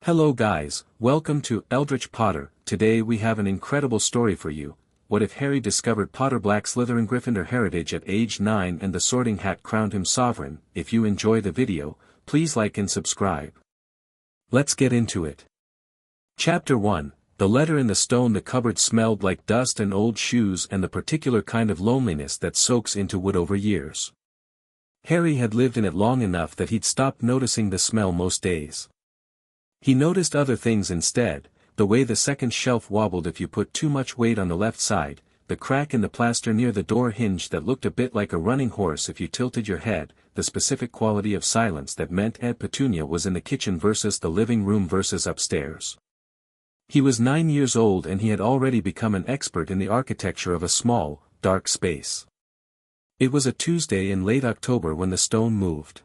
Hello guys, welcome to Eldritch Potter. Today we have an incredible story for you. What if Harry discovered Potter-Black-Slytherin-Gryffindor heritage at age 9 and the Sorting Hat crowned him sovereign? If you enjoy the video, please like and subscribe. Let's get into it. Chapter 1, The Letter in the Stone. The cupboard smelled like dust and old shoes and the particular kind of loneliness that soaks into wood over years. Harry had lived in it long enough that he'd stopped noticing the smell most days. He noticed other things instead, the way the second shelf wobbled if you put too much weight on the left side, the crack in the plaster near the door hinge that looked a bit like a running horse if you tilted your head, the specific quality of silence that meant Aunt Petunia was in the kitchen versus the living room versus upstairs. He was 9 years old and he had already become an expert in the architecture of a small, dark space. It was a Tuesday in late October when the stone moved.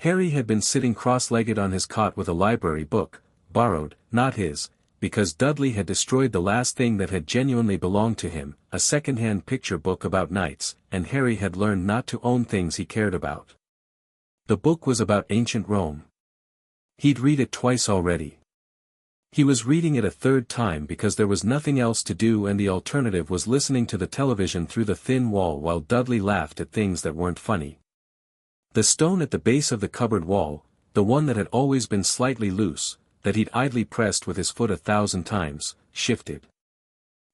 Harry had been sitting cross-legged on his cot with a library book, borrowed, not his, because Dudley had destroyed the last thing that had genuinely belonged to him, a second-hand picture book about knights, and Harry had learned not to own things he cared about. The book was about ancient Rome. He'd read it twice already. He was reading it a third time because there was nothing else to do and the alternative was listening to the television through the thin wall while Dudley laughed at things that weren't funny. The stone at the base of the cupboard wall, the one that had always been slightly loose, that he'd idly pressed with his foot 1,000 times, shifted.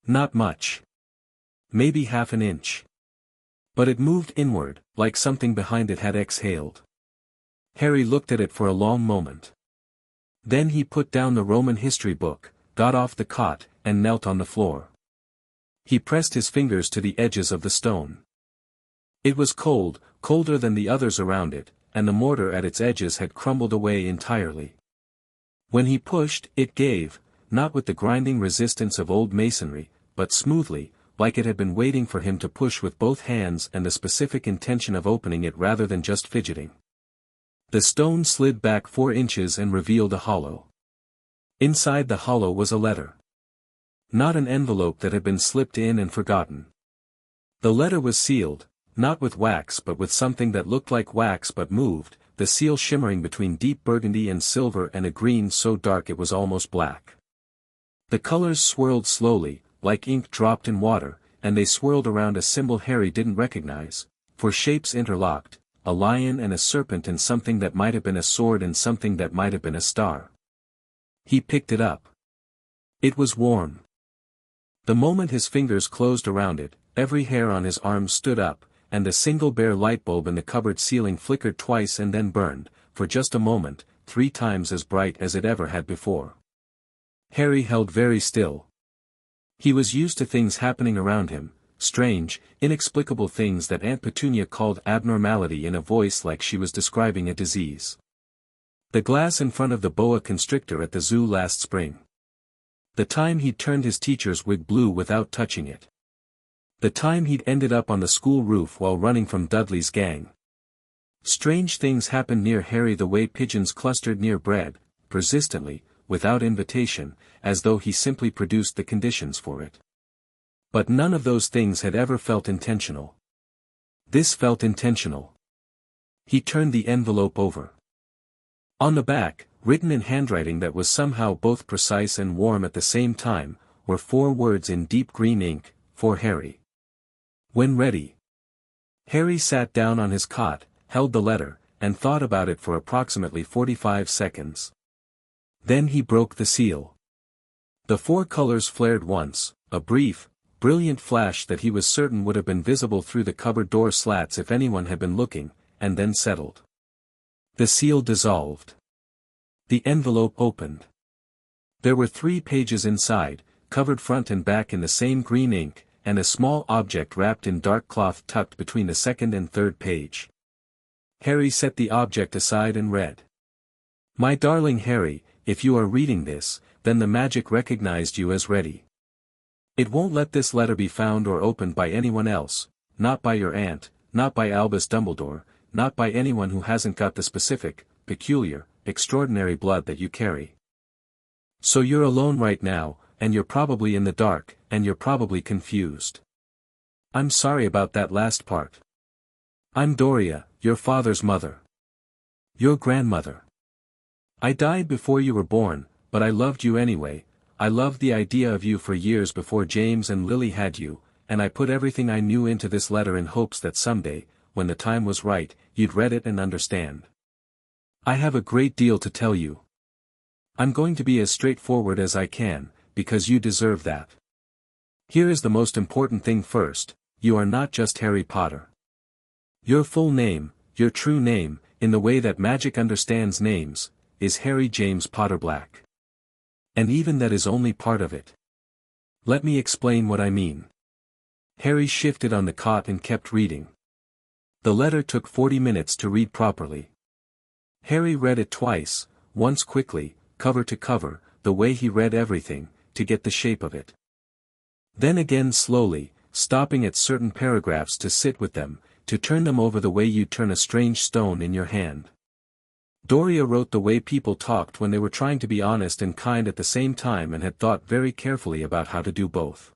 Not much. Maybe half an inch. But it moved inward, like something behind it had exhaled. Harry looked at it for a long moment. Then he put down the Roman history book, got off the cot, and knelt on the floor. He pressed his fingers to the edges of the stone. It was cold, colder than the others around it, and the mortar at its edges had crumbled away entirely. When he pushed, it gave, not with the grinding resistance of old masonry, but smoothly, like it had been waiting for him to push with both hands and the specific intention of opening it rather than just fidgeting. The stone slid back 4 inches and revealed a hollow. Inside the hollow was a letter. Not an envelope that had been slipped in and forgotten. The letter was sealed, not with wax but with something that looked like wax but moved, the seal shimmering between deep burgundy and silver and a green so dark it was almost black. The colors swirled slowly, like ink dropped in water, and they swirled around a symbol Harry didn't recognize, for shapes interlocked, a lion and a serpent and something that might have been a sword and something that might have been a star. He picked it up. It was warm. The moment his fingers closed around it, every hair on his arm stood up, and the single bare light bulb in the cupboard ceiling flickered twice and then burned, for just a moment, 3 times as bright as it ever had before. Harry held very still. He was used to things happening around him, strange, inexplicable things that Aunt Petunia called abnormality in a voice like she was describing a disease. The glass in front of the boa constrictor at the zoo last spring. The time he'd turned his teacher's wig blue without touching it. The time he'd ended up on the school roof while running from Dudley's gang. Strange things happened near Harry, the way pigeons clustered near bread, persistently, without invitation, as though he simply produced the conditions for it. But none of those things had ever felt intentional. This felt intentional. He turned the envelope over. On the back, written in handwriting that was somehow both precise and warm at the same time, were 4 words in deep green ink, for Harry. When ready. Harry sat down on his cot, held the letter, and thought about it for approximately 45 seconds. Then he broke the seal. The 4 colors flared once, a brief, brilliant flash that he was certain would have been visible through the cupboard door slats if anyone had been looking, and then settled. The seal dissolved. The envelope opened. There were 3 pages inside, covered front and back in the same green ink, and a small object wrapped in dark cloth tucked between the second and third page. Harry set the object aside and read. My darling Harry, if you are reading this, then the magic recognized you as ready. It won't let this letter be found or opened by anyone else, not by your aunt, not by Albus Dumbledore, not by anyone who hasn't got the specific, peculiar, extraordinary blood that you carry. So you're alone right now, and you're probably in the dark, and you're probably confused. I'm sorry about that last part. I'm Dorea, your father's mother. Your grandmother. I died before you were born, but I loved you anyway. I loved the idea of you for years before James and Lily had you, and I put everything I knew into this letter in hopes that someday, when the time was right, you'd read it and understand. I have a great deal to tell you. I'm going to be as straightforward as I can, because you deserve that. Here is the most important thing first: you are not just Harry Potter. Your full name, your true name, in the way that magic understands names, is Harry James Potter Black. And even that is only part of it. Let me explain what I mean. Harry shifted on the cot and kept reading. The letter took 40 minutes to read properly. Harry read it twice, once quickly, cover to cover, the way he read everything, to get the shape of it. Then again slowly, stopping at certain paragraphs to sit with them, to turn them over the way you'd turn a strange stone in your hand. Dorea wrote the way people talked when they were trying to be honest and kind at the same time and had thought very carefully about how to do both.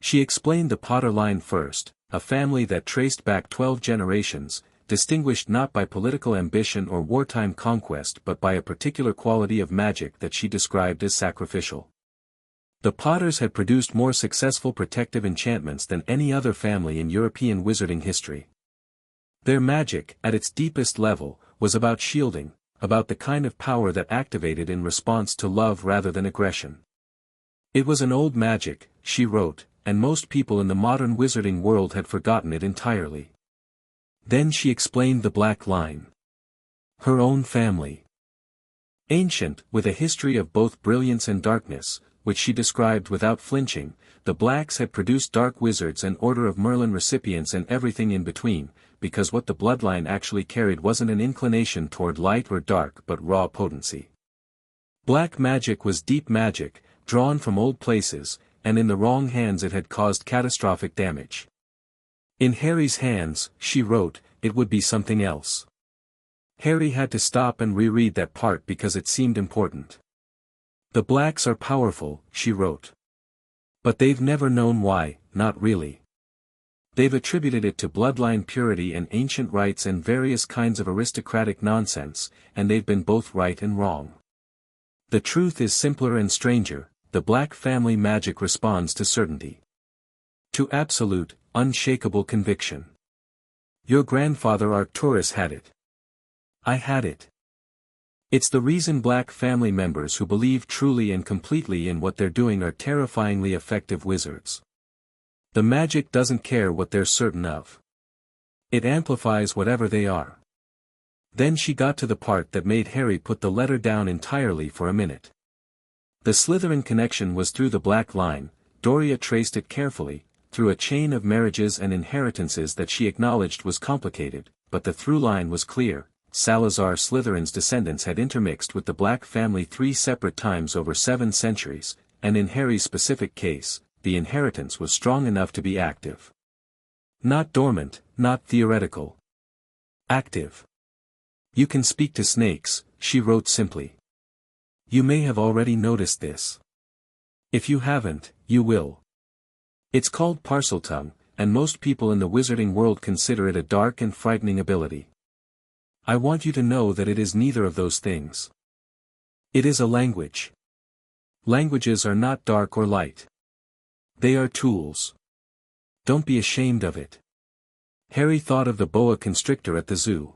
She explained the Potter line first, a family that traced back 12 generations, distinguished not by political ambition or wartime conquest but by a particular quality of magic that she described as sacrificial. The Potters had produced more successful protective enchantments than any other family in European wizarding history. Their magic, at its deepest level, was about shielding, about the kind of power that activated in response to love rather than aggression. It was an old magic, she wrote, and most people in the modern wizarding world had forgotten it entirely. Then she explained the Black line. Her own family. Ancient, with a history of both brilliance and darkness, which she described without flinching, the Blacks had produced dark wizards and Order of Merlin recipients and everything in between, because what the bloodline actually carried wasn't an inclination toward light or dark but raw potency. Black magic was deep magic, drawn from old places, and in the wrong hands it had caused catastrophic damage. In Harry's hands, she wrote, it would be something else. Harry had to stop and reread that part because it seemed important. The Blacks are powerful, she wrote. But they've never known why, not really. They've attributed it to bloodline purity and ancient rites and various kinds of aristocratic nonsense, and they've been both right and wrong. The truth is simpler and stranger: the Black family magic responds to certainty. To absolute, unshakable conviction. Your grandfather Arcturus had it. I had it. It's the reason Black family members who believe truly and completely in what they're doing are terrifyingly effective wizards. The magic doesn't care what they're certain of. It amplifies whatever they are. Then she got to the part that made Harry put the letter down entirely for a minute. The Slytherin connection was through the Black line. Dorea traced it carefully, through a chain of marriages and inheritances that she acknowledged was complicated, but the through line was clear. Salazar Slytherin's descendants had intermixed with the Black family 3 separate times over 7 centuries, and in Harry's specific case, the inheritance was strong enough to be active. Not dormant, not theoretical. Active. You can speak to snakes, she wrote simply. You may have already noticed this. If you haven't, you will. It's called Parseltongue, and most people in the wizarding world consider it a dark and frightening ability. I want you to know that it is neither of those things. It is a language. Languages are not dark or light. They are tools. Don't be ashamed of it. Harry thought of the boa constrictor at the zoo.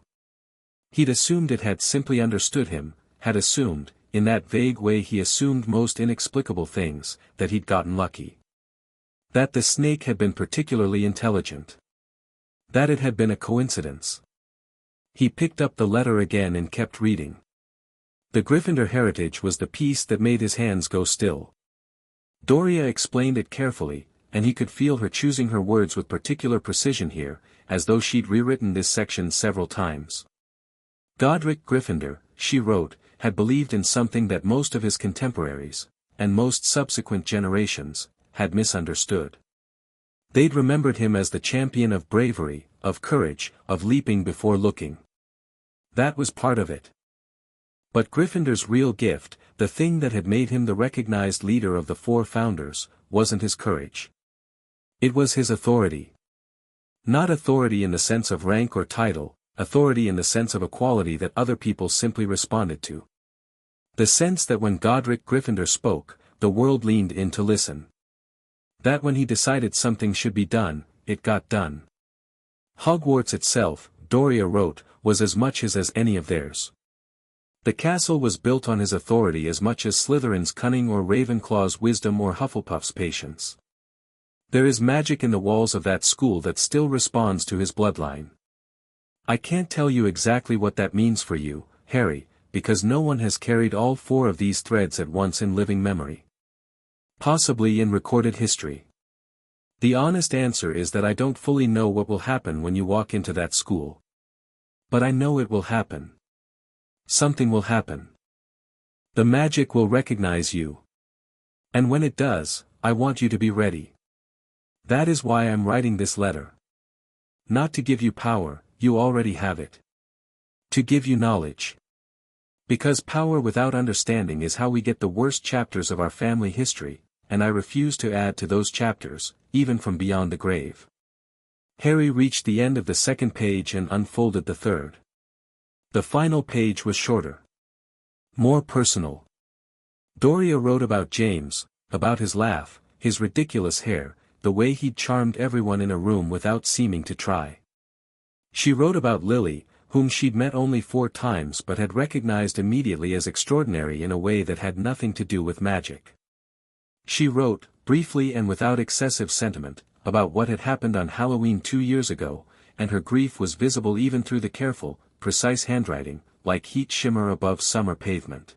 He'd assumed it had simply understood him, had assumed, in that vague way he assumed most inexplicable things, that he'd gotten lucky. That the snake had been particularly intelligent. That it had been a coincidence. He picked up the letter again and kept reading. The Gryffindor heritage was the piece that made his hands go still. Dorea explained it carefully, and he could feel her choosing her words with particular precision here, as though she'd rewritten this section several times. Godric Gryffindor, she wrote, had believed in something that most of his contemporaries, and most subsequent generations, had misunderstood. They'd remembered him as the champion of bravery, of courage, of leaping before looking. That was part of it. But Gryffindor's real gift, the thing that had made him the recognized leader of the 4 founders, wasn't his courage. It was his authority. Not authority in the sense of rank or title, authority in the sense of a quality that other people simply responded to. The sense that when Godric Gryffindor spoke, the world leaned in to listen. That when he decided something should be done, it got done. Hogwarts itself, Dorea wrote, was as much his as any of theirs. The castle was built on his authority as much as Slytherin's cunning or Ravenclaw's wisdom or Hufflepuff's patience. There is magic in the walls of that school that still responds to his bloodline. I can't tell you exactly what that means for you, Harry, because no one has carried all four of these threads at once in living memory. Possibly in recorded history. The honest answer is that I don't fully know what will happen when you walk into that school. But I know it will happen. Something will happen. The magic will recognize you. And when it does, I want you to be ready. That is why I'm writing this letter. Not to give you power, you already have it. To give you knowledge. Because power without understanding is how we get the worst chapters of our family history, and I refuse to add to those chapters, even from beyond the grave. Harry reached the end of the second page and unfolded the third. The final page was shorter. More personal. Dorea wrote about James, about his laugh, his ridiculous hair, the way he'd charmed everyone in a room without seeming to try. She wrote about Lily, whom she'd met only 4 times but had recognized immediately as extraordinary in a way that had nothing to do with magic. She wrote, briefly and without excessive sentiment, about what had happened on Halloween 2 years ago, and her grief was visible even through the careful, precise handwriting, like heat shimmer above summer pavement.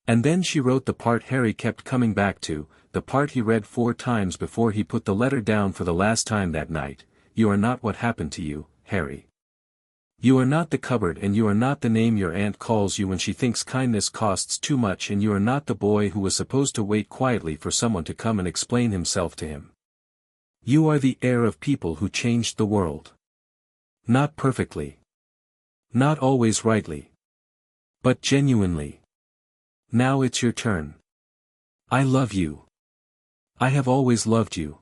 And then she wrote the part Harry kept coming back to, the part he read 4 times before he put the letter down for the last time that night. You are not what happened to you, Harry. You are not the cupboard, and you are not the name your aunt calls you when she thinks kindness costs too much, and you are not the boy who was supposed to wait quietly for someone to come and explain himself to him. You are the heir of people who changed the world. Not perfectly. Not always rightly. But genuinely. Now it's your turn. I love you. I have always loved you.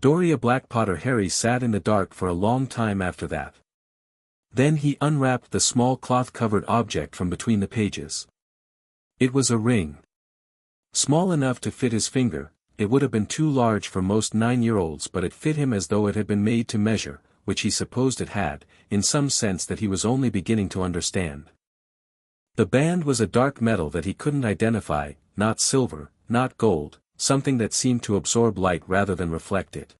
Dorea Black. Potter. Harry sat in the dark for a long time after that. Then he unwrapped the small cloth-covered object from between the pages. It was a ring. Small enough to fit his finger, it would have been too large for most 9-year-olds, but it fit him as though it had been made to measure, which he supposed it had, in some sense that he was only beginning to understand. The band was a dark metal that he couldn't identify, not silver, not gold, something that seemed to absorb light rather than reflect it.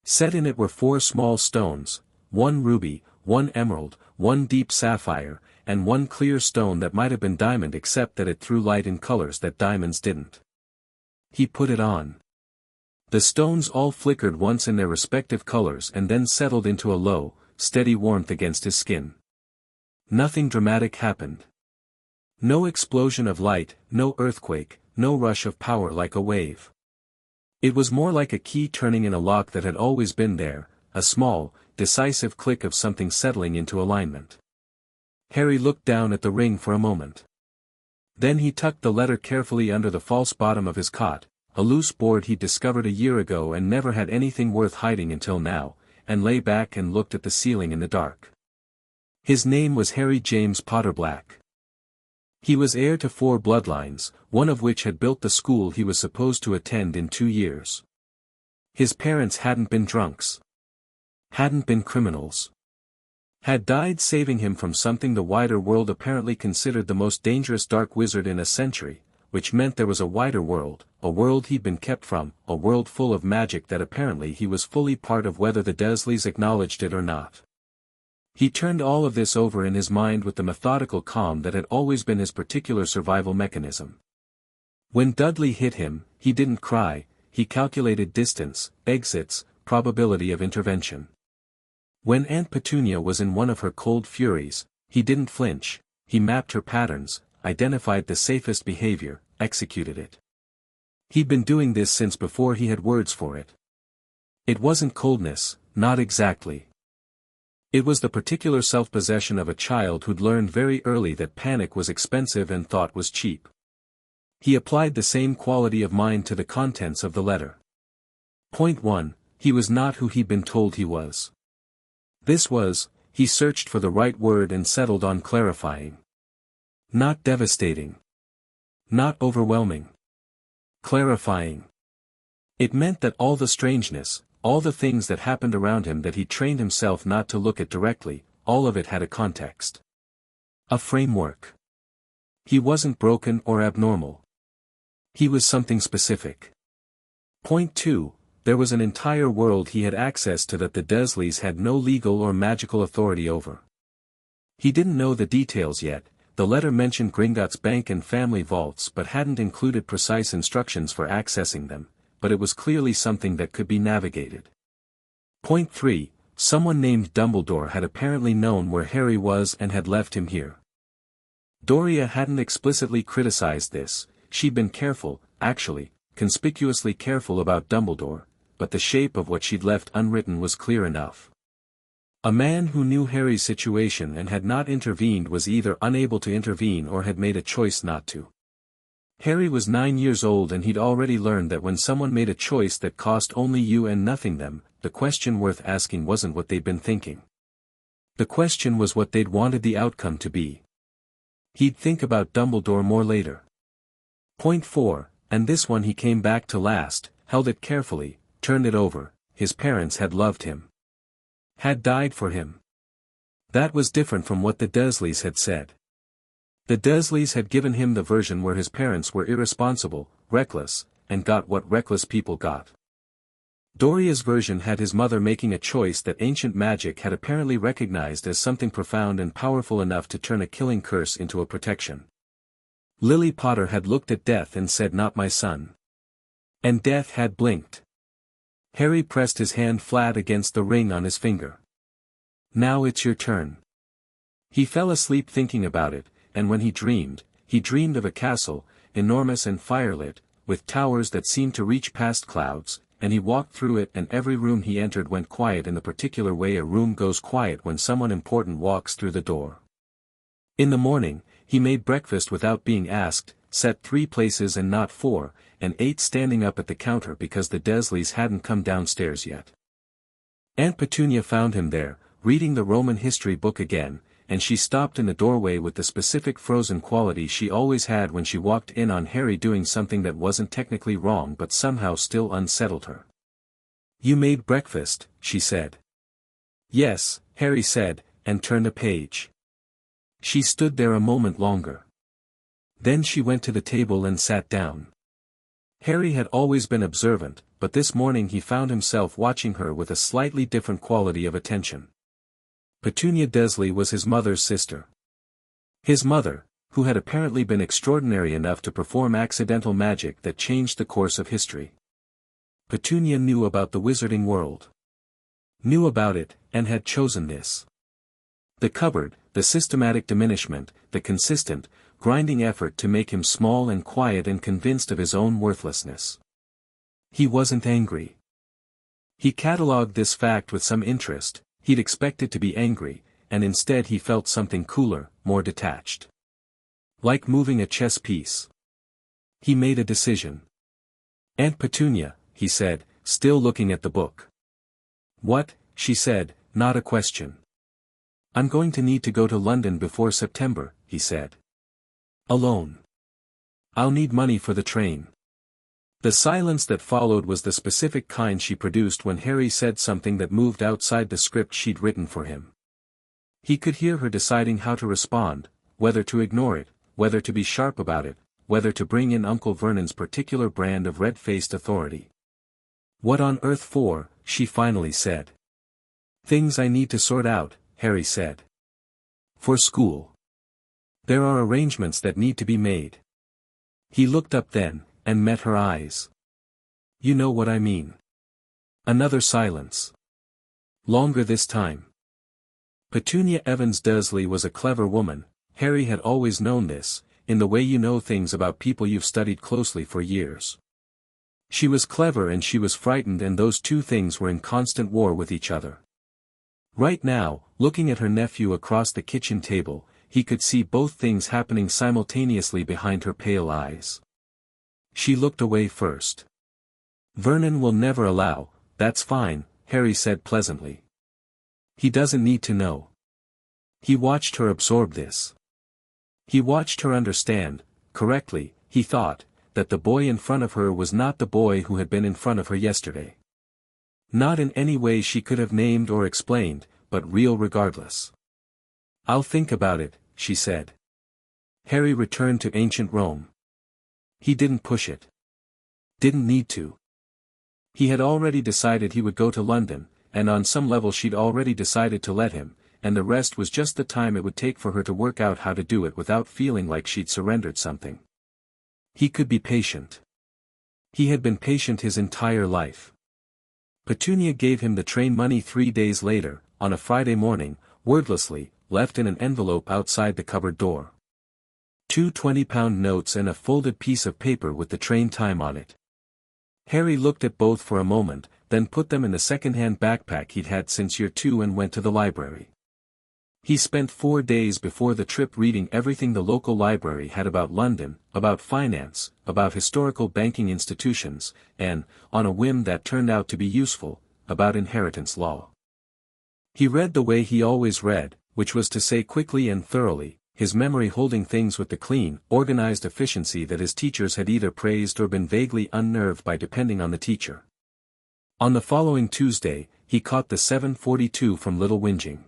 Set in it were 4 small stones, 1 ruby, 1 emerald, 1 deep sapphire, and 1 clear stone that might have been diamond except that it threw light in colors that diamonds didn't. He put it on. The stones all flickered once in their respective colors and then settled into a low, steady warmth against his skin. Nothing dramatic happened. No explosion of light, no earthquake, no rush of power like a wave. It was more like a key turning in a lock that had always been there, a small, decisive click of something settling into alignment. Harry looked down at the ring for a moment. Then he tucked the letter carefully under the false bottom of his cot, a loose board he'd discovered a year ago and never had anything worth hiding until now, and lay back and looked at the ceiling in the dark. His name was Harry James Potter-Black. He was heir to 4 bloodlines, one of which had built the school he was supposed to attend in 2 years. His parents hadn't been drunks. Hadn't been criminals. Had died saving him from something the wider world apparently considered the most dangerous dark wizard in a century, which meant there was a wider world, a world he'd been kept from, a world full of magic that apparently he was fully part of whether the Dursleys acknowledged it or not. He turned all of this over in his mind with the methodical calm that had always been his particular survival mechanism. When Dudley hit him, he didn't cry, he calculated distance, exits, probability of intervention. When Aunt Petunia was in one of her cold furies, he didn't flinch, he mapped her patterns, identified the safest behavior, executed it. He'd been doing this since before he had words for it. It wasn't coldness, not exactly. It was the particular self-possession of a child who'd learned very early that panic was expensive and thought was cheap. He applied the same quality of mind to the contents of the letter. Point 1, he was not who he'd been told he was. This was, he searched for the right word and settled on clarifying. Not devastating. Not overwhelming. Clarifying. It meant that all the strangeness, all the things that happened around him that he trained himself not to look at directly, all of it had a context. A framework. He wasn't broken or abnormal. He was something specific. Point 2. There was an entire world he had access to that the Dursleys had no legal or magical authority over. He didn't know the details yet. The letter mentioned Gringotts Bank and family vaults but hadn't included precise instructions for accessing them, but it was clearly something that could be navigated. Point 3. Someone named Dumbledore had apparently known where Harry was and had left him here. Dorea hadn't explicitly criticized this. She'd been careful, actually, conspicuously careful about Dumbledore, but the shape of what she'd left unwritten was clear enough. A man who knew Harry's situation and had not intervened was either unable to intervene or had made a choice not to. Harry was 9 years old and he'd already learned that when someone made a choice that cost only you and nothing them, the question worth asking wasn't what they'd been thinking. The question was what they'd wanted the outcome to be. He'd think about Dumbledore more later. Point 4, and this one he came back to last, held it carefully, turned it over. His parents had loved him. Had died for him. That was different from what the Dursleys had said. The Dursleys had given him the version where his parents were irresponsible, reckless, and got what reckless people got. Dorea's version had his mother making a choice that ancient magic had apparently recognized as something profound and powerful enough to turn a killing curse into a protection. Lily Potter had looked at Death and said, "Not my son." And Death had blinked. Harry pressed his hand flat against the ring on his finger. "Now it's your turn." He fell asleep thinking about it, and when he dreamed of a castle, enormous and firelit, with towers that seemed to reach past clouds, and he walked through it and every room he entered went quiet in the particular way a room goes quiet when someone important walks through the door. In the morning, he made breakfast without being asked, set 3 places and not 4, and ate standing up at the counter because the Dursleys hadn't come downstairs yet. Aunt Petunia found him there, reading the Roman history book again, and she stopped in the doorway with the specific frozen quality she always had when she walked in on Harry doing something that wasn't technically wrong but somehow still unsettled her. "You made breakfast," she said. "Yes," Harry said, and turned a page. She stood there a moment longer. Then she went to the table and sat down. Harry had always been observant, but this morning he found himself watching her with a slightly different quality of attention. Petunia Dursley was his mother's sister. His mother, who had apparently been extraordinary enough to perform accidental magic that changed the course of history. Petunia knew about the wizarding world. Knew about it, and had chosen this. The cupboard, the systematic diminishment, the consistent, grinding effort to make him small and quiet and convinced of his own worthlessness. He wasn't angry. He catalogued this fact with some interest. He'd expected to be angry, and instead he felt something cooler, more detached. Like moving a chess piece. He made a decision. "Aunt Petunia," he said, still looking at the book. "What?" she said, not a question. "I'm going to need to go to London before September," he said. "Alone. I'll need money for the train." The silence that followed was the specific kind she produced when Harry said something that moved outside the script she'd written for him. He could hear her deciding how to respond, whether to ignore it, whether to be sharp about it, whether to bring in Uncle Vernon's particular brand of red-faced authority. "What on earth for?" she finally said. "Things I need to sort out," Harry said. "For school. There are arrangements that need to be made." He looked up then, and met her eyes. "You know what I mean." Another silence. Longer this time. Petunia Evans Dursley was a clever woman. Harry had always known this, in the way you know things about people you've studied closely for years. She was clever and she was frightened, and those two things were in constant war with each other. Right now, looking at her nephew across the kitchen table, he could see both things happening simultaneously behind her pale eyes. She looked away first. "Vernon will never allow." "That's fine," Harry said pleasantly. "He doesn't need to know." He watched her absorb this. He watched her understand, correctly, he thought, that the boy in front of her was not the boy who had been in front of her yesterday. Not in any way she could have named or explained, but real regardless. "I'll think about it," she said. Harry returned to ancient Rome. He didn't push it. Didn't need to. He had already decided he would go to London, and on some level she'd already decided to let him, and the rest was just the time it would take for her to work out how to do it without feeling like she'd surrendered something. He could be patient. He had been patient his entire life. Petunia gave him the train money 3 days later, on a Friday morning, wordlessly, left in an envelope outside the cupboard door. 2 20-pound notes and a folded piece of paper with the train time on it. Harry looked at both for a moment, then put them in the second-hand backpack he'd had since year 2 and went to the library. He spent 4 days before the trip reading everything the local library had about London, about finance, about historical banking institutions, and, on a whim that turned out to be useful, about inheritance law. He read the way he always read, which was to say quickly and thoroughly, his memory holding things with the clean, organized efficiency that his teachers had either praised or been vaguely unnerved by depending on the teacher. On the following Tuesday, he caught the 7:42 from Little Whinging.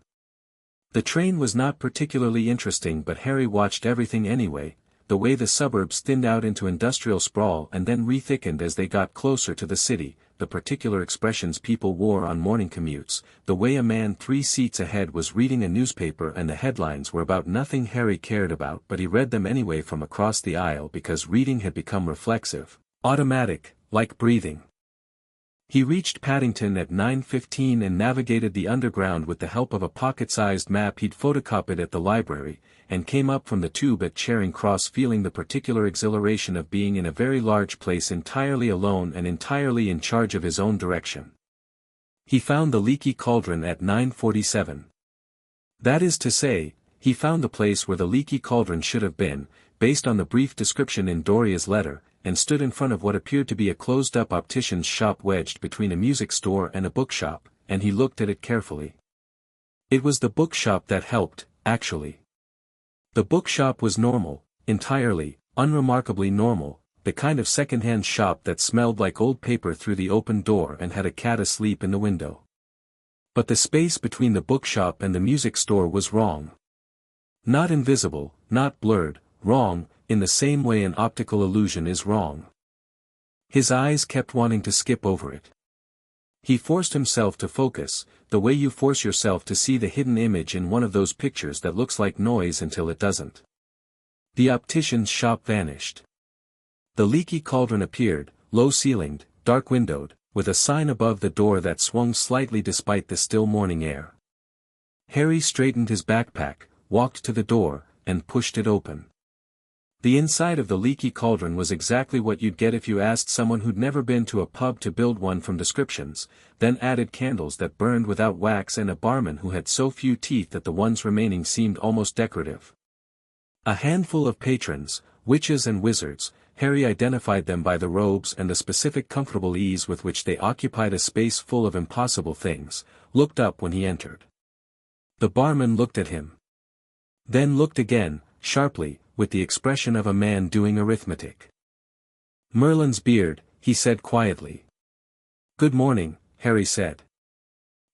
The train was not particularly interesting, but Harry watched everything anyway, the way the suburbs thinned out into industrial sprawl and then re-thickened as they got closer to the city, the particular expressions people wore on morning commutes, the way a man 3 seats ahead was reading a newspaper and the headlines were about nothing Harry cared about, but he read them anyway from across the aisle because reading had become reflexive, automatic, like breathing. He reached Paddington at 9:15 and navigated the underground with the help of a pocket-sized map he'd photocopied at the library, and came up from the tube at Charing Cross feeling the particular exhilaration of being in a very large place entirely alone and entirely in charge of his own direction. He found the Leaky Cauldron at 9:47. That is to say, he found the place where the Leaky Cauldron should have been, based on the brief description in Dorea's letter, and stood in front of what appeared to be a closed-up optician's shop wedged between a music store and a bookshop, and he looked at it carefully. It was the bookshop that helped, actually. The bookshop was normal, entirely, unremarkably normal, the kind of second-hand shop that smelled like old paper through the open door and had a cat asleep in the window. But the space between the bookshop and the music store was wrong. Not invisible, not blurred, wrong, in the same way an optical illusion is wrong. His eyes kept wanting to skip over it. He forced himself to focus, the way you force yourself to see the hidden image in one of those pictures that looks like noise until it doesn't. The optician's shop vanished. The Leaky Cauldron appeared, low-ceilinged, dark-windowed, with a sign above the door that swung slightly despite the still morning air. Harry straightened his backpack, walked to the door, and pushed it open. The inside of the Leaky Cauldron was exactly what you'd get if you asked someone who'd never been to a pub to build one from descriptions, then added candles that burned without wax and a barman who had so few teeth that the ones remaining seemed almost decorative. A handful of patrons, witches and wizards, Harry identified them by the robes and the specific comfortable ease with which they occupied a space full of impossible things, looked up when he entered. The barman looked at him. Then looked again, sharply, with the expression of a man doing arithmetic. "Merlin's beard," he said quietly. "Good morning," Harry said.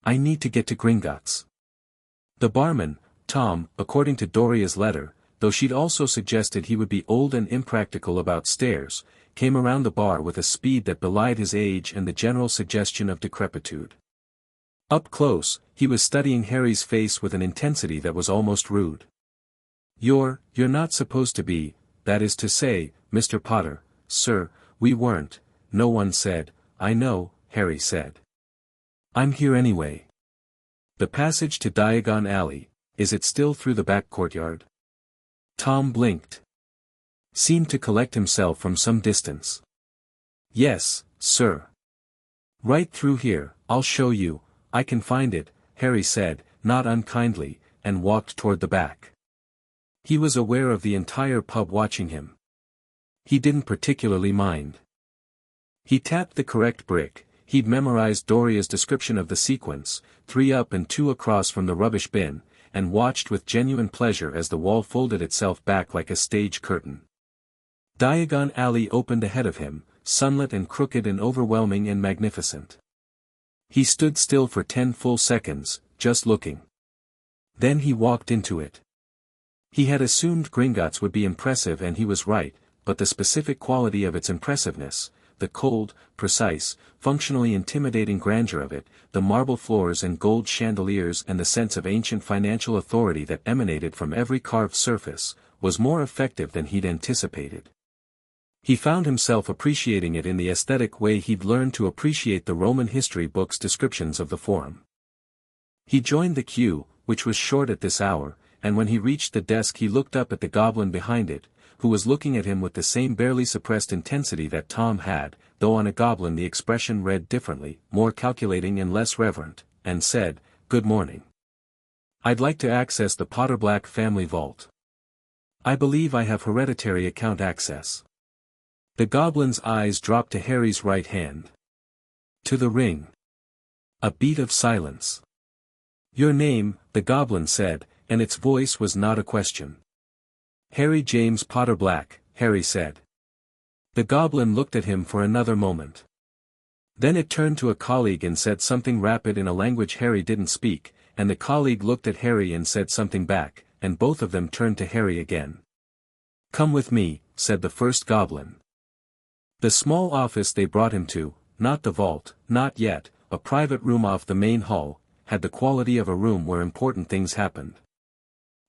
"I need to get to Gringotts." The barman, Tom, according to Dorea's letter, though she'd also suggested he would be old and impractical about stairs, came around the bar with a speed that belied his age and the general suggestion of decrepitude. Up close, he was studying Harry's face with an intensity that was almost rude. You're not supposed to be, that is to say, Mr. Potter, sir, we weren't," no one said. "I know," Harry said. "I'm here anyway." "The passage to Diagon Alley, is it still through the back courtyard?" Tom blinked. Seemed to collect himself from some distance. "Yes, sir." "Right through here, I'll show you, I can find it," Harry said, not unkindly, and walked toward the back. He was aware of the entire pub watching him. He didn't particularly mind. He tapped the correct brick, he'd memorized Dorea's description of the sequence, 3 up and 2 across from the rubbish bin, and watched with genuine pleasure as the wall folded itself back like a stage curtain. Diagon Alley opened ahead of him, sunlit and crooked and overwhelming and magnificent. He stood still for 10 full seconds, just looking. Then he walked into it. He had assumed Gringotts would be impressive, and he was right, but the specific quality of its impressiveness, the cold, precise, functionally intimidating grandeur of it, the marble floors and gold chandeliers and the sense of ancient financial authority that emanated from every carved surface, was more effective than he'd anticipated. He found himself appreciating it in the aesthetic way he'd learned to appreciate the Roman history books' descriptions of the Forum. He joined the queue, which was short at this hour, and when he reached the desk he looked up at the goblin behind it, who was looking at him with the same barely suppressed intensity that Tom had, though on a goblin the expression read differently, more calculating and less reverent, and said, "Good morning. I'd like to access the Potter-Black family vault. I believe I have hereditary account access." The goblin's eyes dropped to Harry's right hand. "To the ring." A beat of silence. "Your name," the goblin said, and its voice was not a question. "Harry James Potter-Black," Harry said. The goblin looked at him for another moment. Then it turned to a colleague and said something rapid in a language Harry didn't speak, and the colleague looked at Harry and said something back, and both of them turned to Harry again. "Come with me," said the first goblin. The small office they brought him to, not the vault, not yet, a private room off the main hall, had the quality of a room where important things happened.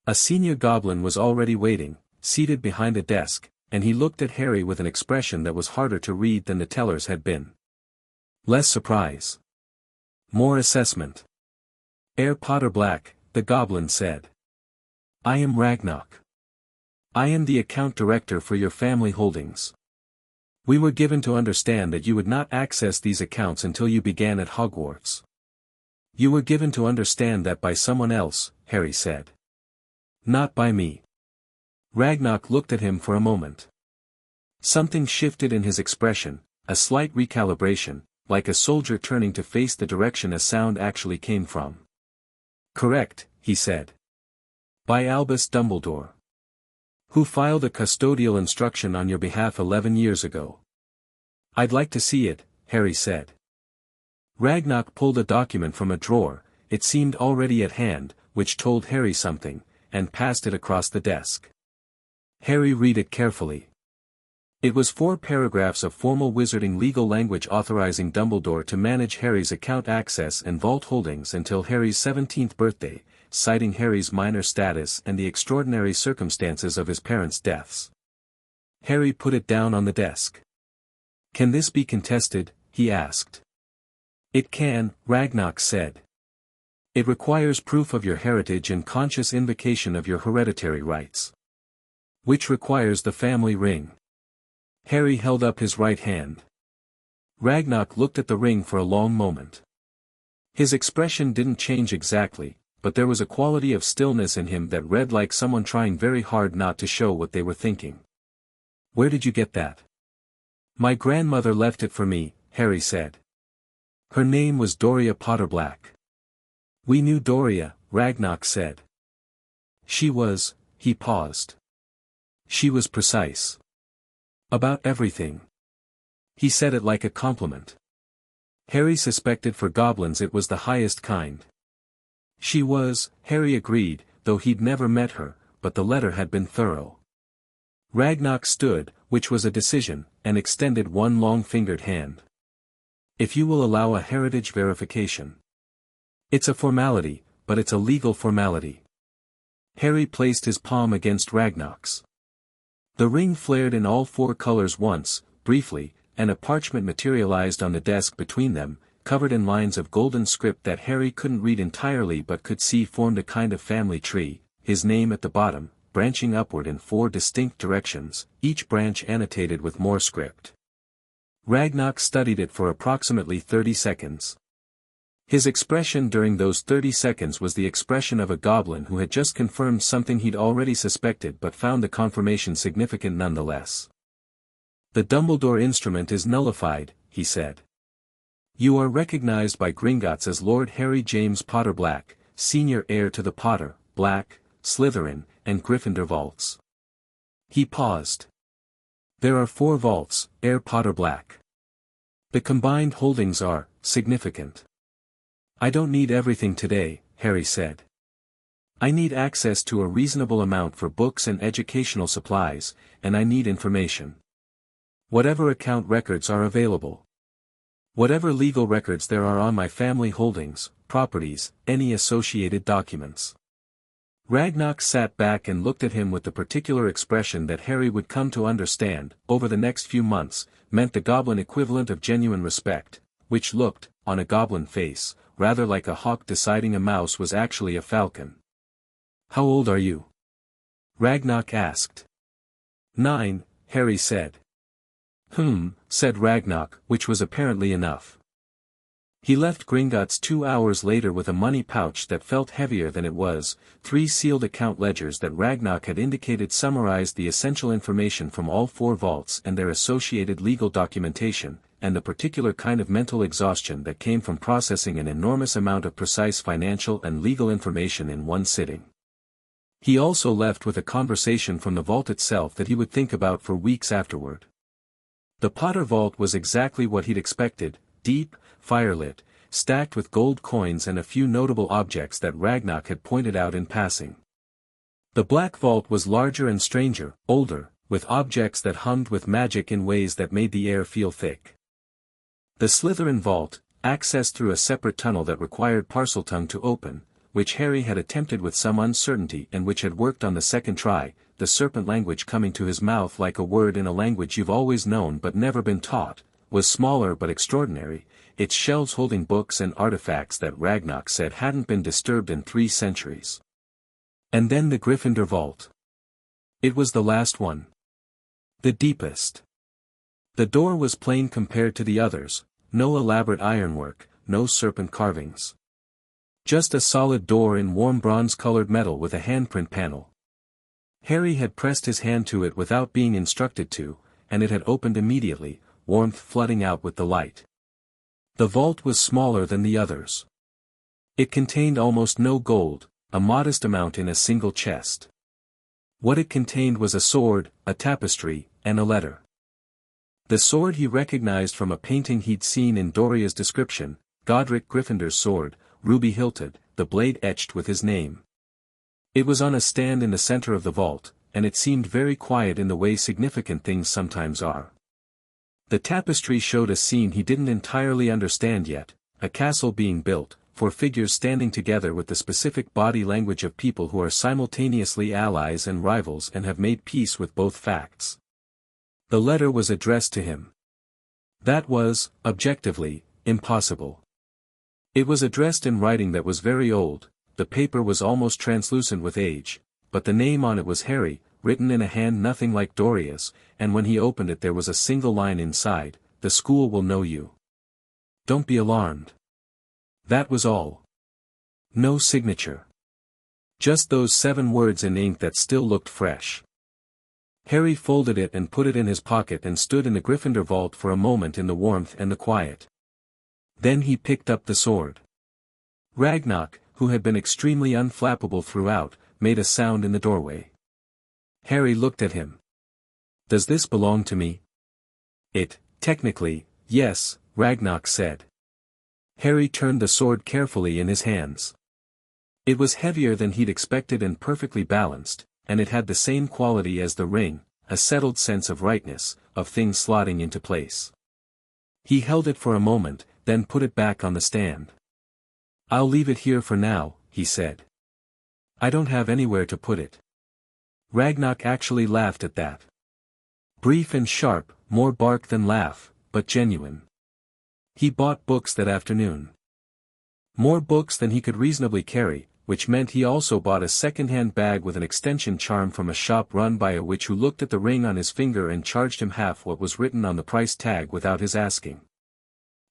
A senior goblin was already waiting, seated behind a desk, and he looked at Harry with an expression that was harder to read than the teller's had been. Less surprise. More assessment. "Heir Potter-Black," the goblin said. "I am Ragnarok. I am the account director for your family holdings. We were given to understand that you would not access these accounts until you began at Hogwarts." "You were given to understand that by someone else," Harry said. "Not by me." Ragnarok looked at him for a moment. Something shifted in his expression, a slight recalibration, like a soldier turning to face the direction a sound actually came from. "Correct," he said. "By Albus Dumbledore. Who filed a custodial instruction on your behalf 11 years ago." "I'd like to see it," Harry said. Ragnarok pulled a document from a drawer, it seemed already at hand, which told Harry something, and passed it across the desk. Harry read it carefully. It was 4 paragraphs of formal wizarding legal language authorizing Dumbledore to manage Harry's account access and vault holdings until Harry's 17th birthday, citing Harry's minor status and the extraordinary circumstances of his parents' deaths. Harry put it down on the desk. "Can this be contested?" he asked. "It can," Ragnarok said. "It requires proof of your heritage and conscious invocation of your hereditary rights. Which requires the family ring." Harry held up his right hand. Ragnarok looked at the ring for a long moment. His expression didn't change exactly, but there was a quality of stillness in him that read like someone trying very hard not to show what they were thinking. "Where did you get that?" "My grandmother left it for me," Harry said. "Her name was Dorea Potter-Black." "We knew Dorea," Ragnarok said. "She was," he paused. "She was precise. About everything." He said it like a compliment. Harry suspected for goblins it was the highest kind. "She was," Harry agreed, though he'd never met her, but the letter had been thorough. Ragnarok stood, which was a decision, and extended one long-fingered hand. "If you will allow a heritage verification." "It's a formality, but it's a legal formality." Harry placed his palm against Ragnarok's. The ring flared in all 4 colors once, briefly, and a parchment materialized on the desk between them, covered in lines of golden script that Harry couldn't read entirely but could see formed a kind of family tree, his name at the bottom, branching upward in 4 distinct directions, each branch annotated with more script. Ragnarok studied it for approximately 30 seconds. His expression during those 30 seconds was the expression of a goblin who had just confirmed something he'd already suspected but found the confirmation significant nonetheless. "The Dumbledore instrument is nullified," he said. "You are recognized by Gringotts as Lord Harry James Potter-Black, senior heir to the Potter, Black, Slytherin, and Gryffindor vaults. He paused. There are 4 vaults, heir Potter-Black. The combined holdings are significant. I don't need everything today, Harry said. I need access to a reasonable amount for books and educational supplies, and I need information. Whatever account records are available. Whatever legal records there are on my family holdings, properties, any associated documents. Ragnarok sat back and looked at him with the particular expression that Harry would come to understand, over the next few months, meant the goblin equivalent of genuine respect, which looked, on a goblin face, rather like a hawk deciding a mouse was actually a falcon. How old are you? Ragnarok asked. 9, Harry said. Said Ragnarok, which was apparently enough. He left Gringotts 2 hours later with a money pouch that felt heavier than it was. 3 sealed account ledgers that Ragnarok had indicated summarized the essential information from all 4 vaults and their associated legal documentation, and the particular kind of mental exhaustion that came from processing an enormous amount of precise financial and legal information in one sitting. He also left with a conversation from the vault itself that he would think about for weeks afterward. The Potter vault was exactly what he'd expected, deep, firelit, stacked with gold coins and a few notable objects that Ragnarok had pointed out in passing. The Black vault was larger and stranger, older, with objects that hummed with magic in ways that made the air feel thick. The Slytherin vault, accessed through a separate tunnel that required Parseltongue to open, which Harry had attempted with some uncertainty and which had worked on the second try, the serpent language coming to his mouth like a word in a language you've always known but never been taught, was smaller but extraordinary, its shelves holding books and artifacts that Ragnarok said hadn't been disturbed in 3 centuries. And then the Gryffindor vault. It was the last one. The deepest. The door was plain compared to the others, no elaborate ironwork, no serpent carvings. Just a solid door in warm bronze-colored metal with a handprint panel. Harry had pressed his hand to it without being instructed to, and it had opened immediately, warmth flooding out with the light. The vault was smaller than the others. It contained almost no gold, a modest amount in a single chest. What it contained was a sword, a tapestry, and a letter. The sword he recognized from a painting he'd seen in Dorea's description, Godric Gryffindor's sword, ruby-hilted, the blade etched with his name. It was on a stand in the center of the vault, and it seemed very quiet in the way significant things sometimes are. The tapestry showed a scene he didn't entirely understand yet, a castle being built, 4 figures standing together with the specific body language of people who are simultaneously allies and rivals and have made peace with both facts. The letter was addressed to him. That was, objectively, impossible. It was addressed in writing that was very old, the paper was almost translucent with age, but the name on it was Harry, written in a hand nothing like Dorea's, and when he opened it there was a single line inside, "The school will know you. Don't be alarmed." That was all. No signature. Just those 7 words in ink that still looked fresh. Harry folded it and put it in his pocket and stood in the Gryffindor vault for a moment in the warmth and the quiet. Then he picked up the sword. Ragnarok, who had been extremely unflappable throughout, made a sound in the doorway. Harry looked at him. "Does this belong to me?" Technically, yes," Ragnarok said. Harry turned the sword carefully in his hands. It was heavier than he'd expected and perfectly balanced, and it had the same quality as the ring, a settled sense of rightness, of things slotting into place. He held it for a moment, then put it back on the stand. "I'll leave it here for now," he said. "I don't have anywhere to put it." Ragnarok actually laughed at that. Brief and sharp, more bark than laugh, but genuine. He bought books that afternoon. More books than he could reasonably carry, which meant he also bought a second-hand bag with an extension charm from a shop run by a witch who looked at the ring on his finger and charged him half what was written on the price tag without his asking.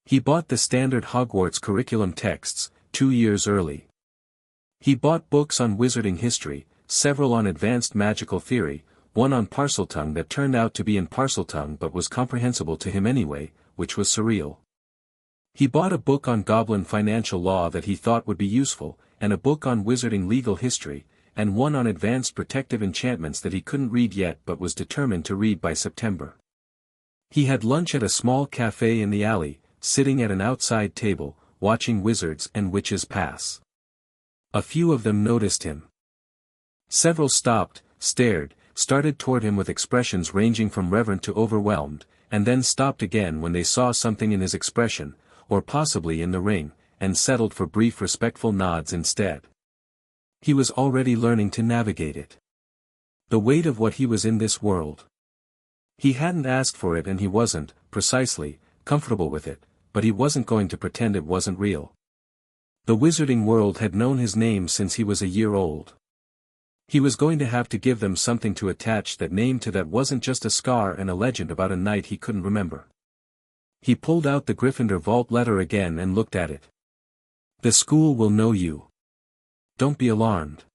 He bought the standard Hogwarts curriculum texts, 2 years early. He bought books on wizarding history, several on advanced magical theory, one on Parseltongue that turned out to be in Parseltongue but was comprehensible to him anyway, which was surreal. He bought a book on goblin financial law that he thought would be useful, and a book on wizarding legal history, and one on advanced protective enchantments that he couldn't read yet but was determined to read by September. He had lunch at a small cafe in the alley, sitting at an outside table, watching wizards and witches pass. A few of them noticed him. Several stopped, stared, started toward him with expressions ranging from reverent to overwhelmed, and then stopped again when they saw something in his expression, or possibly in the ring, and settled for brief respectful nods instead. He was already learning to navigate it. The weight of what he was in this world. He hadn't asked for it and he wasn't, precisely, comfortable with it, but he wasn't going to pretend it wasn't real. The wizarding world had known his name since he was a year old. He was going to have to give them something to attach that name to that wasn't just a scar and a legend about a night he couldn't remember. He pulled out the Gryffindor vault letter again and looked at it. The school will know you. Don't be alarmed.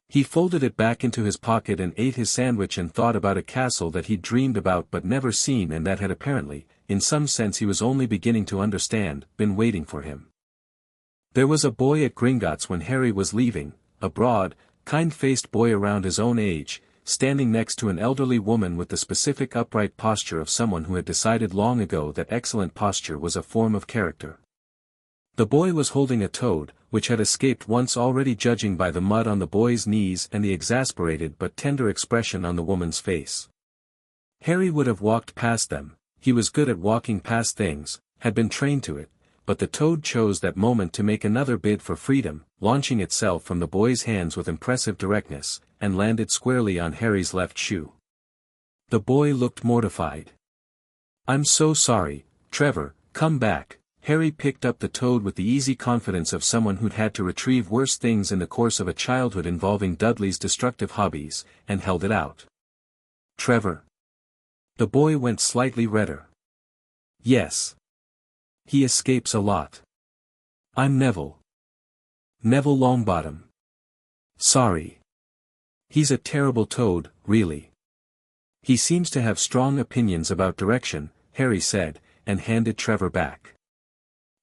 He folded it back into his pocket and ate his sandwich and thought about a castle that he'd dreamed about but never seen and that had apparently, in some sense he was only beginning to understand, been waiting for him. There was a boy at Gringotts when Harry was leaving, a broad, kind-faced boy around his own age, standing next to an elderly woman with the specific upright posture of someone who had decided long ago that excellent posture was a form of character. The boy was holding a toad, which had escaped once already, judging by the mud on the boy's knees and the exasperated but tender expression on the woman's face. Harry would have walked past them, he was good at walking past things, had been trained to it, but the toad chose that moment to make another bid for freedom, launching itself from the boy's hands with impressive directness, and landed squarely on Harry's left shoe. The boy looked mortified. "I'm so sorry, Trevor, come back." Harry picked up the toad with the easy confidence of someone who'd had to retrieve worse things in the course of a childhood involving Dudley's destructive hobbies, and held it out. "Trevor." The boy went slightly redder. "Yes. He escapes a lot. I'm Neville. Neville Longbottom. Sorry. He's a terrible toad, really. He seems to have strong opinions about direction," Harry said, and handed Trevor back.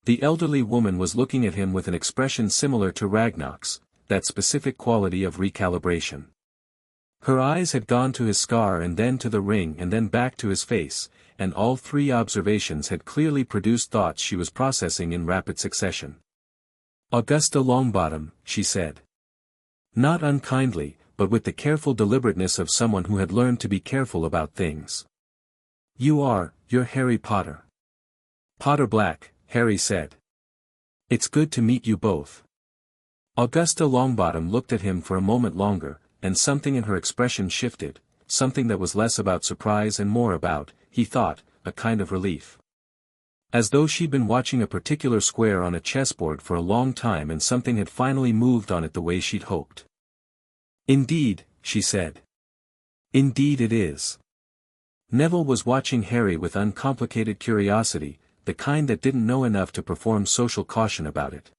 The elderly woman was looking at him with an expression similar to Ragnar's, that specific quality of recalibration. Her eyes had gone to his scar and then to the ring and then back to his face, and all three observations had clearly produced thoughts she was processing in rapid succession. "Augusta Longbottom," she said. Not unkindly, but with the careful deliberateness of someone who had learned to be careful about things. You're Harry Potter." "Potter-Black," Harry said. "It's good to meet you both." Augusta Longbottom looked at him for a moment longer, and something in her expression shifted, something that was less about surprise and more about, he thought, a kind of relief. As though she'd been watching a particular square on a chessboard for a long time and something had finally moved on it the way she'd hoped. "Indeed," she said. "Indeed it is." Neville was watching Harry with uncomplicated curiosity, the kind that didn't know enough to perform social caution about it.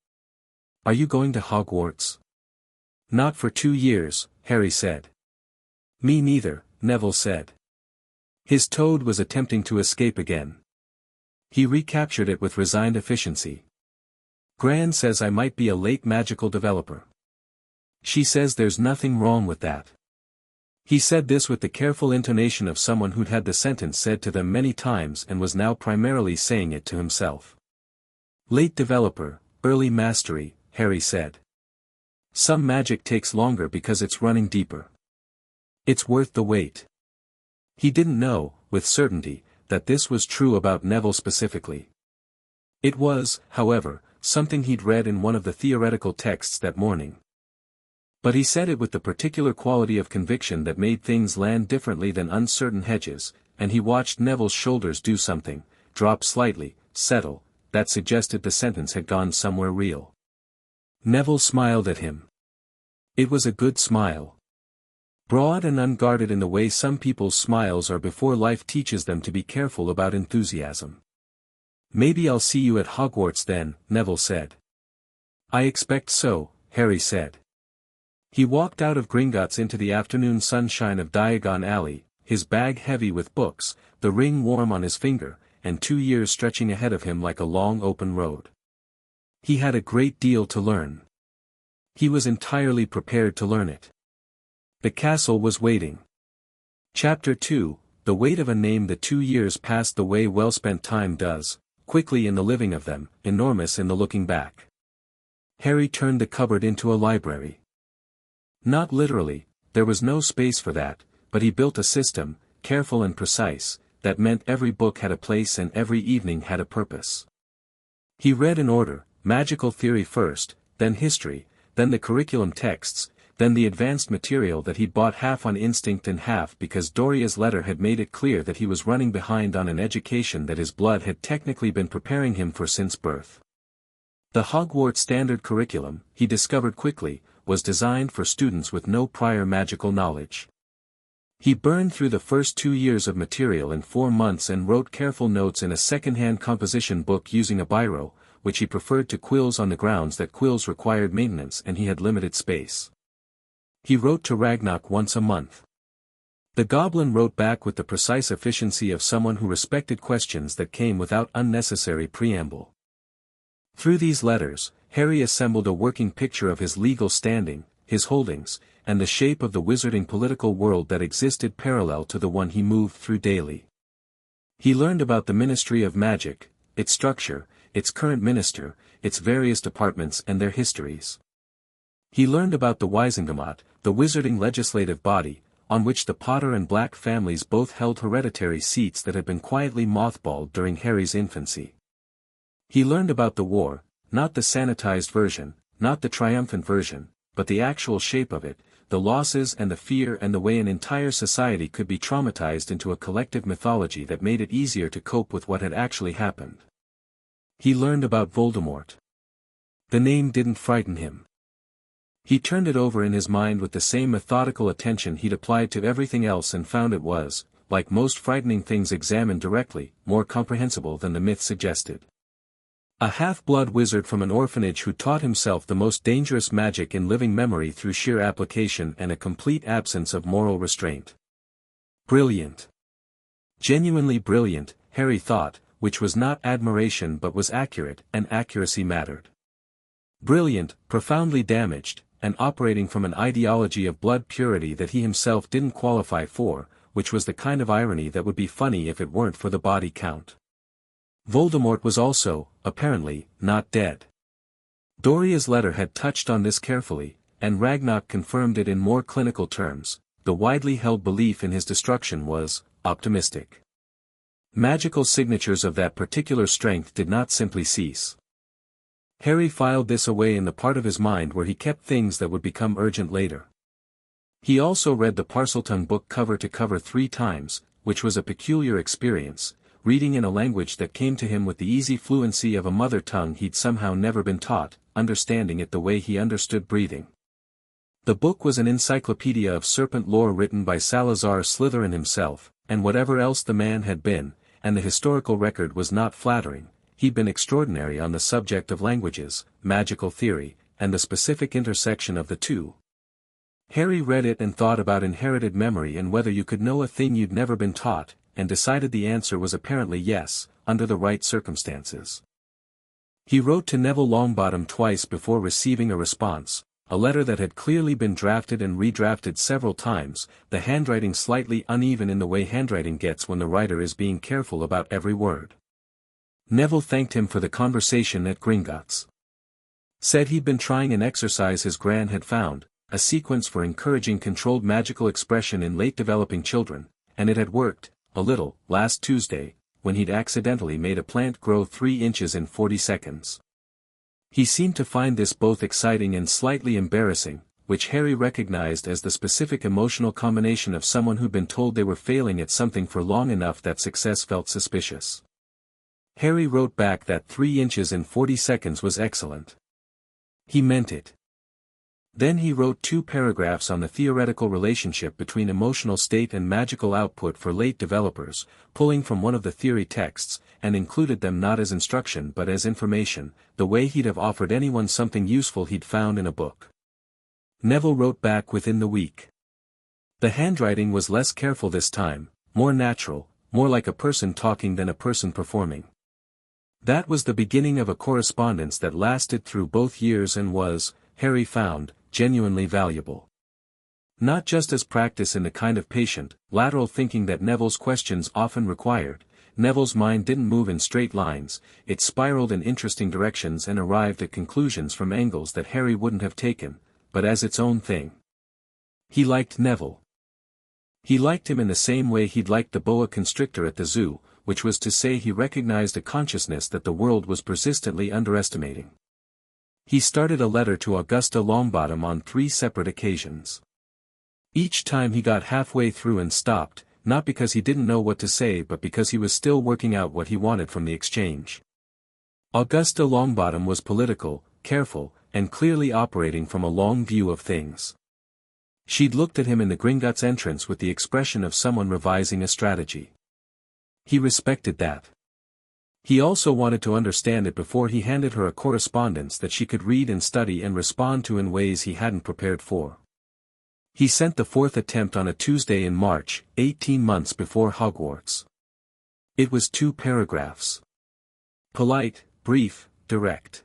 "Are you going to Hogwarts?" "Not for 2 years, Harry said. "Me neither," Neville said. His toad was attempting to escape again. He recaptured it with resigned efficiency. "Gran says I might be a late magical developer. She says there's nothing wrong with that." He said this with the careful intonation of someone who'd had the sentence said to them many times and was now primarily saying it to himself. "Late developer, early mastery," Harry said. "Some magic takes longer because it's running deeper. It's worth the wait." He didn't know, with certainty, that this was true about Neville specifically. It was, however, something he'd read in one of the theoretical texts that morning. But he said it with the particular quality of conviction that made things land differently than uncertain hedges, and he watched Neville's shoulders do something, drop slightly, settle, that suggested the sentence had gone somewhere real. Neville smiled at him. It was a good smile. Broad and unguarded in the way some people's smiles are before life teaches them to be careful about enthusiasm. "Maybe I'll see you at Hogwarts then," Neville said. "I expect so," Harry said. He walked out of Gringotts into the afternoon sunshine of Diagon Alley, his bag heavy with books, the ring warm on his finger, and 2 years stretching ahead of him like a long open road. He had a great deal to learn. He was entirely prepared to learn it. The castle was waiting. Chapter 2, The Weight of a Name. The 2 years passed the way well-spent time does, quickly in the living of them, enormous in the looking back. Harry turned the cupboard into a library. Not literally, there was no space for that, but he built a system, careful and precise, that meant every book had a place and every evening had a purpose. He read in order, magical theory first, then history, then the curriculum texts, then the advanced material that he'd bought half on instinct and half because Dorea's letter had made it clear that he was running behind on an education that his blood had technically been preparing him for since birth. The Hogwarts standard curriculum, he discovered quickly, was designed for students with no prior magical knowledge. He burned through the first 2 years of material in 4 months and wrote careful notes in a second-hand composition book using a biro, which he preferred to quills on the grounds that quills required maintenance and he had limited space. He wrote to Ragnarok once a month. The goblin wrote back with the precise efficiency of someone who respected questions that came without unnecessary preamble. Through these letters, Harry assembled a working picture of his legal standing, his holdings, and the shape of the wizarding political world that existed parallel to the one he moved through daily. He learned about the Ministry of Magic, its structure, its current minister, its various departments and their histories. He learned about the Wizengamot, the wizarding legislative body, on which the Potter and Black families both held hereditary seats that had been quietly mothballed during Harry's infancy. He learned about the war, not the sanitized version, not the triumphant version, but the actual shape of it, the losses and the fear and the way an entire society could be traumatized into a collective mythology that made it easier to cope with what had actually happened. He learned about Voldemort. The name didn't frighten him. He turned it over in his mind with the same methodical attention he'd applied to everything else and found it was, like most frightening things examined directly, more comprehensible than the myth suggested. A half-blood wizard from an orphanage who taught himself the most dangerous magic in living memory through sheer application and a complete absence of moral restraint. Brilliant. Genuinely brilliant, Harry thought, which was not admiration but was accurate, and accuracy mattered. Brilliant, profoundly damaged, and operating from an ideology of blood purity that he himself didn't qualify for, which was the kind of irony that would be funny if it weren't for the body count. Voldemort was also, apparently, not dead. Dorea's letter had touched on this carefully, and Ragnarok confirmed it in more clinical terms. The widely held belief in his destruction was optimistic. Magical signatures of that particular strength did not simply cease. Harry filed this away in the part of his mind where he kept things that would become urgent later. He also read the Parseltongue book cover to cover 3 times, which was a peculiar experience, reading in a language that came to him with the easy fluency of a mother tongue he'd somehow never been taught, understanding it the way he understood breathing. The book was an encyclopedia of serpent lore written by Salazar Slytherin himself, and whatever else the man had been, and the historical record was not flattering, he'd been extraordinary on the subject of languages, magical theory, and the specific intersection of the two. Harry read it and thought about inherited memory and whether you could know a thing you'd never been taught, and decided the answer was apparently yes, under the right circumstances. He wrote to Neville Longbottom twice before receiving a response, a letter that had clearly been drafted and redrafted several times, the handwriting slightly uneven in the way handwriting gets when the writer is being careful about every word. Neville thanked him for the conversation at Gringotts. Said he'd been trying an exercise his gran had found, a sequence for encouraging controlled magical expression in late developing children, and it had worked, a little, last Tuesday, when he'd accidentally made a plant grow 3 inches in 40 seconds. He seemed to find this both exciting and slightly embarrassing, which Harry recognized as the specific emotional combination of someone who'd been told they were failing at something for long enough that success felt suspicious. Harry wrote back that 3 inches in 40 seconds was excellent. He meant it. Then he wrote 2 paragraphs on the theoretical relationship between emotional state and magical output for late developers, pulling from one of the theory texts, and included them not as instruction but as information, the way he'd have offered anyone something useful he'd found in a book. Neville wrote back within the week. The handwriting was less careful this time, more natural, more like a person talking than a person performing. That was the beginning of a correspondence that lasted through both years and was, Harry found, genuinely valuable. Not just as practice in the kind of patient, lateral thinking that Neville's questions often required. Neville's mind didn't move in straight lines, it spiraled in interesting directions and arrived at conclusions from angles that Harry wouldn't have taken, but as its own thing. He liked Neville. He liked him in the same way he'd liked the boa constrictor at the zoo, which was to say he recognized a consciousness that the world was persistently underestimating. He started a letter to Augusta Longbottom on 3 separate occasions. Each time he got halfway through and stopped, not because he didn't know what to say but because he was still working out what he wanted from the exchange. Augusta Longbottom was political, careful, and clearly operating from a long view of things. She'd looked at him in the Gringotts entrance with the expression of someone revising a strategy. He respected that. He also wanted to understand it before he handed her a correspondence that she could read and study and respond to in ways he hadn't prepared for. He sent the 4th attempt on a Tuesday in March, 18 months before Hogwarts. It was 2 paragraphs. Polite, brief, direct.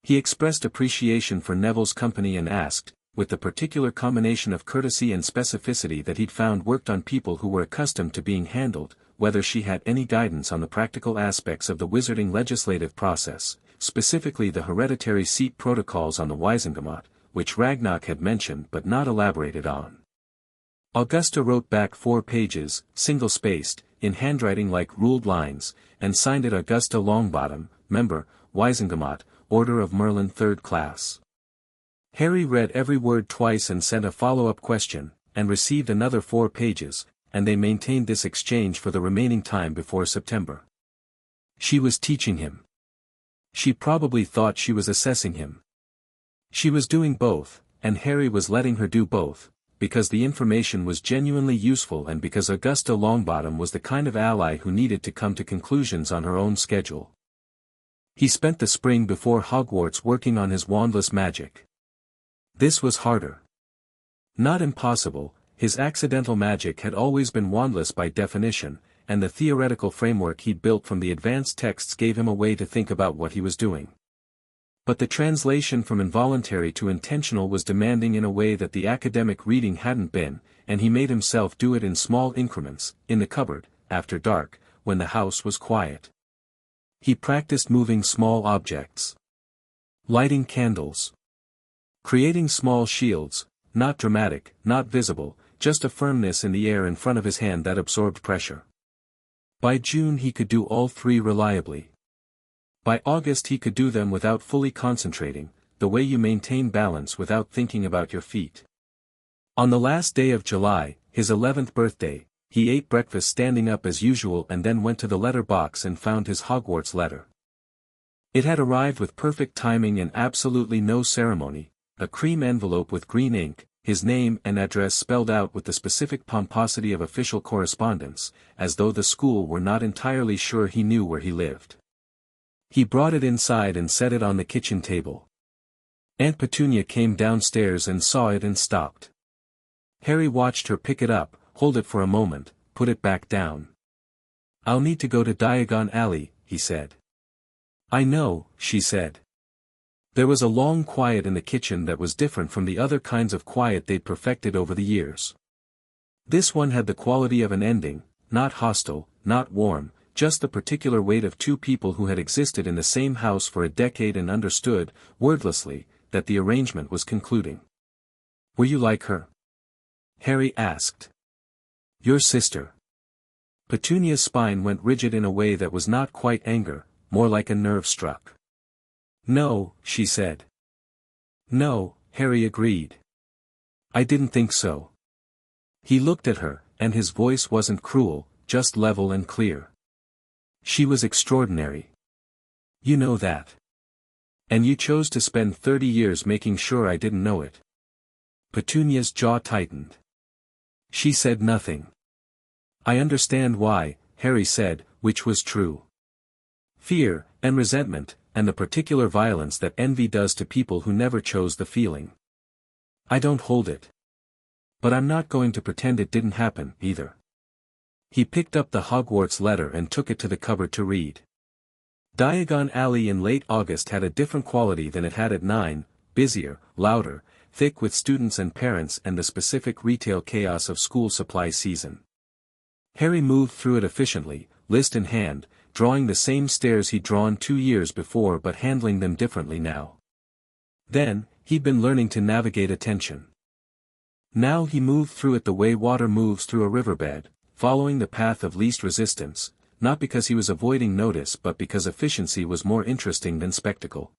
He expressed appreciation for Neville's company and asked, with the particular combination of courtesy and specificity that he'd found worked on people who were accustomed to being handled, whether she had any guidance on the practical aspects of the wizarding legislative process, specifically the hereditary seat protocols on the Wizengamot, which Ragnarok had mentioned but not elaborated on. Augusta wrote back 4 pages, single-spaced, in handwriting like ruled lines, and signed it Augusta Longbottom, member, Wizengamot, Order of Merlin 3rd class. Harry read every word twice and sent a follow-up question, and received another 4 pages, and they maintained this exchange for the remaining time before September. She was teaching him. She probably thought she was assessing him. She was doing both, and Harry was letting her do both, because the information was genuinely useful and because Augusta Longbottom was the kind of ally who needed to come to conclusions on her own schedule. He spent the spring before Hogwarts working on his wandless magic. This was harder. Not impossible, his accidental magic had always been wandless by definition, and the theoretical framework he'd built from the advanced texts gave him a way to think about what he was doing. But the translation from involuntary to intentional was demanding in a way that the academic reading hadn't been, and he made himself do it in small increments, in the cupboard, after dark, when the house was quiet. He practiced moving small objects. Lighting candles. Creating small shields, not dramatic, not visible, just a firmness in the air in front of his hand that absorbed pressure. By June he could do all 3 reliably. By August he could do them without fully concentrating, the way you maintain balance without thinking about your feet. On the last day of July, his 11th birthday, he ate breakfast standing up as usual and then went to the letter box and found his Hogwarts letter. It had arrived with perfect timing and absolutely no ceremony, a cream envelope with green ink, his name and address spelled out with the specific pomposity of official correspondence, as though the school were not entirely sure he knew where he lived. He brought it inside and set it on the kitchen table. Aunt Petunia came downstairs and saw it and stopped. Harry watched her pick it up, hold it for a moment, put it back down. "I'll need to go to Diagon Alley," he said. "I know," she said. There was a long quiet in the kitchen that was different from the other kinds of quiet they'd perfected over the years. This one had the quality of an ending, not hostile, not warm, just the particular weight of 2 people who had existed in the same house for a decade and understood, wordlessly, that the arrangement was concluding. "Were you like her?" Harry asked. "Your sister." Petunia's spine went rigid in a way that was not quite anger, more like a nerve struck. "No," she said. "No," Harry agreed. "I didn't think so." He looked at her, and his voice wasn't cruel, just level and clear. "She was extraordinary. You know that. And you chose to spend 30 years making sure I didn't know it." Petunia's jaw tightened. She said nothing. "I understand why," Harry said, which was true. Fear, and resentment, and the particular violence that envy does to people who never chose the feeling. I don't hold it. But I'm not going to pretend it didn't happen, either. He picked up the Hogwarts letter and took it to the cupboard to read. Diagon Alley in late August had a different quality than it had at 9, busier, louder, thick with students and parents and the specific retail chaos of school supply season. Harry moved through it efficiently, list in hand, drawing the same stairs he'd drawn 2 years before but handling them differently now. Then, he'd been learning to navigate attention. Now he moved through it the way water moves through a riverbed, following the path of least resistance, not because he was avoiding notice but because efficiency was more interesting than spectacle.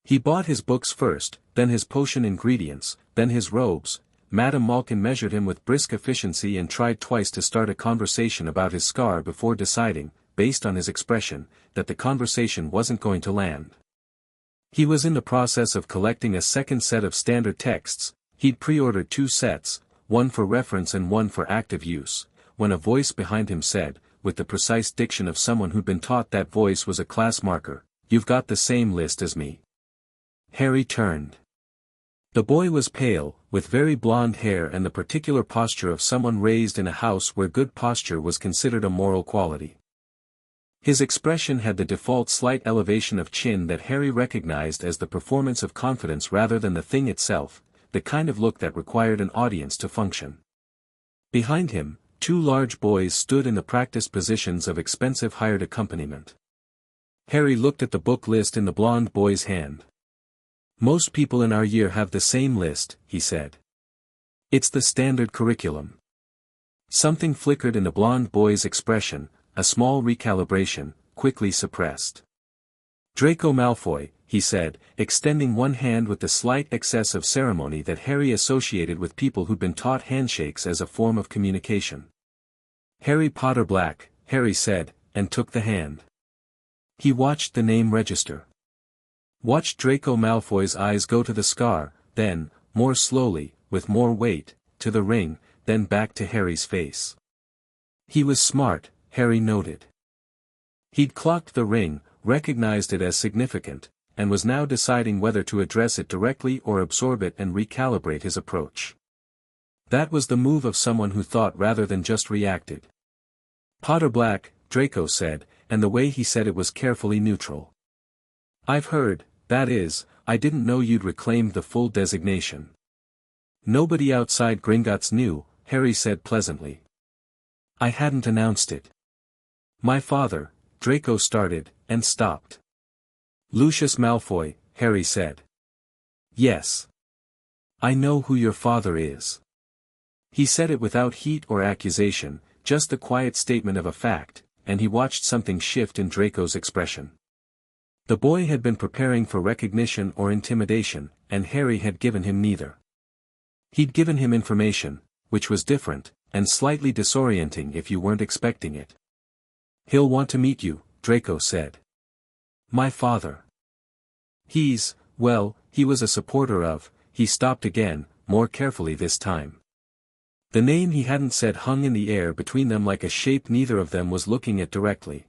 He bought his books first, then his potion ingredients, then his robes. Madame Malkin measured him with brisk efficiency and tried twice to start a conversation about his scar before deciding, based on his expression, that the conversation wasn't going to land. He was in the process of collecting a second set of standard texts. He'd pre-ordered 2 sets, one for reference and one for active use, when a voice behind him said, with the precise diction of someone who'd been taught that voice was a class marker, "You've got the same list as me." Harry turned. The boy was pale, with very blonde hair and the particular posture of someone raised in a house where good posture was considered a moral quality. His expression had the default slight elevation of chin that Harry recognized as the performance of confidence rather than the thing itself, the kind of look that required an audience to function. Behind him, 2 large boys stood in the practiced positions of expensive hired accompaniment. Harry looked at the book list in the blonde boy's hand. "Most people in our year have the same list," he said. "It's the standard curriculum." Something flickered in the blonde boy's expression, a small recalibration, quickly suppressed. "Draco Malfoy," he said, extending one hand with the slight excess of ceremony that Harry associated with people who'd been taught handshakes as a form of communication. "Harry Potter Black," Harry said, and took the hand. He watched the name register. Watched Draco Malfoy's eyes go to the scar, then, more slowly, with more weight, to the ring, then back to Harry's face. He was smart, Harry noted. He'd clocked the ring, recognized it as significant, and was now deciding whether to address it directly or absorb it and recalibrate his approach. That was the move of someone who thought rather than just reacted. "Potter Black," Draco said, and the way he said it was carefully neutral. "I've heard, that is, I didn't know you'd reclaimed the full designation." "Nobody outside Gringotts knew," Harry said pleasantly. "I hadn't announced it." "My father," Draco started, and stopped. "Lucius Malfoy," Harry said. "Yes. I know who your father is." He said it without heat or accusation, just the quiet statement of a fact, and he watched something shift in Draco's expression. The boy had been preparing for recognition or intimidation, and Harry had given him neither. He'd given him information, which was different, and slightly disorienting if you weren't expecting it. "He'll want to meet you," Draco said. "My father. He was a supporter of," he stopped again, more carefully this time. The name he hadn't said hung in the air between them like a shape neither of them was looking at directly.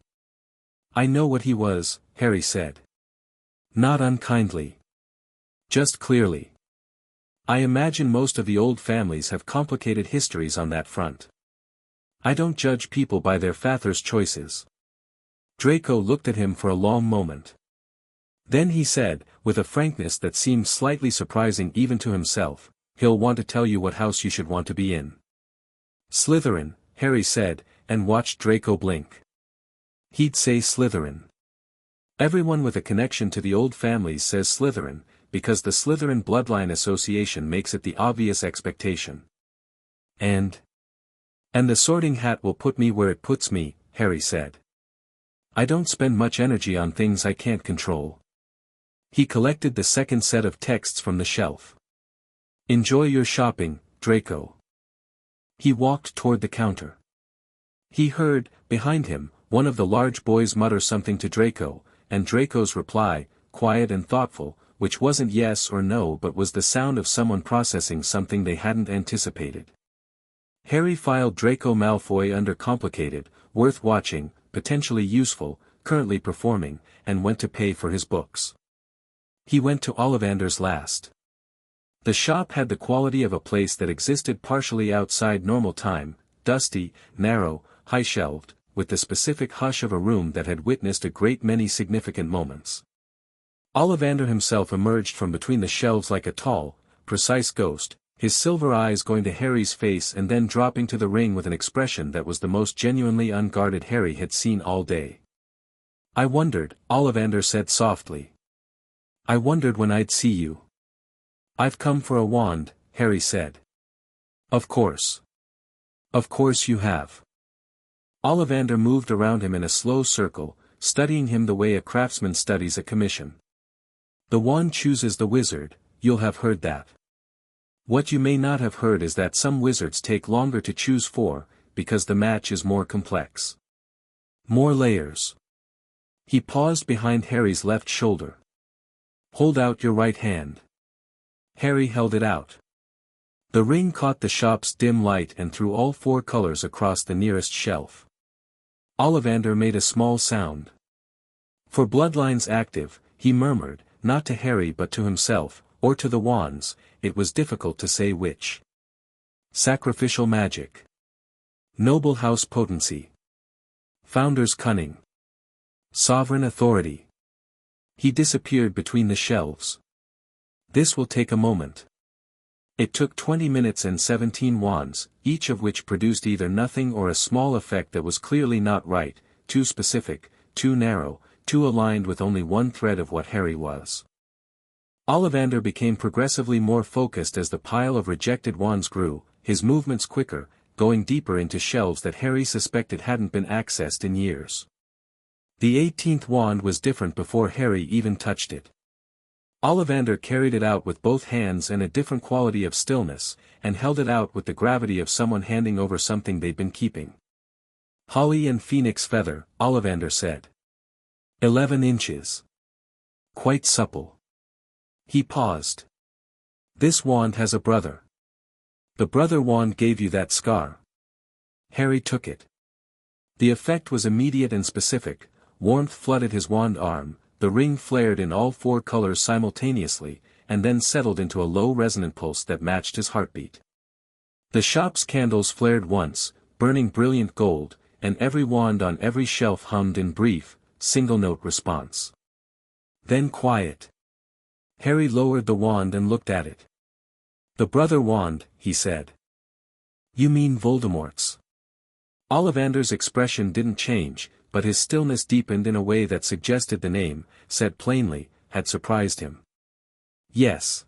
"I know what he was," Harry said. "Not unkindly. Just clearly. I imagine most of the old families have complicated histories on that front. I don't judge people by their father's choices." Draco looked at him for a long moment. Then he said, with a frankness that seemed slightly surprising even to himself, "He'll want to tell you what house you should want to be in." "Slytherin," Harry said, and watched Draco blink. He'd say Slytherin. Everyone with a connection to the old families says Slytherin, because the Slytherin bloodline association makes it the obvious expectation. And the sorting hat will put me where it puts me," Harry said. "I don't spend much energy on things I can't control." He collected the second set of texts from the shelf. "Enjoy your shopping, Draco." He walked toward the counter. He heard, behind him, one of the large boys mutter something to Draco, and Draco's reply, quiet and thoughtful, which wasn't yes or no but was the sound of someone processing something they hadn't anticipated. Harry filed Draco Malfoy under complicated, worth watching, potentially useful, currently performing, and went to pay for his books. He went to Ollivander's last. The shop had the quality of a place that existed partially outside normal time, dusty, narrow, high-shelved, with the specific hush of a room that had witnessed a great many significant moments. Ollivander himself emerged from between the shelves like a tall, precise ghost, his silver eyes going to Harry's face and then dropping to the ring with an expression that was the most genuinely unguarded Harry had seen all day. "I wondered," Ollivander said softly. "I wondered when I'd see you." "I've come for a wand," Harry said. "Of course. Of course you have." Ollivander moved around him in a slow circle, studying him the way a craftsman studies a commission. "The wand chooses the wizard, you'll have heard that. What you may not have heard is that some wizards take longer to choose for, because the match is more complex. More layers." He paused behind Harry's left shoulder. "Hold out your right hand." Harry held it out. The ring caught the shop's dim light and threw all 4 colors across the nearest shelf. Ollivander made a small sound. "For bloodlines active," he murmured, not to Harry but to himself, or to the wands, it was difficult to say which. "Sacrificial magic. Noble house potency. Founder's cunning. Sovereign authority." He disappeared between the shelves. "This will take a moment." It took 20 minutes and 17 wands, each of which produced either nothing or a small effect that was clearly not right, too specific, too narrow, too aligned with only one thread of what Harry was. Ollivander became progressively more focused as the pile of rejected wands grew, his movements quicker, going deeper into shelves that Harry suspected hadn't been accessed in years. The 18th wand was different before Harry even touched it. Ollivander carried it out with both hands and a different quality of stillness, and held it out with the gravity of someone handing over something they'd been keeping. "Holly and phoenix feather," Ollivander said. 11 inches. Quite supple." He paused. "This wand has a brother. The brother wand gave you that scar." Harry took it. The effect was immediate and specific, warmth flooded his wand arm, the ring flared in all 4 colors simultaneously, and then settled into a low resonant pulse that matched his heartbeat. The shop's candles flared once, burning brilliant gold, and every wand on every shelf hummed in brief, single-note response. Then quiet. Harry lowered the wand and looked at it. "The brother wand," he said. "You mean Voldemort's?" Ollivander's expression didn't change, but his stillness deepened in a way that suggested the name, said plainly, had surprised him. "Yes.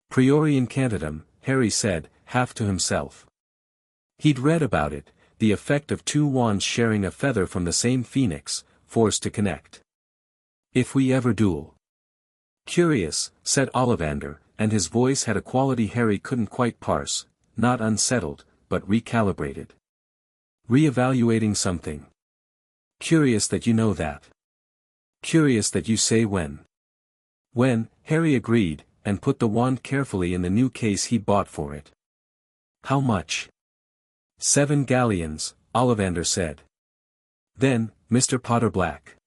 Priori incantatem," Harry said, half to himself. He'd read about it, the effect of 2 wands sharing a feather from the same phoenix, forced to connect. "If we ever duel." "Curious," said Ollivander, and his voice had a quality Harry couldn't quite parse, not unsettled, but recalibrated. "Re-evaluating something. Curious that you know that. Curious that you say when." "When," Harry agreed, and put the wand carefully in the new case he'd bought for it. "How much?" 7 galleons, Ollivander said. "Then, Mr. Potter-Black.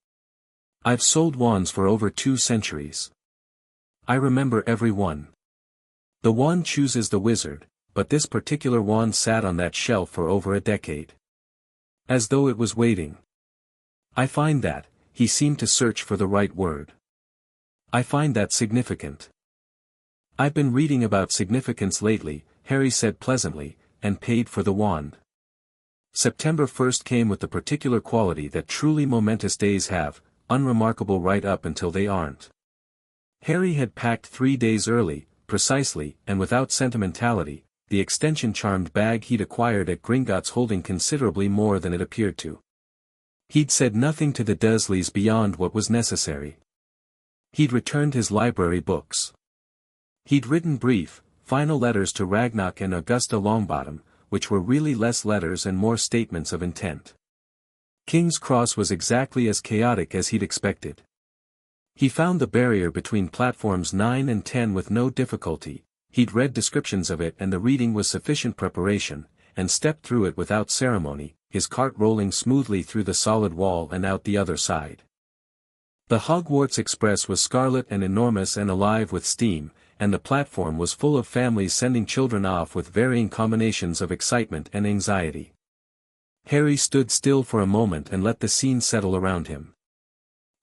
I've sold wands for over 2 centuries. I remember every one. The wand chooses the wizard, but this particular wand sat on that shelf for over a decade. As though it was waiting. I find that," he seemed to search for the right word. "I find that significant." "I've been reading about significance lately," Harry said pleasantly, and paid for the wand. September 1st came with the particular quality that truly momentous days have, unremarkable right up until they aren't. Harry had packed 3 days early, precisely, and without sentimentality, the extension-charmed bag he'd acquired at Gringotts holding considerably more than it appeared to. He'd said nothing to the Dursleys beyond what was necessary. He'd returned his library books. He'd written brief, final letters to Ragnock and Augusta Longbottom, which were really less letters and more statements of intent. King's Cross was exactly as chaotic as he'd expected. He found the barrier between platforms 9 and 10 with no difficulty, he'd read descriptions of it and the reading was sufficient preparation, and stepped through it without ceremony, his cart rolling smoothly through the solid wall and out the other side. The Hogwarts Express was scarlet and enormous and alive with steam, and the platform was full of families sending children off with varying combinations of excitement and anxiety. Harry stood still for a moment and let the scene settle around him.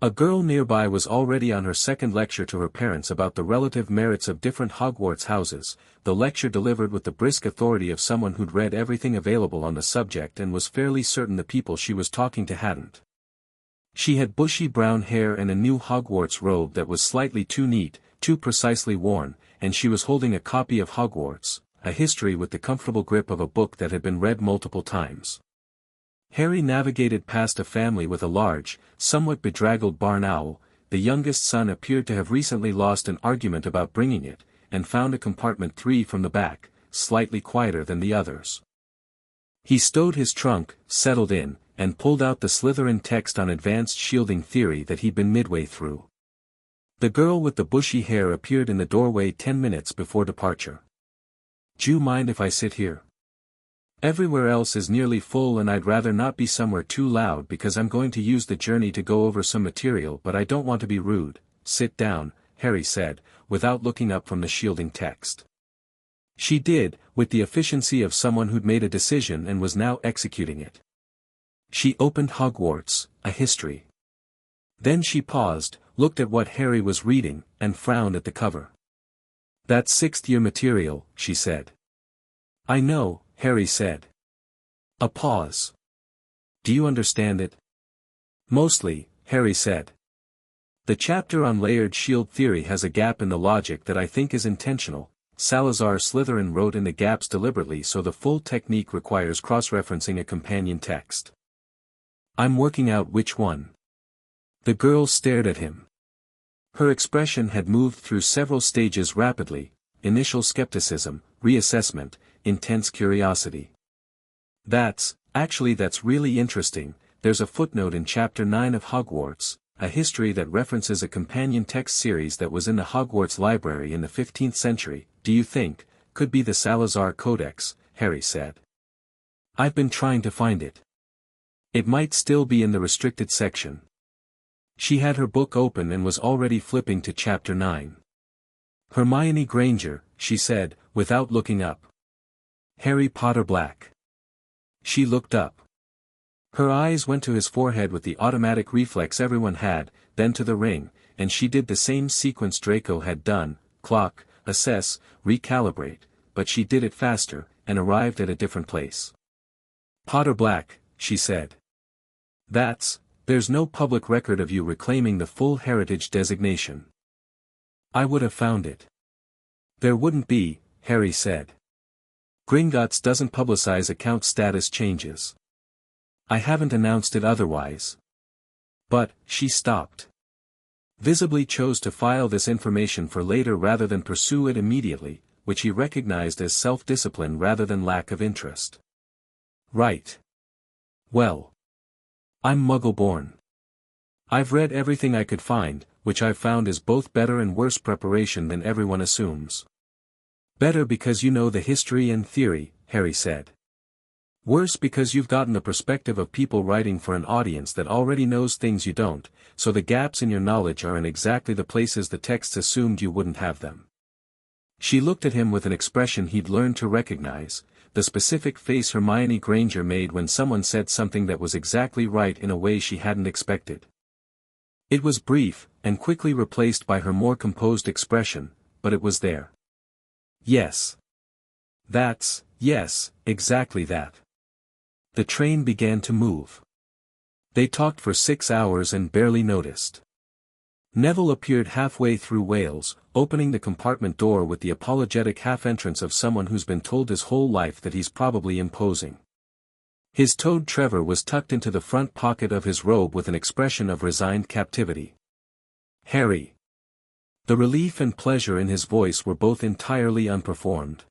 A girl nearby was already on her second lecture to her parents about the relative merits of different Hogwarts houses, the lecture delivered with the brisk authority of someone who'd read everything available on the subject and was fairly certain the people she was talking to hadn't. She had bushy brown hair and a new Hogwarts robe that was slightly too neat, too precisely worn, and she was holding a copy of Hogwarts, a history with the comfortable grip of a book that had been read multiple times. Harry navigated past a family with a large, somewhat bedraggled barn owl. The youngest son appeared to have recently lost an argument about bringing it, and found a compartment 3 from the back, slightly quieter than the others. He stowed his trunk, settled in, and pulled out the Slytherin text on advanced shielding theory that he'd been midway through. The girl with the bushy hair appeared in the doorway 10 minutes before departure. "Do you mind if I sit here? Everywhere else is nearly full and I'd rather not be somewhere too loud because I'm going to use the journey to go over some material but I don't want to be rude." "Sit down," Harry said, without looking up from the shielding text. She did, with the efficiency of someone who'd made a decision and was now executing it. She opened Hogwarts, a history. Then she paused, looked at what Harry was reading, and frowned at the cover. "That's 6th-year material," she said. "I know," Harry said. A pause. "Do you understand it?" "Mostly," Harry said. "The chapter on layered shield theory has a gap in the logic that I think is intentional. Salazar Slytherin wrote in the gaps deliberately so the full technique requires cross-referencing a companion text." "I'm working out which one." The girl stared at him. Her expression had moved through several stages rapidly: initial skepticism, reassessment, intense curiosity. That's really interesting. There's a footnote in Chapter 9 of Hogwarts, a history that references a companion text series that was in the Hogwarts library in the 15th century, do you think, could be the Salazar Codex?" Harry said. "I've been trying to find it. It might still be in the restricted section." She had her book open and was already flipping to Chapter 9. "Hermione Granger," she said, without looking up. "Harry Potter Black." She looked up. Her eyes went to his forehead with the automatic reflex everyone had, then to the ring, and she did the same sequence Draco had done: clock, assess, recalibrate, but she did it faster, and arrived at a different place. "Potter Black," she said. There's no public record of you reclaiming the full heritage designation." "I would have found it." "There wouldn't be," Harry said. "Gringotts doesn't publicize account status changes. I haven't announced it otherwise." "But," she stopped. Visibly chose to file this information for later rather than pursue it immediately, which he recognized as self-discipline rather than lack of interest. "Right. Well. I'm Muggle-born. I've read everything I could find, which I've found is both better and worse preparation than everyone assumes." "Better because you know the history and theory," Harry said. "Worse because you've gotten the perspective of people writing for an audience that already knows things you don't, so the gaps in your knowledge are in exactly the places the texts assumed you wouldn't have them." She looked at him with an expression he'd learned to recognize, the specific face Hermione Granger made when someone said something that was exactly right in a way she hadn't expected. It was brief, and quickly replaced by her more composed expression, but it was there. "Yes. Yes, exactly that." The train began to move. They talked for 6 hours and barely noticed. Neville appeared halfway through Wales, opening the compartment door with the apologetic half-entrance of someone who's been told his whole life that he's probably imposing. His toad Trevor was tucked into the front pocket of his robe with an expression of resigned captivity. "Harry." The relief and pleasure in his voice were both entirely unperformed.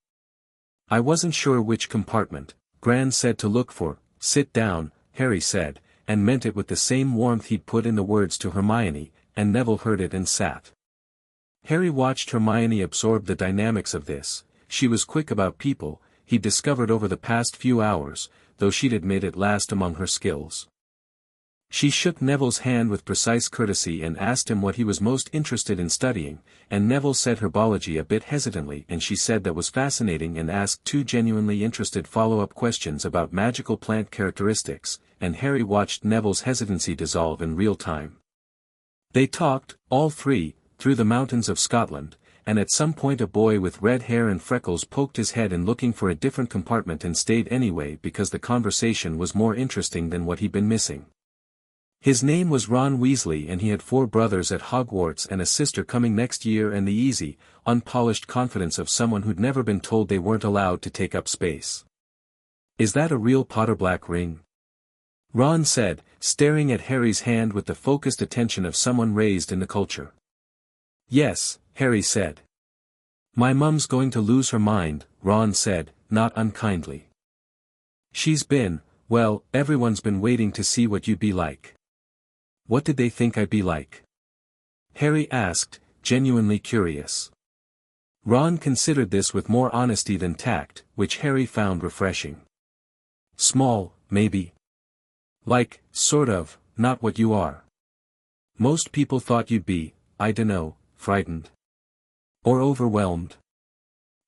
"I wasn't sure which compartment," Gran said to look for. "Sit down," Harry said, and meant it with the same warmth he'd put in the words to Hermione, and Neville heard it and sat. Harry watched Hermione absorb the dynamics of this. She was quick about people, he'd discovered over the past few hours, though she'd admit it last among her skills. She shook Neville's hand with precise courtesy and asked him what he was most interested in studying, and Neville said herbology a bit hesitantly, and she said that was fascinating and asked 2 genuinely interested follow-up questions about magical plant characteristics, and Harry watched Neville's hesitancy dissolve in real time. They talked, all three, through the mountains of Scotland, and at some point a boy with red hair and freckles poked his head in looking for a different compartment and stayed anyway because the conversation was more interesting than what he'd been missing. His name was Ron Weasley and he had 4 brothers at Hogwarts and a sister coming next year, and the easy, unpolished confidence of someone who'd never been told they weren't allowed to take up space. "Is that a real Potter-Black ring?" Ron said, staring at Harry's hand with the focused attention of someone raised in the culture. "Yes," Harry said. "My mum's going to lose her mind," Ron said, not unkindly. "She's been, well, everyone's been waiting to see what you'd be like." "What did they think I'd be like?" Harry asked, genuinely curious. Ron considered this with more honesty than tact, which Harry found refreshing. "Small, maybe. Like, sort of, not what you are. Most people thought you'd be, I dunno, frightened. Or overwhelmed.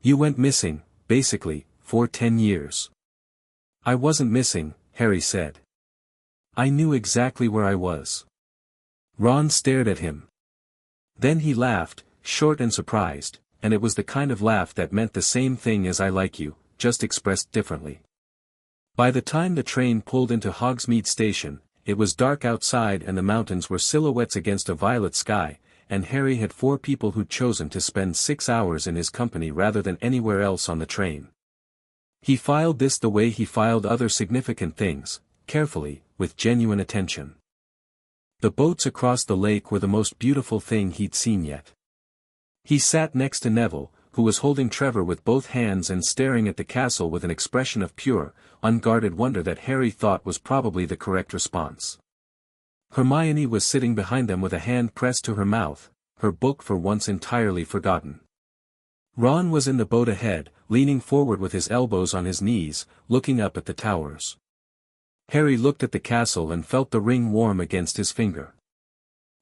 You went missing, basically, for 10 years. "I wasn't missing," Harry said. "I knew exactly where I was." Ron stared at him. Then he laughed, short and surprised, and it was the kind of laugh that meant the same thing as "I like you," just expressed differently. By the time the train pulled into Hogsmeade Station, it was dark outside and the mountains were silhouettes against a violet sky, and Harry had 4 people who'd chosen to spend 6 hours in his company rather than anywhere else on the train. He filed this the way he filed other significant things, carefully, with genuine attention. The boats across the lake were the most beautiful thing he'd seen yet. He sat next to Neville, who was holding Trevor with both hands and staring at the castle with an expression of pure, unguarded wonder that Harry thought was probably the correct response. Hermione was sitting behind them with a hand pressed to her mouth, her book for once entirely forgotten. Ron was in the boat ahead, leaning forward with his elbows on his knees, looking up at the towers. Harry looked at the castle and felt the ring warm against his finger.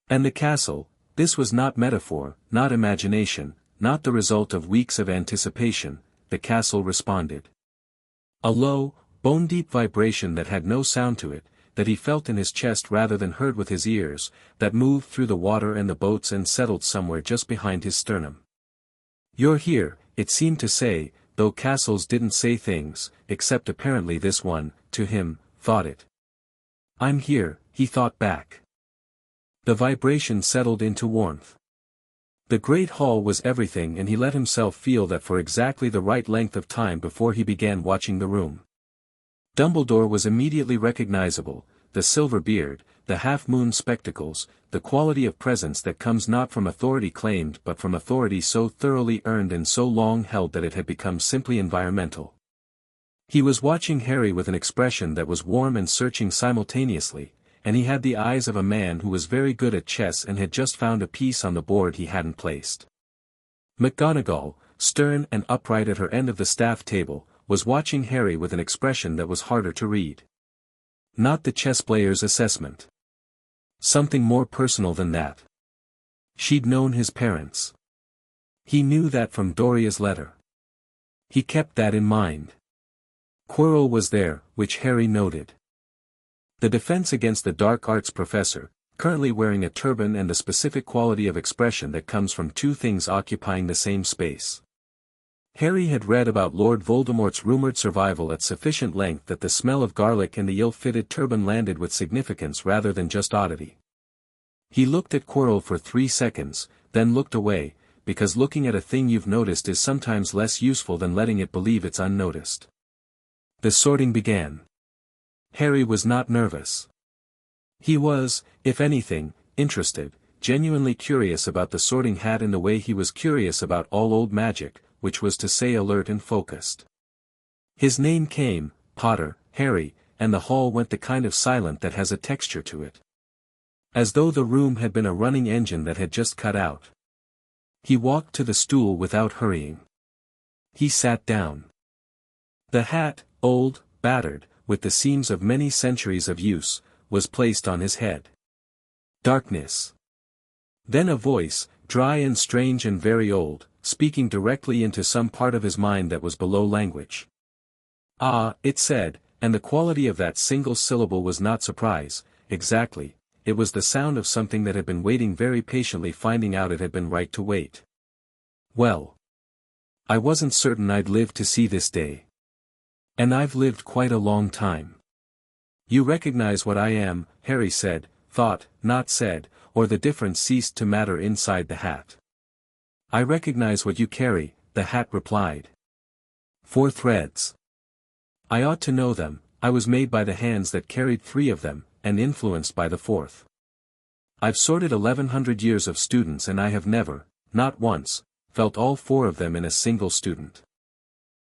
And the castle, this was not metaphor, not imagination, not the result of weeks of anticipation, the castle responded. A low, bone-deep vibration that had no sound to it, that he felt in his chest rather than heard with his ears, that moved through the water and the boats and settled somewhere just behind his sternum. "You're here," it seemed to say, though castles didn't say things, except apparently this one, to him, thought it. "I'm here," he thought back. The vibration settled into warmth. The great hall was everything, and he let himself feel that for exactly the right length of time before he began watching the room. Dumbledore was immediately recognizable, the silver beard, the half-moon spectacles, the quality of presence that comes not from authority claimed but from authority so thoroughly earned and so long held that it had become simply environmental. He was watching Harry with an expression that was warm and searching simultaneously, and he had the eyes of a man who was very good at chess and had just found a piece on the board he hadn't placed. McGonagall, stern and upright at her end of the staff table, was watching Harry with an expression that was harder to read. Not the chess player's assessment. Something more personal than that. She'd known his parents. He knew that from Dorea's letter. He kept that in mind. Quirrell was there, which Harry noted. The defense against the dark arts professor, currently wearing a turban, and the specific quality of expression that comes from 2 things occupying the same space. Harry had read about Lord Voldemort's rumored survival at sufficient length that the smell of garlic and the ill-fitted turban landed with significance rather than just oddity. He looked at Quirrell for 3 seconds, then looked away, because looking at a thing you've noticed is sometimes less useful than letting it believe it's unnoticed. The sorting began. Harry was not nervous. He was, if anything, interested, genuinely curious about the sorting hat in the way he was curious about all old magic, which was to say alert and focused. His name came, Potter, Harry, and the hall went the kind of silent that has a texture to it. As though the room had been a running engine that had just cut out. He walked to the stool without hurrying. He sat down. The hat, old, battered, with the seams of many centuries of use, was placed on his head. Darkness. Then a voice, dry and strange and very old, speaking directly into some part of his mind that was below language. "Ah," it said, and the quality of that single syllable was not surprise, exactly, it was the sound of something that had been waiting very patiently, finding out it had been right to wait. Well, I wasn't certain I'd live to see this day. And I've lived quite a long time. You recognize what I am, Harry said, thought, not said, or the difference ceased to matter inside the hat. I recognize what you carry, the hat replied. 4 threads. I ought to know them. I was made by the hands that carried 3 of them, and influenced by the 4th. I've sorted 1100 years of students, and I have never, not once, felt all 4 of them in a single student.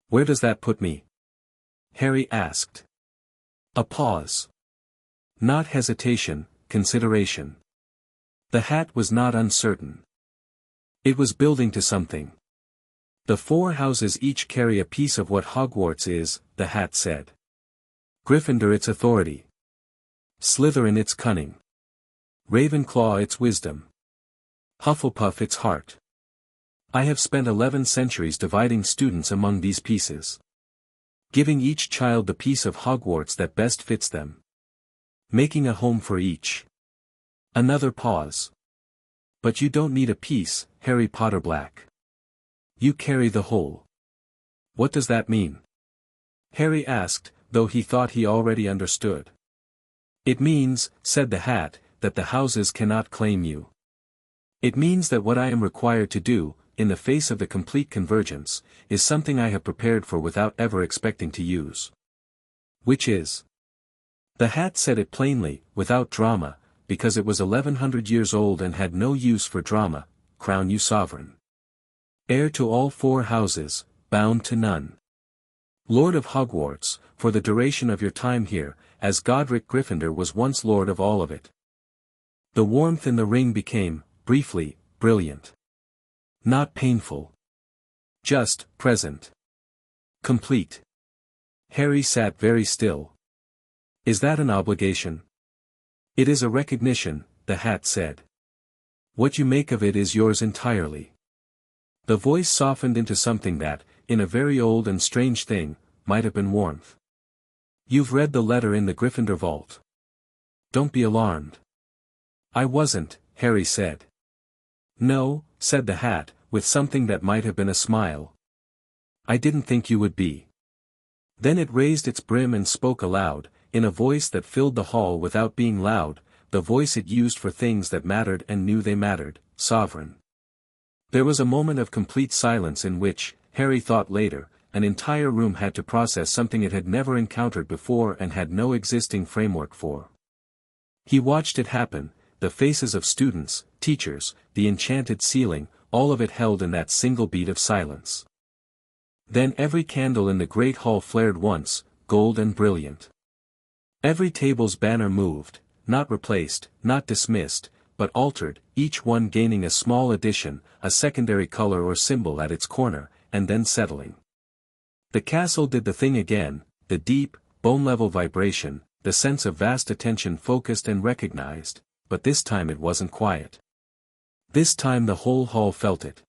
Where does that put me? Harry asked. A pause. Not hesitation, consideration. The hat was not uncertain. It was building to something. The 4 houses each carry a piece of what Hogwarts is, the hat said. Gryffindor its authority. Slytherin its cunning. Ravenclaw its wisdom. Hufflepuff its heart. I have spent 11 centuries dividing students among these pieces. Giving each child the piece of Hogwarts that best fits them. Making a home for each. Another pause. But you don't need a piece, Harry Potter-Black. You carry the whole. What does that mean? Harry asked, though he thought he already understood. It means, said the hat, that the houses cannot claim you. It means that what I am required to do, in the face of the complete convergence, is something I have prepared for without ever expecting to use. Which is? The hat said it plainly, without drama, because it was 1100 years old and had no use for drama, crown you sovereign. Heir to all 4 houses, bound to none. Lord of Hogwarts, for the duration of your time here, as Godric Gryffindor was once lord of all of it. The warmth in the ring became, briefly, brilliant. Not painful. Just, present. Complete. Harry sat very still. Is that an obligation? It is a recognition, the hat said. What you make of it is yours entirely. The voice softened into something that, in a very old and strange thing, might have been warmth. You've read the letter in the Gryffindor vault. Don't be alarmed. I wasn't, Harry said. No, said the hat, with something that might have been a smile. I didn't think you would be. Then it raised its brim and spoke aloud, in a voice that filled the hall without being loud, the voice it used for things that mattered and knew they mattered, sovereign. There was a moment of complete silence in which, Harry thought later, an entire room had to process something it had never encountered before and had no existing framework for. He watched it happen, the faces of students, teachers, the enchanted ceiling, all of it held in that single beat of silence. Then every candle in the great hall flared once, gold and brilliant. Every table's banner moved, not replaced, not dismissed, but altered, each one gaining a small addition, a secondary color or symbol at its corner, and then settling. The castle did the thing again, the deep, bone-level vibration, the sense of vast attention focused and recognized, but this time it wasn't quiet. This time the whole hall felt it.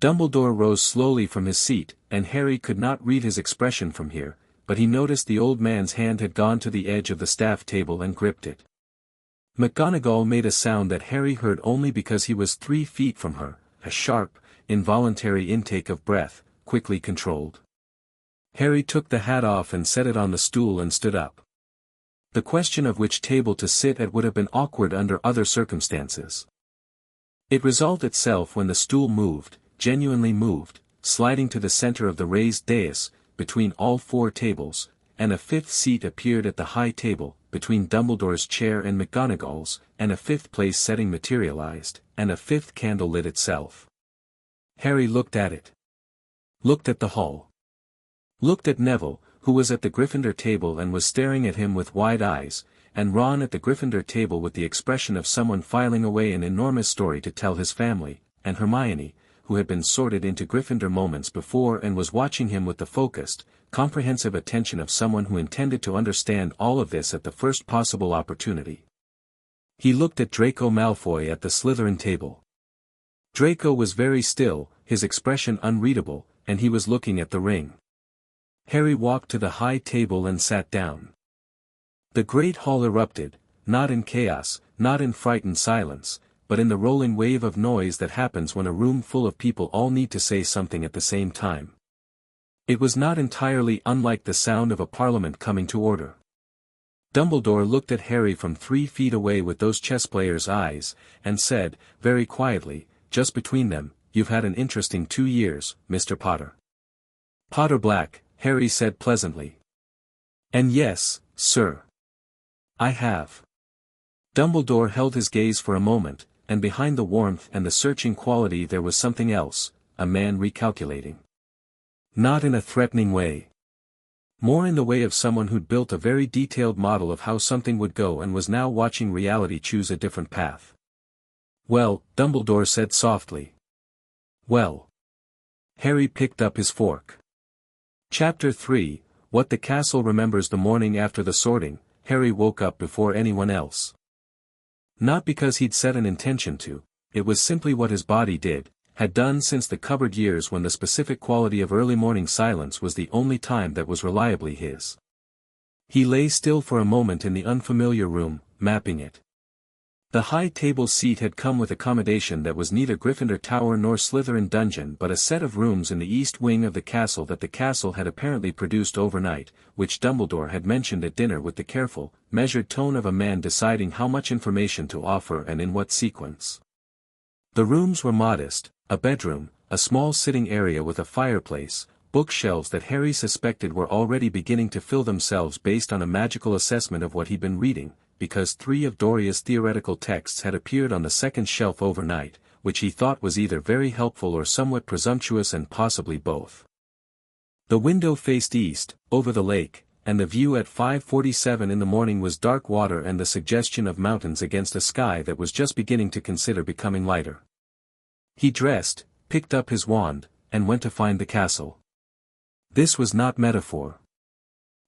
Dumbledore rose slowly from his seat, and Harry could not read his expression from here, but he noticed the old man's hand had gone to the edge of the staff table and gripped it. McGonagall made a sound that Harry heard only because he was 3 feet from her, a sharp, involuntary intake of breath, quickly controlled. Harry took the hat off and set it on the stool and stood up. The question of which table to sit at would have been awkward under other circumstances. It resolved itself when the stool moved, genuinely moved, sliding to the center of the raised dais, between all 4 tables, and a 5th seat appeared at the high table, between Dumbledore's chair and McGonagall's, and a 5th place setting materialized, and a 5th candle lit itself. Harry looked at it. Looked at the hall. Looked at Neville, who was at the Gryffindor table and was staring at him with wide eyes, and Ron at the Gryffindor table with the expression of someone filing away an enormous story to tell his family, and Hermione, who had been sorted into Gryffindor moments before and was watching him with the focused, comprehensive attention of someone who intended to understand all of this at the first possible opportunity. He looked at Draco Malfoy at the Slytherin table. Draco was very still, his expression unreadable, and he was looking at the ring. Harry walked to the high table and sat down. The great hall erupted, not in chaos, not in frightened silence, but in the rolling wave of noise that happens when a room full of people all need to say something at the same time. It was not entirely unlike the sound of a parliament coming to order. Dumbledore looked at Harry from 3 feet away with those chess players' eyes, and said, very quietly, just between them, "You've had an interesting 2 years, Mr. Potter." "Potter-Black," Harry said pleasantly. "And yes, sir. I have." Dumbledore held his gaze for a moment, and behind the warmth and the searching quality there was something else, a man recalculating. Not in a threatening way. More in the way of someone who'd built a very detailed model of how something would go and was now watching reality choose a different path. "Well," Dumbledore said softly. "Well." Harry picked up his fork. Chapter 3, What the Castle Remembers. The morning after the sorting, Harry woke up before anyone else. Not because he'd set an intention to, it was simply what his body had done since the cupboard years when the specific quality of early morning silence was the only time that was reliably his. He lay still for a moment in the unfamiliar room, mapping it. The high table seat had come with accommodation that was neither Gryffindor Tower nor Slytherin dungeon but a set of rooms in the east wing of the castle that the castle had apparently produced overnight, which Dumbledore had mentioned at dinner with the careful, measured tone of a man deciding how much information to offer and in what sequence. The rooms were modest, a bedroom, a small sitting area with a fireplace, bookshelves that Harry suspected were already beginning to fill themselves based on a magical assessment of what he'd been reading, because 3 of Dorea's theoretical texts had appeared on the second shelf overnight, which he thought was either very helpful or somewhat presumptuous and possibly both. The window faced east, over the lake, and the view at 5:47 in the morning was dark water and the suggestion of mountains against a sky that was just beginning to consider becoming lighter. He dressed, picked up his wand, and went to find the castle. This was not metaphor.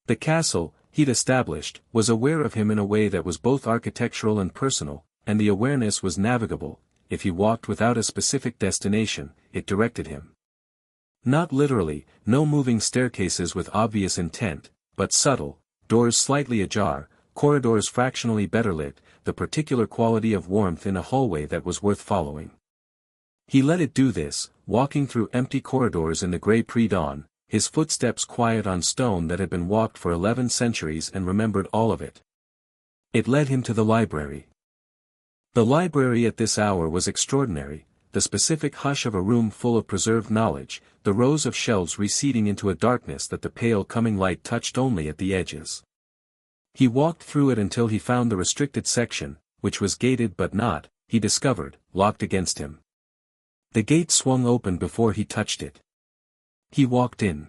The castle, he'd established, was aware of him in a way that was both architectural and personal, and the awareness was navigable. If he walked without a specific destination, it directed him. Not literally, no moving staircases with obvious intent, but subtle, doors slightly ajar, corridors fractionally better lit, the particular quality of warmth in a hallway that was worth following. He let it do this, walking through empty corridors in the grey pre-dawn, his footsteps quiet on stone that had been walked for 11 centuries and remembered all of it. It led him to the library. The library at this hour was extraordinary, the specific hush of a room full of preserved knowledge, the rows of shelves receding into a darkness that the pale coming light touched only at the edges. He walked through it until he found the restricted section, which was gated but not, he discovered, locked against him. The gate swung open before he touched it. He walked in.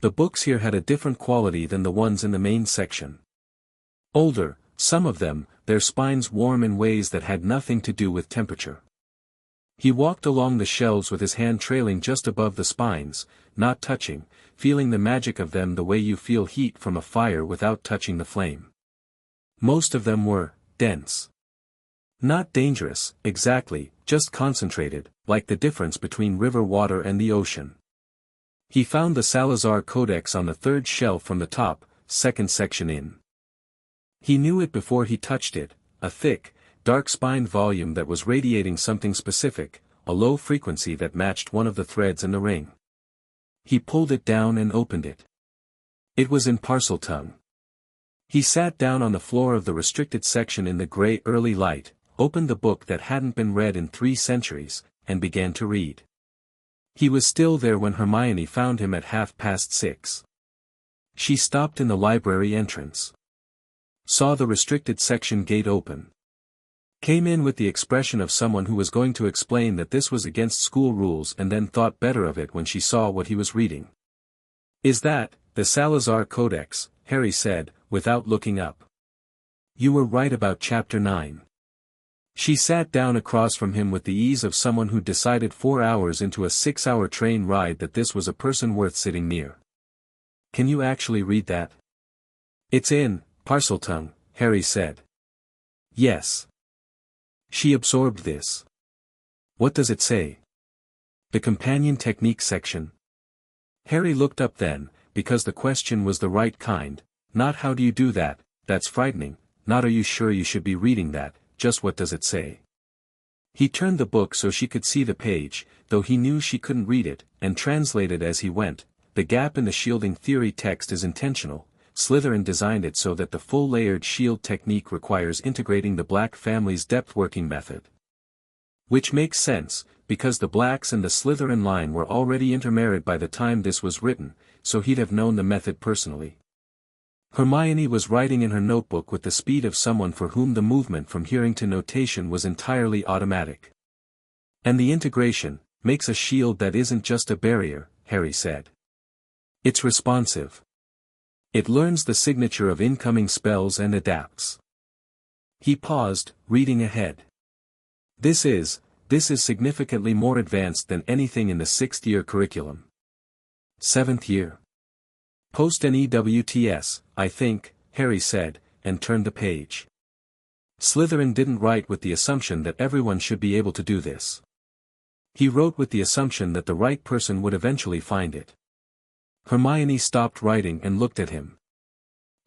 The books here had a different quality than the ones in the main section. Older, some of them, their spines warm in ways that had nothing to do with temperature. He walked along the shelves with his hand trailing just above the spines, not touching, feeling the magic of them the way you feel heat from a fire without touching the flame. Most of them were dense. Not dangerous, exactly, just concentrated, like the difference between river water and the ocean. He found the Salazar Codex on the 3rd shelf from the top, 2nd section in. He knew it before he touched it, a thick, dark-spined volume that was radiating something specific, a low frequency that matched one of the threads in the ring. He pulled it down and opened it. It was in Parseltongue. He sat down on the floor of the restricted section in the grey early light, opened the book that hadn't been read in 3 centuries, and began to read. He was still there when Hermione found him at 6:30. She stopped in the library entrance. Saw the restricted section gate open. Came in with the expression of someone who was going to explain that this was against school rules and then thought better of it when she saw what he was reading. "Is that, the Salazar Codex?" Harry said, without looking up. "You were right about chapter 9. She sat down across from him with the ease of someone who decided 4 hours into a 6-hour train ride that this was a person worth sitting near. "Can you actually read that?" "It's in Parseltongue," Harry said. "Yes." She absorbed this. "What does it say?" "The companion technique section." Harry looked up then, because the question was the right kind, not "how do you do that, that's frightening," not "Are you sure you should be reading that, just what does it say?" He turned the book so she could see the page, though he knew she couldn't read it, and translated as he went. "The gap in the shielding theory text is intentional. Slytherin designed it so that the full layered shield technique requires integrating the Black family's depth working method." Which makes sense, because the Blacks and the Slytherin line were already intermarried by the time this was written, so he'd have known the method personally. Hermione was writing in her notebook with the speed of someone for whom the movement from hearing to notation was entirely automatic. "And the integration makes a shield that isn't just a barrier," Harry said. "It's responsive. It learns the signature of incoming spells and adapts." He paused, reading ahead. This is significantly more advanced than anything in the 6th year curriculum." "7th year? Post-NEWTS, I think," Harry said, and turned the page. Slytherin didn't write with the assumption that everyone should be able to do this. He wrote with the assumption that the right person would eventually find it. Hermione stopped writing and looked at him.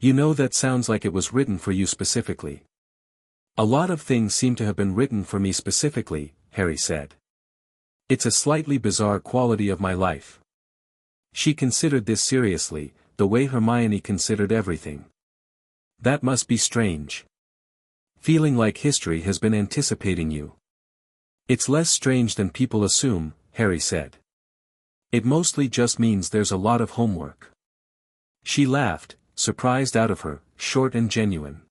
"You know, that sounds like it was written for you specifically." "A lot of things seem to have been written for me specifically," Harry said. "It's a slightly bizarre quality of my life." She considered this seriously, the way Hermione considered everything. "That must be strange. Feeling like history has been anticipating you." "It's less strange than people assume," Harry said. "It mostly just means there's a lot of homework." She laughed, surprised out of her, short and genuine.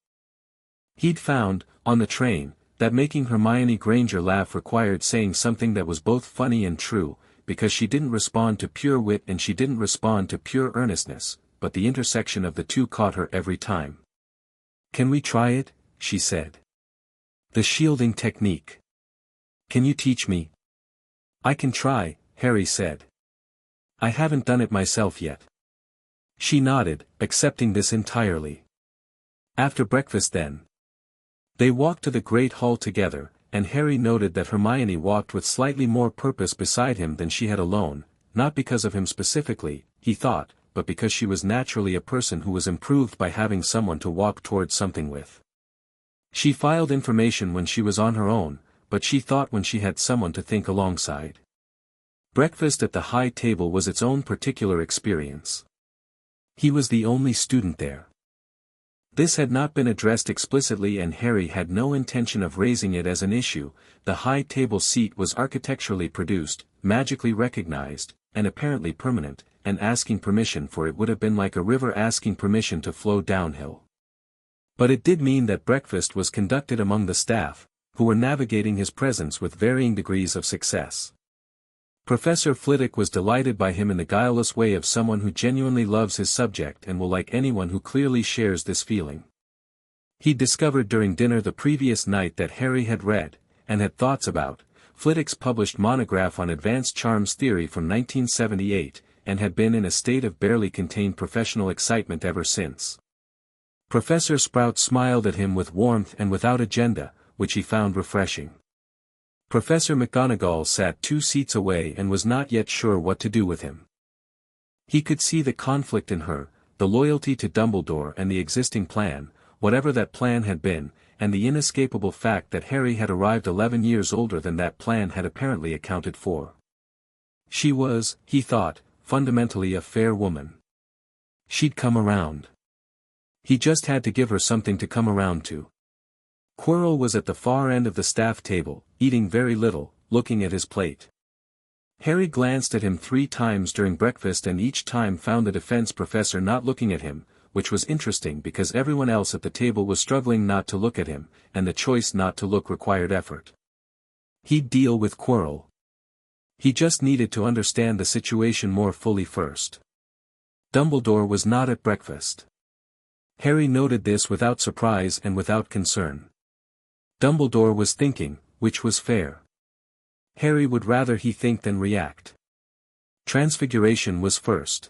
He'd found, on the train, that making Hermione Granger laugh required saying something that was both funny and true, because she didn't respond to pure wit and she didn't respond to pure earnestness, but the intersection of the two caught her every time. "Can we try it?" she said. "The shielding technique. Can you teach me?" "I can try," Harry said. "I haven't done it myself yet." She nodded, accepting this entirely. "After breakfast then." They walked to the Great Hall together, and Harry noted that Hermione walked with slightly more purpose beside him than she had alone, not because of him specifically, he thought, but because she was naturally a person who was improved by having someone to walk towards something with. She filed information when she was on her own, but she thought when she had someone to think alongside. Breakfast at the high table was its own particular experience. He was the only student there. This had not been addressed explicitly and Harry had no intention of raising it as an issue. The high table seat was architecturally produced, magically recognized, and apparently permanent, and asking permission for it would have been like a river asking permission to flow downhill. But it did mean that breakfast was conducted among the staff, who were navigating his presence with varying degrees of success. Professor Flitwick was delighted by him in the guileless way of someone who genuinely loves his subject and will like anyone who clearly shares this feeling. He discovered during dinner the previous night that Harry had read, and had thoughts about, Flitwick's published monograph on advanced charms theory from 1978, and had been in a state of barely contained professional excitement ever since. Professor Sprout smiled at him with warmth and without agenda, which he found refreshing. Professor McGonagall sat 2 seats away and was not yet sure what to do with him. He could see the conflict in her, the loyalty to Dumbledore and the existing plan, whatever that plan had been, and the inescapable fact that Harry had arrived 11 years older than that plan had apparently accounted for. She was, he thought, fundamentally a fair woman. She'd come around. He just had to give her something to come around to. Quirrell was at the far end of the staff table, eating very little, looking at his plate. Harry glanced at him 3 times during breakfast and each time found the defense professor not looking at him, which was interesting because everyone else at the table was struggling not to look at him, and the choice not to look required effort. He'd deal with Quirrell. He just needed to understand the situation more fully first. Dumbledore was not at breakfast. Harry noted this without surprise and without concern. Dumbledore was thinking, which was fair. Harry would rather he think than react. Transfiguration was first.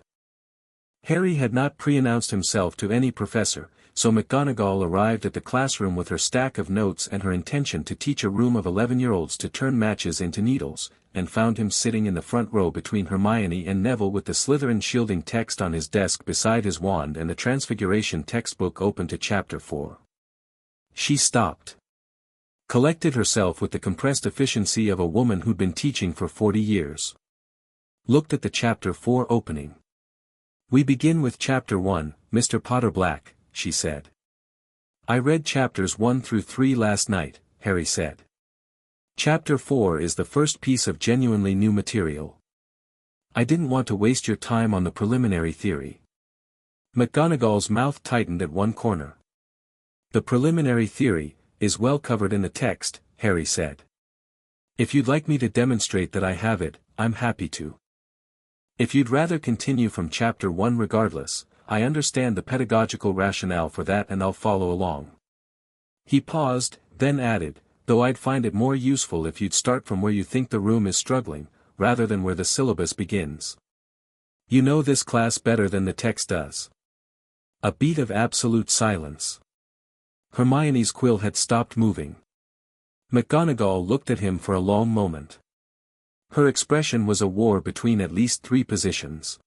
Harry had not pre-announced himself to any professor, so McGonagall arrived at the classroom with her stack of notes and her intention to teach a room of 11-year-olds to turn matches into needles, and found him sitting in the front row between Hermione and Neville with the Slytherin shielding text on his desk beside his wand and the Transfiguration textbook open to Chapter 4. She stopped. Collected herself with the compressed efficiency of a woman who'd been teaching for 40 years. Looked at the Chapter 4 opening. "We begin with Chapter 1, Mr. Potter-Black," she said. "I read Chapters 1 through 3 last night," Harry said. "Chapter 4 is the first piece of genuinely new material. I didn't want to waste your time on the preliminary theory." McGonagall's mouth tightened at one corner. "The preliminary theory is well covered in the text," Harry said. "If you'd like me to demonstrate that I have it, I'm happy to. If you'd rather continue from Chapter 1 regardless, I understand the pedagogical rationale for that and I'll follow along." He paused, then added, "Though I'd find it more useful if you'd start from where you think the room is struggling, rather than where the syllabus begins. You know this class better than the text does." A beat of absolute silence. Hermione's quill had stopped moving. McGonagall looked at him for a long moment. Her expression was a war between at least 3 positions.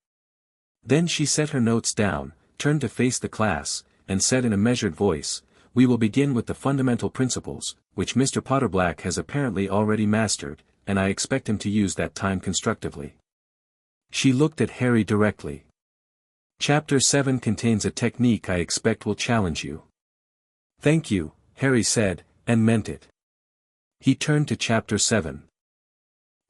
Then she set her notes down, turned to face the class, and said in a measured voice, "We will begin with the fundamental principles, which Mr. Potter-Black has apparently already mastered, and I expect him to use that time constructively." She looked at Harry directly. "Chapter 7 contains a technique I expect will challenge you." "Thank you," Harry said, and meant it. He turned to Chapter 7.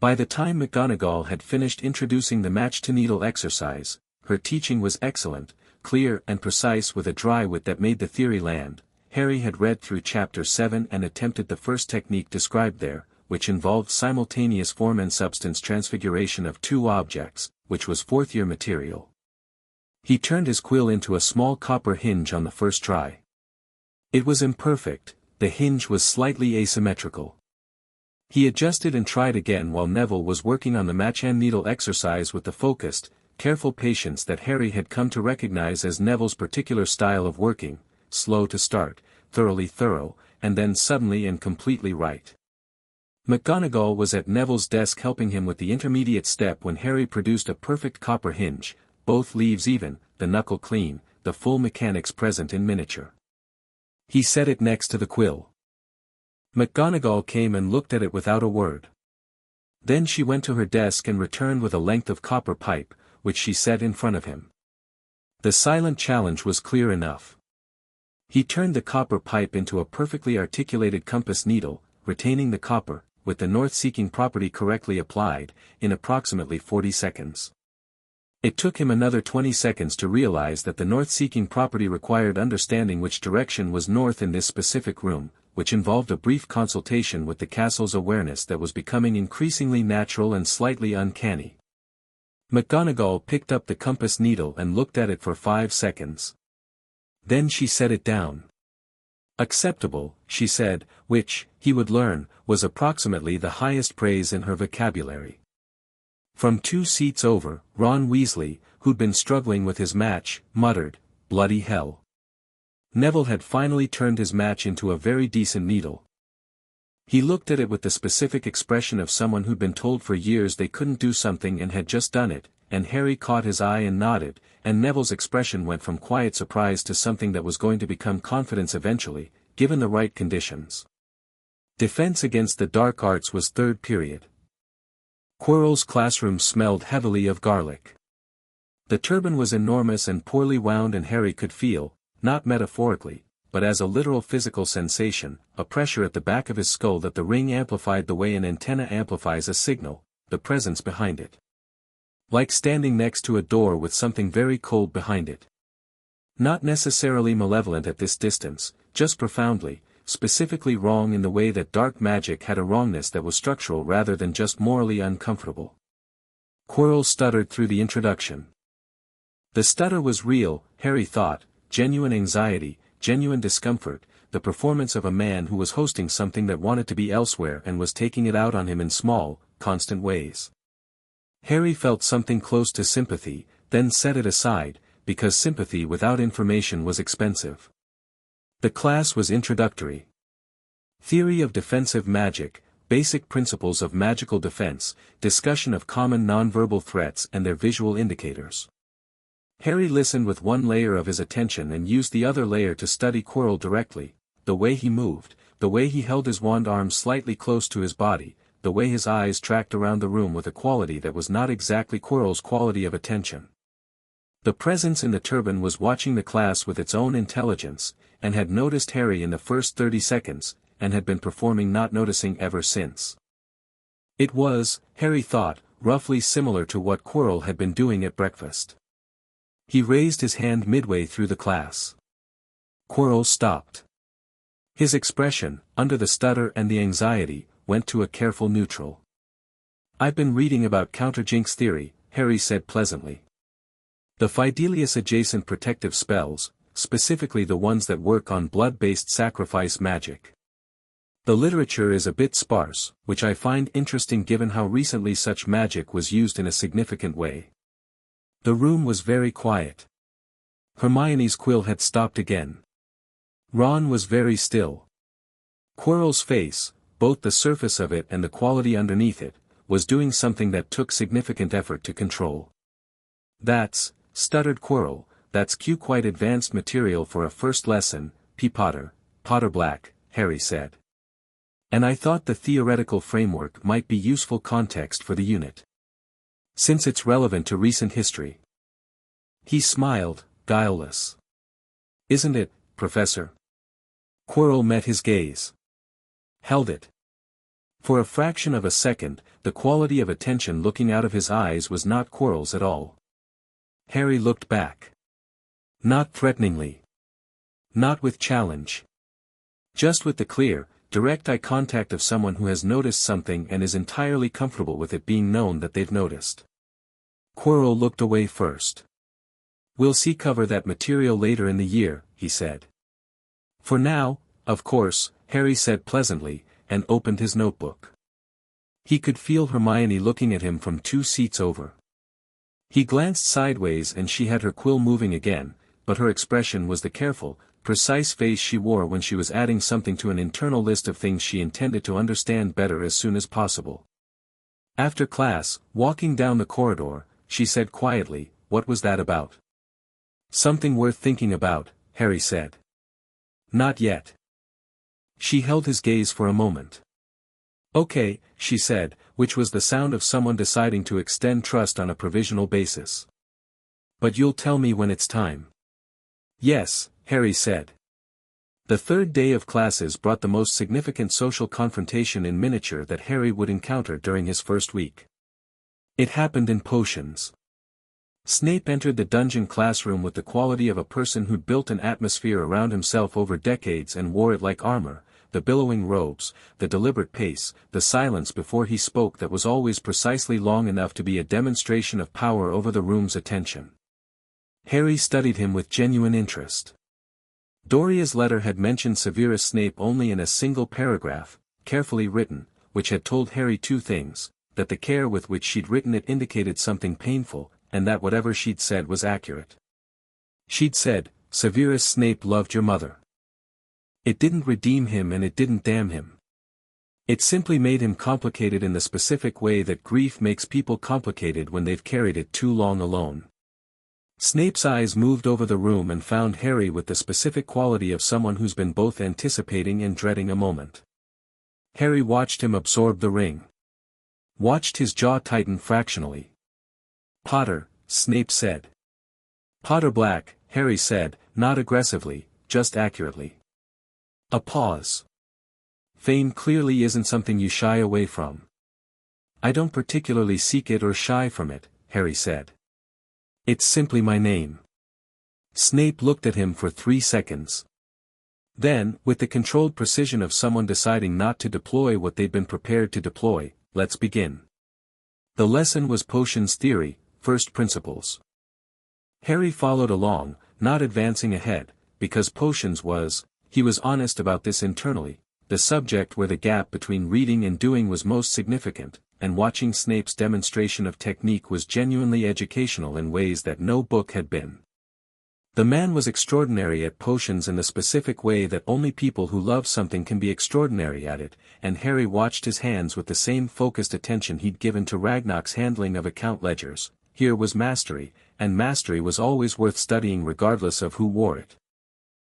By the time McGonagall had finished introducing the match-to-needle exercise, her teaching was excellent, clear and precise with a dry wit that made the theory land. Harry had read through Chapter 7 and attempted the first technique described there, which involved simultaneous form and substance transfiguration of 2 objects, which was 4th-year material. He turned his quill into a small copper hinge on the first try. It was imperfect, the hinge was slightly asymmetrical. He adjusted and tried again while Neville was working on the match-and-needle exercise with the focused, careful patience that Harry had come to recognize as Neville's particular style of working, slow to start, thoroughly thorough, and then suddenly and completely right. McGonagall was at Neville's desk helping him with the intermediate step when Harry produced a perfect copper hinge, both leaves even, the knuckle clean, the full mechanics present in miniature. He set it next to the quill. McGonagall came and looked at it without a word. Then she went to her desk and returned with a length of copper pipe, which she set in front of him. The silent challenge was clear enough. He turned the copper pipe into a perfectly articulated compass needle, retaining the copper, with the north-seeking property correctly applied, in approximately 40 seconds. It took him another 20 seconds to realize that the north-seeking property required understanding which direction was north in this specific room, which involved a brief consultation with the castle's awareness that was becoming increasingly natural and slightly uncanny. McGonagall picked up the compass needle and looked at it for 5 seconds. Then she set it down. Acceptable, she said, which, he would learn, was approximately the highest praise in her vocabulary. From 2 seats over, Ron Weasley, who'd been struggling with his match, muttered, "Bloody hell." Neville had finally turned his match into a very decent needle. He looked at it with the specific expression of someone who'd been told for years they couldn't do something and had just done it, and Harry caught his eye and nodded, and Neville's expression went from quiet surprise to something that was going to become confidence eventually, given the right conditions. Defense against the dark arts was 3rd period. Quirrell's classroom smelled heavily of garlic. The turban was enormous and poorly wound, and Harry could feel, not metaphorically, but as a literal physical sensation, a pressure at the back of his skull that the ring amplified the way an antenna amplifies a signal, the presence behind it. Like standing next to a door with something very cold behind it. Not necessarily malevolent at this distance, just profoundly, specifically wrong in the way that dark magic had a wrongness that was structural rather than just morally uncomfortable. Quirrell stuttered through the introduction. The stutter was real, Harry thought, genuine anxiety, genuine discomfort, the performance of a man who was hosting something that wanted to be elsewhere and was taking it out on him in small, constant ways. Harry felt something close to sympathy, then set it aside, because sympathy without information was expensive. The class was introductory. Theory of defensive magic, basic principles of magical defense, discussion of common nonverbal threats and their visual indicators. Harry listened with one layer of his attention and used the other layer to study Quirrell directly, the way he moved, the way he held his wand arm slightly close to his body, the way his eyes tracked around the room with a quality that was not exactly Quirrell's quality of attention. The presence in the turban was watching the class with its own intelligence, and had noticed Harry in the first 30 seconds, and had been performing not noticing ever since. It was, Harry thought, roughly similar to what Quirrell had been doing at breakfast. He raised his hand midway through the class. Quirrell stopped. His expression, under the stutter and the anxiety, went to a careful neutral. "I've been reading about counterjinx theory," Harry said pleasantly. "The Fidelius-adjacent protective spells, specifically the ones that work on blood-based sacrifice magic. The literature is a bit sparse, which I find interesting given how recently such magic was used in a significant way." The room was very quiet. Hermione's quill had stopped again. Ron was very still. Quirrell's face, both the surface of it and the quality underneath it, was doing something that took significant effort to control. "That's," stuttered Quirrell, "that's quite advanced material for a first lesson, Potter-Black," Harry said. "And I thought the theoretical framework might be useful context for the unit. Since it's relevant to recent history." He smiled, guileless. "Isn't it, Professor?" Quirrell met his gaze. Held it. For a fraction of a second, the quality of attention looking out of his eyes was not Quirrell's at all. Harry looked back. Not threateningly. Not with challenge. Just with the clear, direct eye contact of someone who has noticed something and is entirely comfortable with it being known that they've noticed. Quirrell looked away first. "We'll cover that material later in the year," he said. "For now, of course," Harry said pleasantly, and opened his notebook. He could feel Hermione looking at him from 2 seats over. He glanced sideways and she had her quill moving again, but her expression was the careful, precise face she wore when she was adding something to an internal list of things she intended to understand better as soon as possible. After class, walking down the corridor, she said quietly, "What was that about?" "Something worth thinking about," Harry said. "Not yet." She held his gaze for a moment. "Okay," she said, which was the sound of someone deciding to extend trust on a provisional basis. "But you'll tell me when it's time." "Yes," Harry said. The third day of classes brought the most significant social confrontation in miniature that Harry would encounter during his first week. It happened in potions. Snape entered the dungeon classroom with the quality of a person who'd built an atmosphere around himself over decades and wore it like armor, the billowing robes, the deliberate pace, the silence before he spoke that was always precisely long enough to be a demonstration of power over the room's attention. Harry studied him with genuine interest. Dorea's letter had mentioned Severus Snape only in a single paragraph, carefully written, which had told Harry 2 things, that the care with which she'd written it indicated something painful, and that whatever she'd said was accurate. She'd said, "Severus Snape loved your mother." It didn't redeem him and it didn't damn him. It simply made him complicated in the specific way that grief makes people complicated when they've carried it too long alone. Snape's eyes moved over the room and found Harry with the specific quality of someone who's been both anticipating and dreading a moment. Harry watched him absorb the ring. Watched his jaw tighten fractionally. "Potter," Snape said. "Potter-Black," Harry said, not aggressively, just accurately. A pause. "Fame clearly isn't something you shy away from." "I don't particularly seek it or shy from it," Harry said. "It's simply my name." Snape looked at him for 3 seconds. Then, with the controlled precision of someone deciding not to deploy what they'd been prepared to deploy, "Let's begin." The lesson was potions theory, first principles. Harry followed along, not advancing ahead, because potions was, he was honest about this internally, the subject where the gap between reading and doing was most significant, and watching Snape's demonstration of technique was genuinely educational in ways that no book had been. The man was extraordinary at potions in the specific way that only people who love something can be extraordinary at it, and Harry watched his hands with the same focused attention he'd given to Ragnarok's handling of account ledgers. Here was mastery, and mastery was always worth studying regardless of who wore it.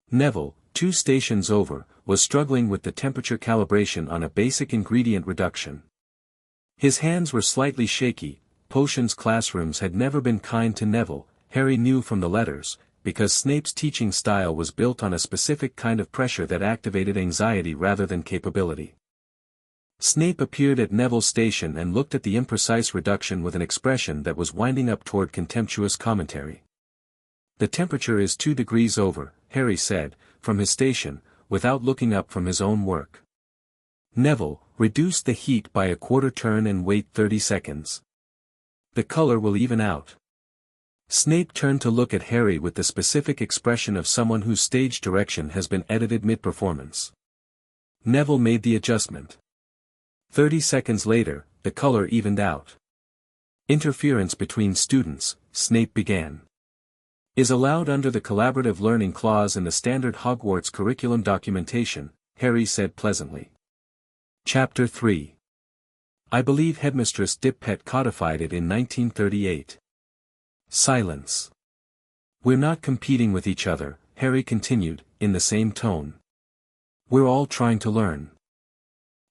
Neville, 2 stations over, was struggling with the temperature calibration on a basic ingredient reduction. His hands were slightly shaky. Potions classrooms had never been kind to Neville, Harry knew from the letters, because Snape's teaching style was built on a specific kind of pressure that activated anxiety rather than capability. Snape appeared at Neville's station and looked at the imprecise reduction with an expression that was winding up toward contemptuous commentary. "The temperature is 2 degrees over," Harry said, from his station, without looking up from his own work. "Neville, reduce the heat by a quarter turn and wait 30 seconds. The color will even out." Snape turned to look at Harry with the specific expression of someone whose stage direction has been edited mid-performance. Neville made the adjustment. 30 seconds later, the color evened out. "Interference between students," Snape began, "is allowed under the collaborative learning clause in the standard Hogwarts curriculum documentation," Harry said pleasantly. Chapter 3. I believe Headmistress Dippet codified it in 1938. Silence. "We're not competing with each other," Harry continued, in the same tone. "We're all trying to learn."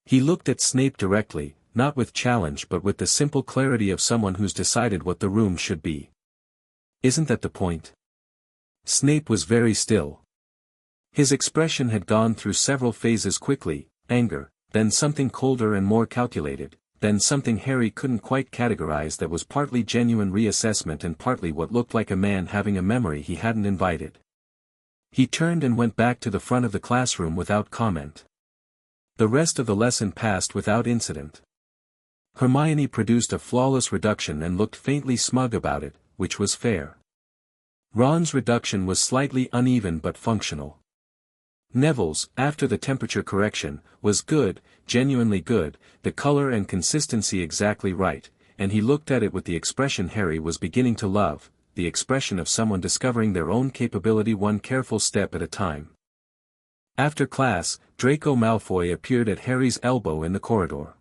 He looked at Snape directly, not with challenge but with the simple clarity of someone who's decided what the room should be. "Isn't that the point?" Snape was very still. His expression had gone through several phases quickly: anger, then something colder and more calculated, then something Harry couldn't quite categorize that was partly genuine reassessment and partly what looked like a man having a memory he hadn't invited. He turned and went back to the front of the classroom without comment. The rest of the lesson passed without incident. Hermione produced a flawless reduction and looked faintly smug about it, which was fair. Ron's reduction was slightly uneven but functional. Neville's, after the temperature correction, was good, genuinely good, the color and consistency exactly right, and he looked at it with the expression Harry was beginning to love, the expression of someone discovering their own capability one careful step at a time. After class, Draco Malfoy appeared at Harry's elbow in the corridor.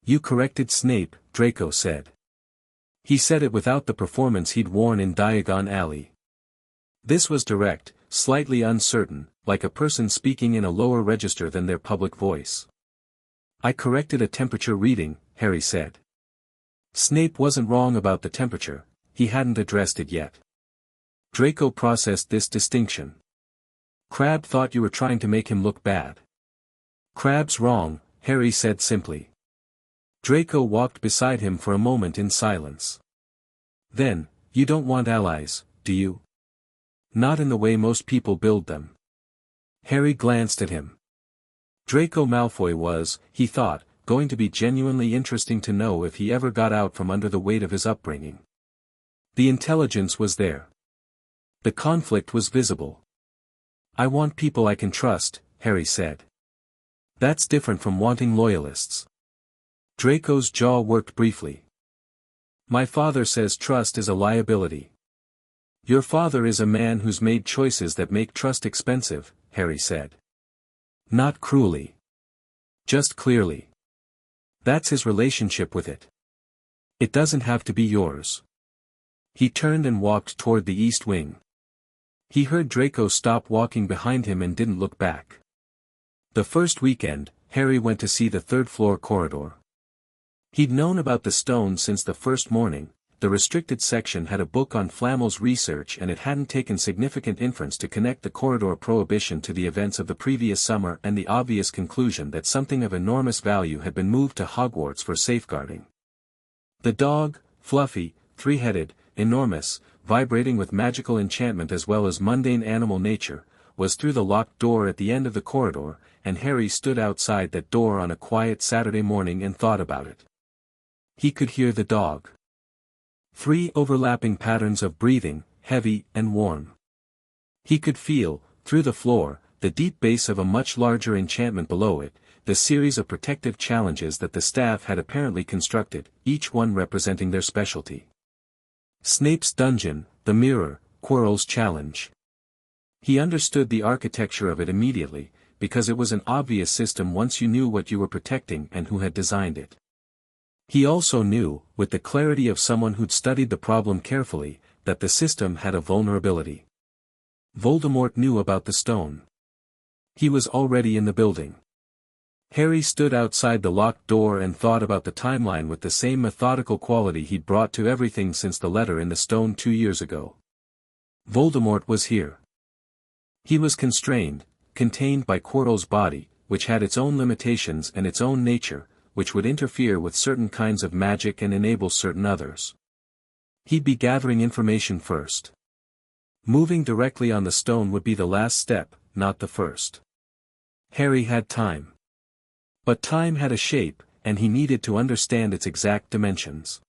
"You corrected Snape," Draco said. He said it without the performance he'd worn in Diagon Alley. This was direct, slightly uncertain, like a person speaking in a lower register than their public voice. "I corrected a temperature reading," Harry said. Snape wasn't wrong about the temperature, he hadn't addressed it yet. Draco processed this distinction. "Crabbe thought you were trying to make him look bad." "Crabbe's wrong," Harry said simply. Draco walked beside him for a moment in silence. Then, "You don't want allies, do you? Not in the way most people build them." Harry glanced at him. Draco Malfoy was, he thought, going to be genuinely interesting to know if he ever got out from under the weight of his upbringing. The intelligence was there. The conflict was visible. "I want people I can trust," Harry said. "That's different from wanting loyalists." Draco's jaw worked briefly. "My father says trust is a liability." "Your father is a man who's made choices that make trust expensive," Harry said. "Not cruelly. Just clearly. That's his relationship with it. It doesn't have to be yours." He turned and walked toward the east wing. He heard Draco stop walking behind him and didn't look back. The first weekend, Harry went to see the third-floor corridor. He'd known about the stone since the first morning. The restricted section had a book on Flamel's research and it hadn't taken significant inference to connect the corridor prohibition to the events of the previous summer and the obvious conclusion that something of enormous value had been moved to Hogwarts for safeguarding. The dog, fluffy, three-headed, enormous, vibrating with magical enchantment as well as mundane animal nature, was through the locked door at the end of the corridor, and Harry stood outside that door on a quiet Saturday morning and thought about it. He could hear the dog. 3 overlapping patterns of breathing, heavy and warm. He could feel, through the floor, the deep bass of a much larger enchantment below it, the series of protective challenges that the staff had apparently constructed, each one representing their specialty. Snape's dungeon, the mirror, Quirrell's challenge. He understood the architecture of it immediately, because it was an obvious system once you knew what you were protecting and who had designed it. He also knew, with the clarity of someone who'd studied the problem carefully, that the system had a vulnerability. Voldemort knew about the stone. He was already in the building. Harry stood outside the locked door and thought about the timeline with the same methodical quality he'd brought to everything since the letter in the stone 2 years ago. Voldemort was here. He was constrained, contained by Quirrell's body, which had its own limitations and its own nature, which would interfere with certain kinds of magic and enable certain others. He'd be gathering information first. Moving directly on the stone would be the last step, not the first. Harry had time. But time had a shape, and he needed to understand its exact dimensions.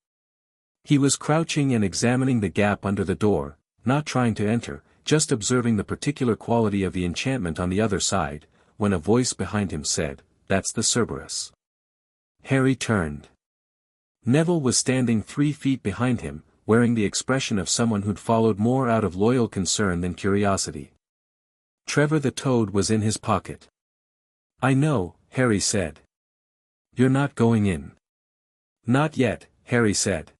He was crouching and examining the gap under the door, not trying to enter, just observing the particular quality of the enchantment on the other side, when a voice behind him said, "That's the Cerberus." Harry turned. Neville was standing 3 feet behind him, wearing the expression of someone who'd followed more out of loyal concern than curiosity. Trevor the Toad was in his pocket. "I know," Harry said. "You're not going in." "Not yet," Harry said.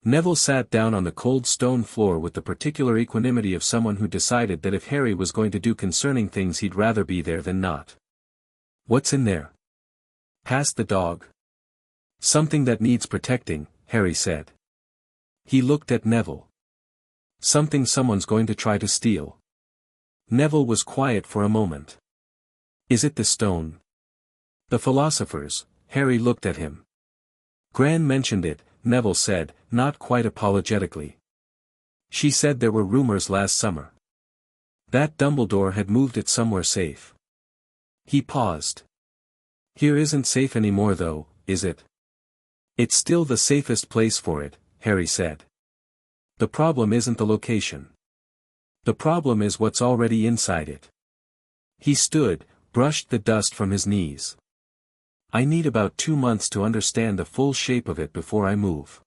Neville sat down on the cold stone floor with the particular equanimity of someone who decided that if Harry was going to do concerning things he'd rather be there than not. "What's in there?" "Pass the dog." "Something that needs protecting," Harry said. He looked at Neville. "Something someone's going to try to steal." Neville was quiet for a moment. "Is it the stone?" "The philosophers," Harry looked at him. "Gran mentioned it," Neville said, not quite apologetically. "She said there were rumors last summer. That Dumbledore had moved it somewhere safe." He paused. "Here isn't safe anymore though, is it?" "It's still the safest place for it," Harry said. "The problem isn't the location. The problem is what's already inside it." He stood, brushed the dust from his knees. "I need about 2 months to understand the full shape of it before I move."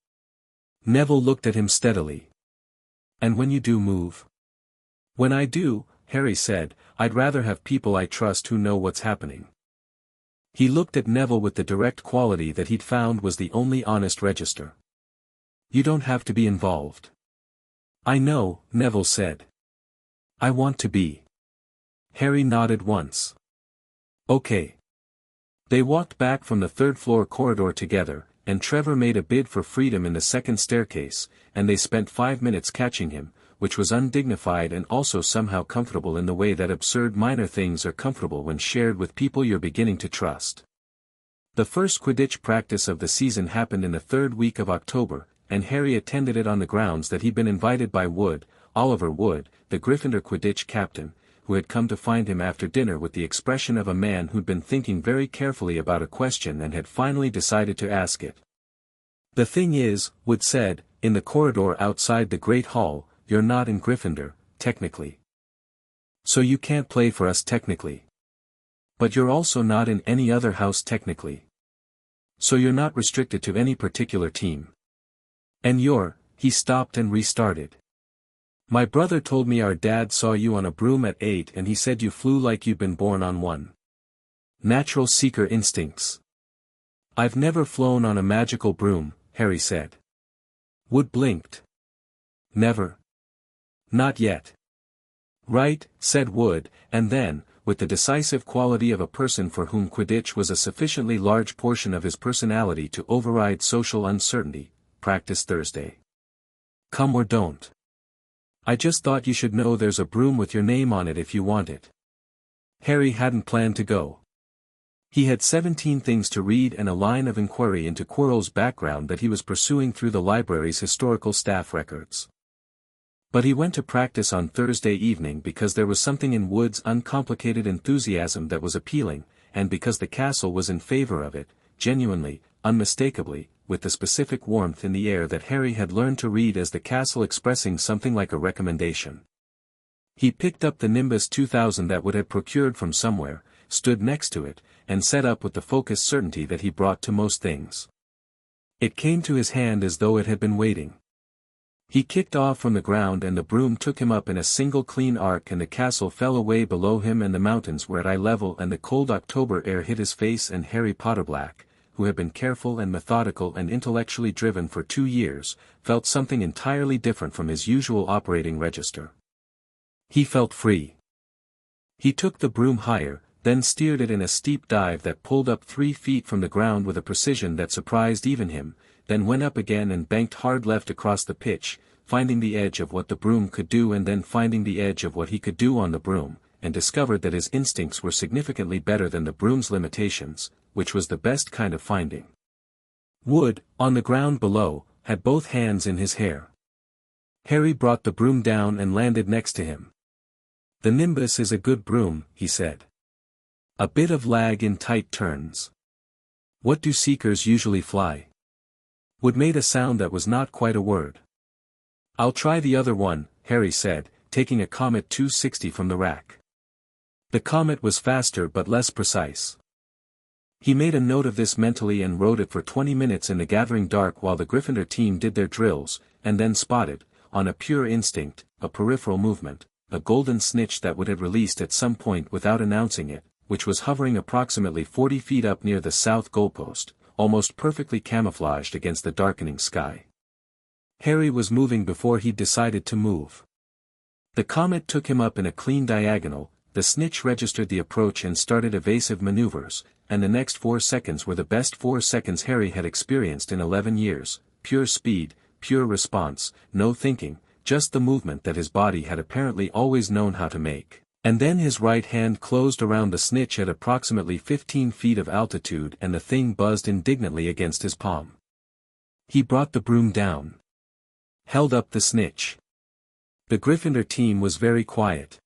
Neville looked at him steadily. "And when you do move?" "When I do," Harry said, "I'd rather have people I trust who know what's happening." He looked at Neville with the direct quality that he'd found was the only honest register. "You don't have to be involved." "I know," Neville said. "I want to be." Harry nodded once. "Okay." They walked back from the 3rd-floor corridor together, and Trevor made a bid for freedom in the 2nd staircase, and they spent 5 minutes catching him, which was undignified and also somehow comfortable in the way that absurd minor things are comfortable when shared with people you're beginning to trust. The first Quidditch practice of the season happened in the 3rd week of October, and Harry attended it on the grounds that he'd been invited by Oliver Wood, the Gryffindor Quidditch captain, who had come to find him after dinner with the expression of a man who'd been thinking very carefully about a question and had finally decided to ask it. "The thing is," Wood said, in the corridor outside the Great Hall, "you're not in Gryffindor, technically. So you can't play for us technically. But you're also not in any other house technically. So you're not restricted to any particular team. And he stopped and restarted. "My brother told me our dad saw you on a broom at 8 and he said you flew like you'd been born on one. Natural seeker instincts." "I've never flown on a magical broom," Harry said. Wood blinked. "Never?" "Not yet." "Right," said Wood, and then, with the decisive quality of a person for whom Quidditch was a sufficiently large portion of his personality to override social uncertainty, "Practice Thursday. Come or don't. I just thought you should know there's a broom with your name on it if you want it." Harry hadn't planned to go. He had 17 things to read and a line of inquiry into Quirrell's background that he was pursuing through the library's historical staff records. But he went to practice on Thursday evening because there was something in Wood's uncomplicated enthusiasm that was appealing, and because the castle was in favor of it, genuinely, unmistakably, with the specific warmth in the air that Harry had learned to read as the castle expressing something like a recommendation. He picked up the Nimbus 2000 that Wood had procured from somewhere, stood next to it, and set up with the focused certainty that he brought to most things. It came to his hand as though it had been waiting. He kicked off from the ground and the broom took him up in a single clean arc and the castle fell away below him and the mountains were at eye level and the cold October air hit his face and Harry Potter-Black, who had been careful and methodical and intellectually driven for 2 years, felt something entirely different from his usual operating register. He felt free. He took the broom higher, then steered it in a steep dive that pulled up 3 feet from the ground with a precision that surprised even him, then went up again and banked hard left across the pitch, finding the edge of what the broom could do and then finding the edge of what he could do on the broom, and discovered that his instincts were significantly better than the broom's limitations, which was the best kind of finding. Wood, on the ground below, had both hands in his hair. Harry brought the broom down and landed next to him. "The Nimbus is a good broom," he said. "A bit of lag in tight turns." "What do seekers usually fly?" Wood made a sound that was not quite a word. "I'll try the other one," Harry said, taking a Comet 260 from the rack. The Comet was faster but less precise. He made a note of this mentally and rode it for 20 minutes in the gathering dark while the Gryffindor team did their drills, and then spotted, on a pure instinct, a peripheral movement, a golden snitch that Wood had released at some point without announcing it, which was hovering approximately 40 feet up near the south goalpost, almost perfectly camouflaged against the darkening sky. Harry was moving before he'd decided to move. The Comet took him up in a clean diagonal, the snitch registered the approach and started evasive maneuvers, and the next 4 seconds were the best 4 seconds Harry had experienced in 11 years, pure speed, pure response, no thinking, just the movement that his body had apparently always known how to make. And then his right hand closed around the snitch at approximately 15 feet of altitude and the thing buzzed indignantly against his palm. He brought the broom down. Held up the snitch. The Gryffindor team was very quiet.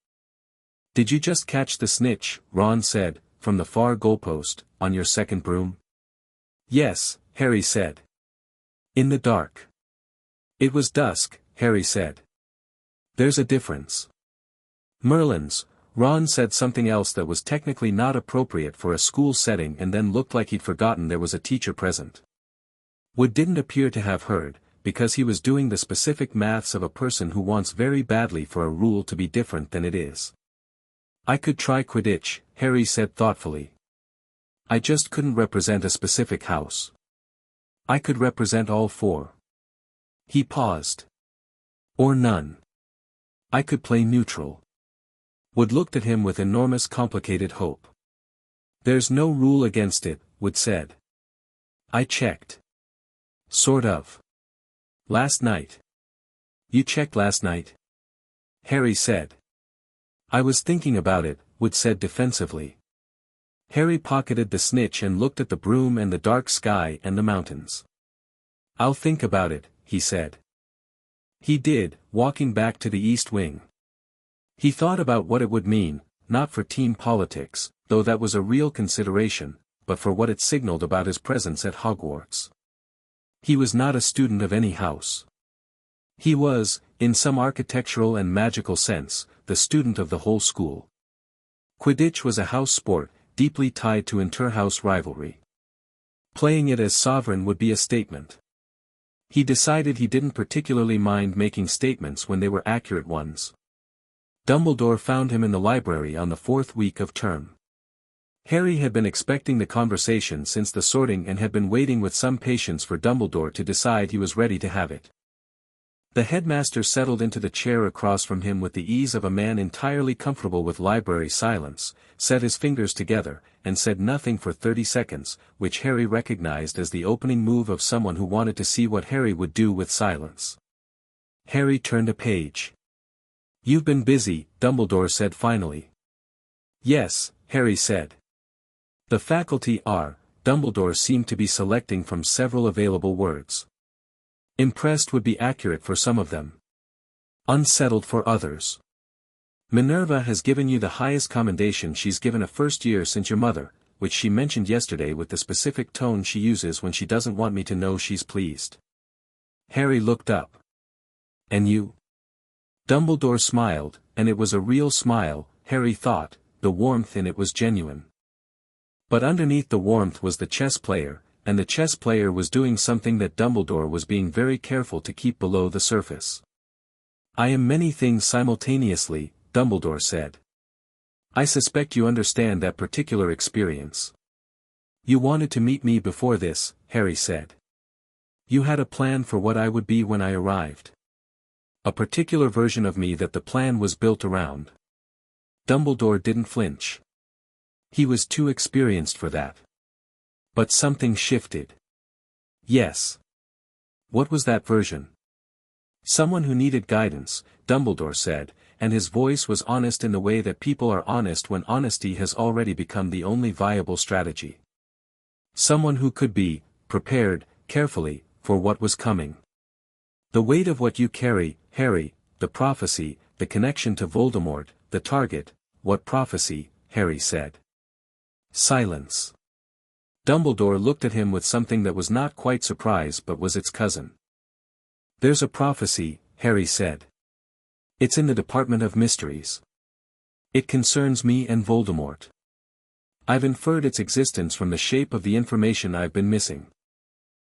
"Did you just catch the snitch?" Ron said, from the far goalpost, "on your second broom?" "Yes," Harry said. "In the dark." "It was dusk," Harry said. "There's a difference." "Merlins," Ron said something else that was technically not appropriate for a school setting and then looked like he'd forgotten there was a teacher present. Wood didn't appear to have heard, because he was doing the specific maths of a person who wants very badly for a rule to be different than it is. "I could try Quidditch," Harry said thoughtfully. "I just couldn't represent a specific house. I could represent all 4. He paused. "Or none. I could play neutral." Wood looked at him with enormous complicated hope. "There's no rule against it," Wood said. "I checked. Sort of. Last night." "You checked last night?" Harry said. "I was thinking about it," Wood said defensively. Harry pocketed the snitch and looked at the broom and the dark sky and the mountains. "I'll think about it," he said. He did, walking back to the East Wing. He thought about what it would mean, not for team politics, though that was a real consideration, but for what it signaled about his presence at Hogwarts. He was not a student of any house. He was, in some architectural and magical sense, the student of the whole school. Quidditch was a house sport, deeply tied to inter-house rivalry. Playing it as sovereign would be a statement. He decided he didn't particularly mind making statements when they were accurate ones. Dumbledore found him in the library on the 4th week of term. Harry had been expecting the conversation since the sorting and had been waiting with some patience for Dumbledore to decide he was ready to have it. The headmaster settled into the chair across from him with the ease of a man entirely comfortable with library silence, set his fingers together, and said nothing for 30 seconds, which Harry recognized as the opening move of someone who wanted to see what Harry would do with silence. Harry turned a page. "You've been busy," Dumbledore said finally. "Yes," Harry said. The faculty are, Dumbledore seemed to be selecting from several available words. Impressed would be accurate for some of them. Unsettled for others. Minerva has given you the highest commendation she's given a first year since your mother, which she mentioned yesterday with the specific tone she uses when she doesn't want me to know she's pleased. Harry looked up. "And you?" Dumbledore smiled, and it was a real smile, Harry thought, the warmth in it was genuine. But underneath the warmth was the chess player, and the chess player was doing something that Dumbledore was being very careful to keep below the surface. "I am many things simultaneously," Dumbledore said. "I suspect you understand that particular experience." "You wanted to meet me before this," Harry said. "You had a plan for what I would be when I arrived. A particular version of me that the plan was built around." Dumbledore didn't flinch. He was too experienced for that. But something shifted. Yes. What was that version? Someone who needed guidance, Dumbledore said, and his voice was honest in the way that people are honest when honesty has already become the only viable strategy. Someone who could be prepared, carefully, for what was coming. The weight of what you carry, Harry, the prophecy, the connection to Voldemort, the target. What prophecy? Harry said. Silence. Dumbledore looked at him with something that was not quite surprise but was its cousin. There's a prophecy, Harry said. It's in the Department of Mysteries. It concerns me and Voldemort. I've inferred its existence from the shape of the information I've been missing.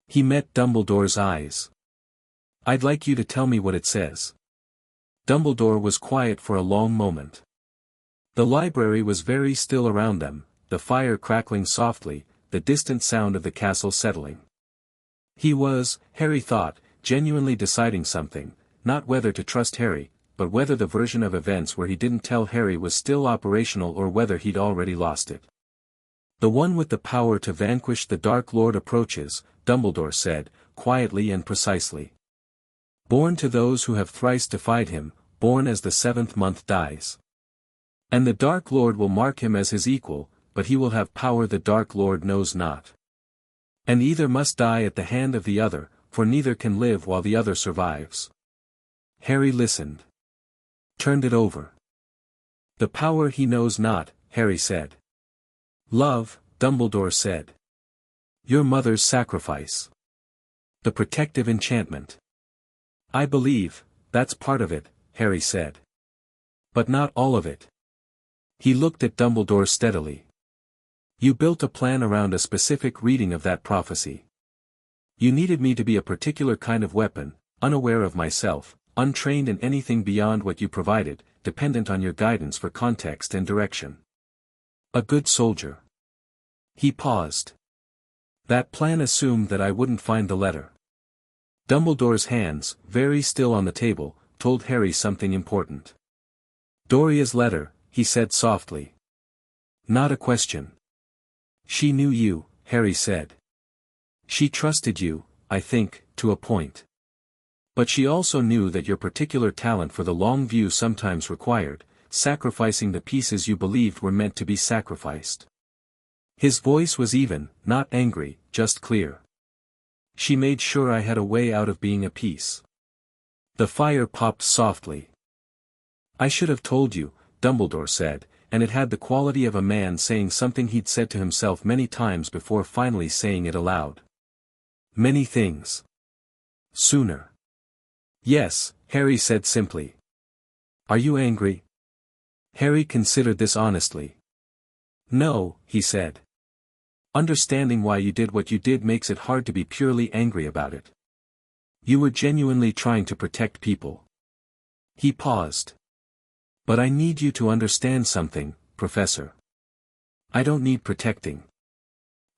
He met Dumbledore's eyes. I'd like you to tell me what it says. Dumbledore was quiet for a long moment. The library was very still around them, the fire crackling softly, the distant sound of the castle settling. He was, Harry thought, genuinely deciding something, not whether to trust Harry, but whether the version of events where he didn't tell Harry was still operational or whether he'd already lost it. The one with the power to vanquish the Dark Lord approaches, Dumbledore said, quietly and precisely. Born to those who have thrice defied him, born as the seventh month dies. And the Dark Lord will mark him as his equal, but he will have power the Dark Lord knows not. And either must die at the hand of the other, for neither can live while the other survives. Harry listened. Turned it over. The power he knows not, Harry said. Love, Dumbledore said. Your mother's sacrifice. The protective enchantment. I believe, that's part of it, Harry said. But not all of it. He looked at Dumbledore steadily. You built a plan around a specific reading of that prophecy. You needed me to be a particular kind of weapon, unaware of myself, untrained in anything beyond what you provided, dependent on your guidance for context and direction. A good soldier. He paused. That plan assumed that I wouldn't find the letter. Dumbledore's hands, very still on the table, told Harry something important. Dorea's letter, he said softly. Not a question. She knew you, Harry said. She trusted you, I think, to a point. But she also knew that your particular talent for the long view sometimes required, sacrificing the pieces you believed were meant to be sacrificed. His voice was even, not angry, just clear. She made sure I had a way out of being a piece. The fire popped softly. I should have told you, Dumbledore said, and it had the quality of a man saying something he'd said to himself many times before finally saying it aloud. Many things. Sooner. Yes, Harry said simply. Are you angry? Harry considered this honestly. No, he said. Understanding why you did what you did makes it hard to be purely angry about it. You were genuinely trying to protect people. He paused. But I need you to understand something, Professor. I don't need protecting.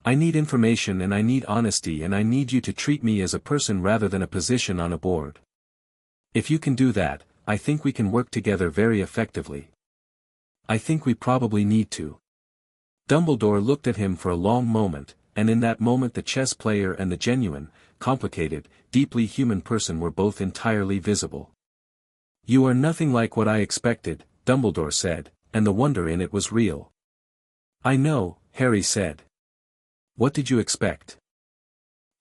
I need information and I need honesty and I need you to treat me as a person rather than a position on a board. If you can do that, I think we can work together very effectively. I think we probably need to. Dumbledore looked at him for a long moment, and in that moment the chess player and the genuine, complicated, deeply human person were both entirely visible. You are nothing like what I expected, Dumbledore said, and the wonder in it was real. I know, Harry said. What did you expect?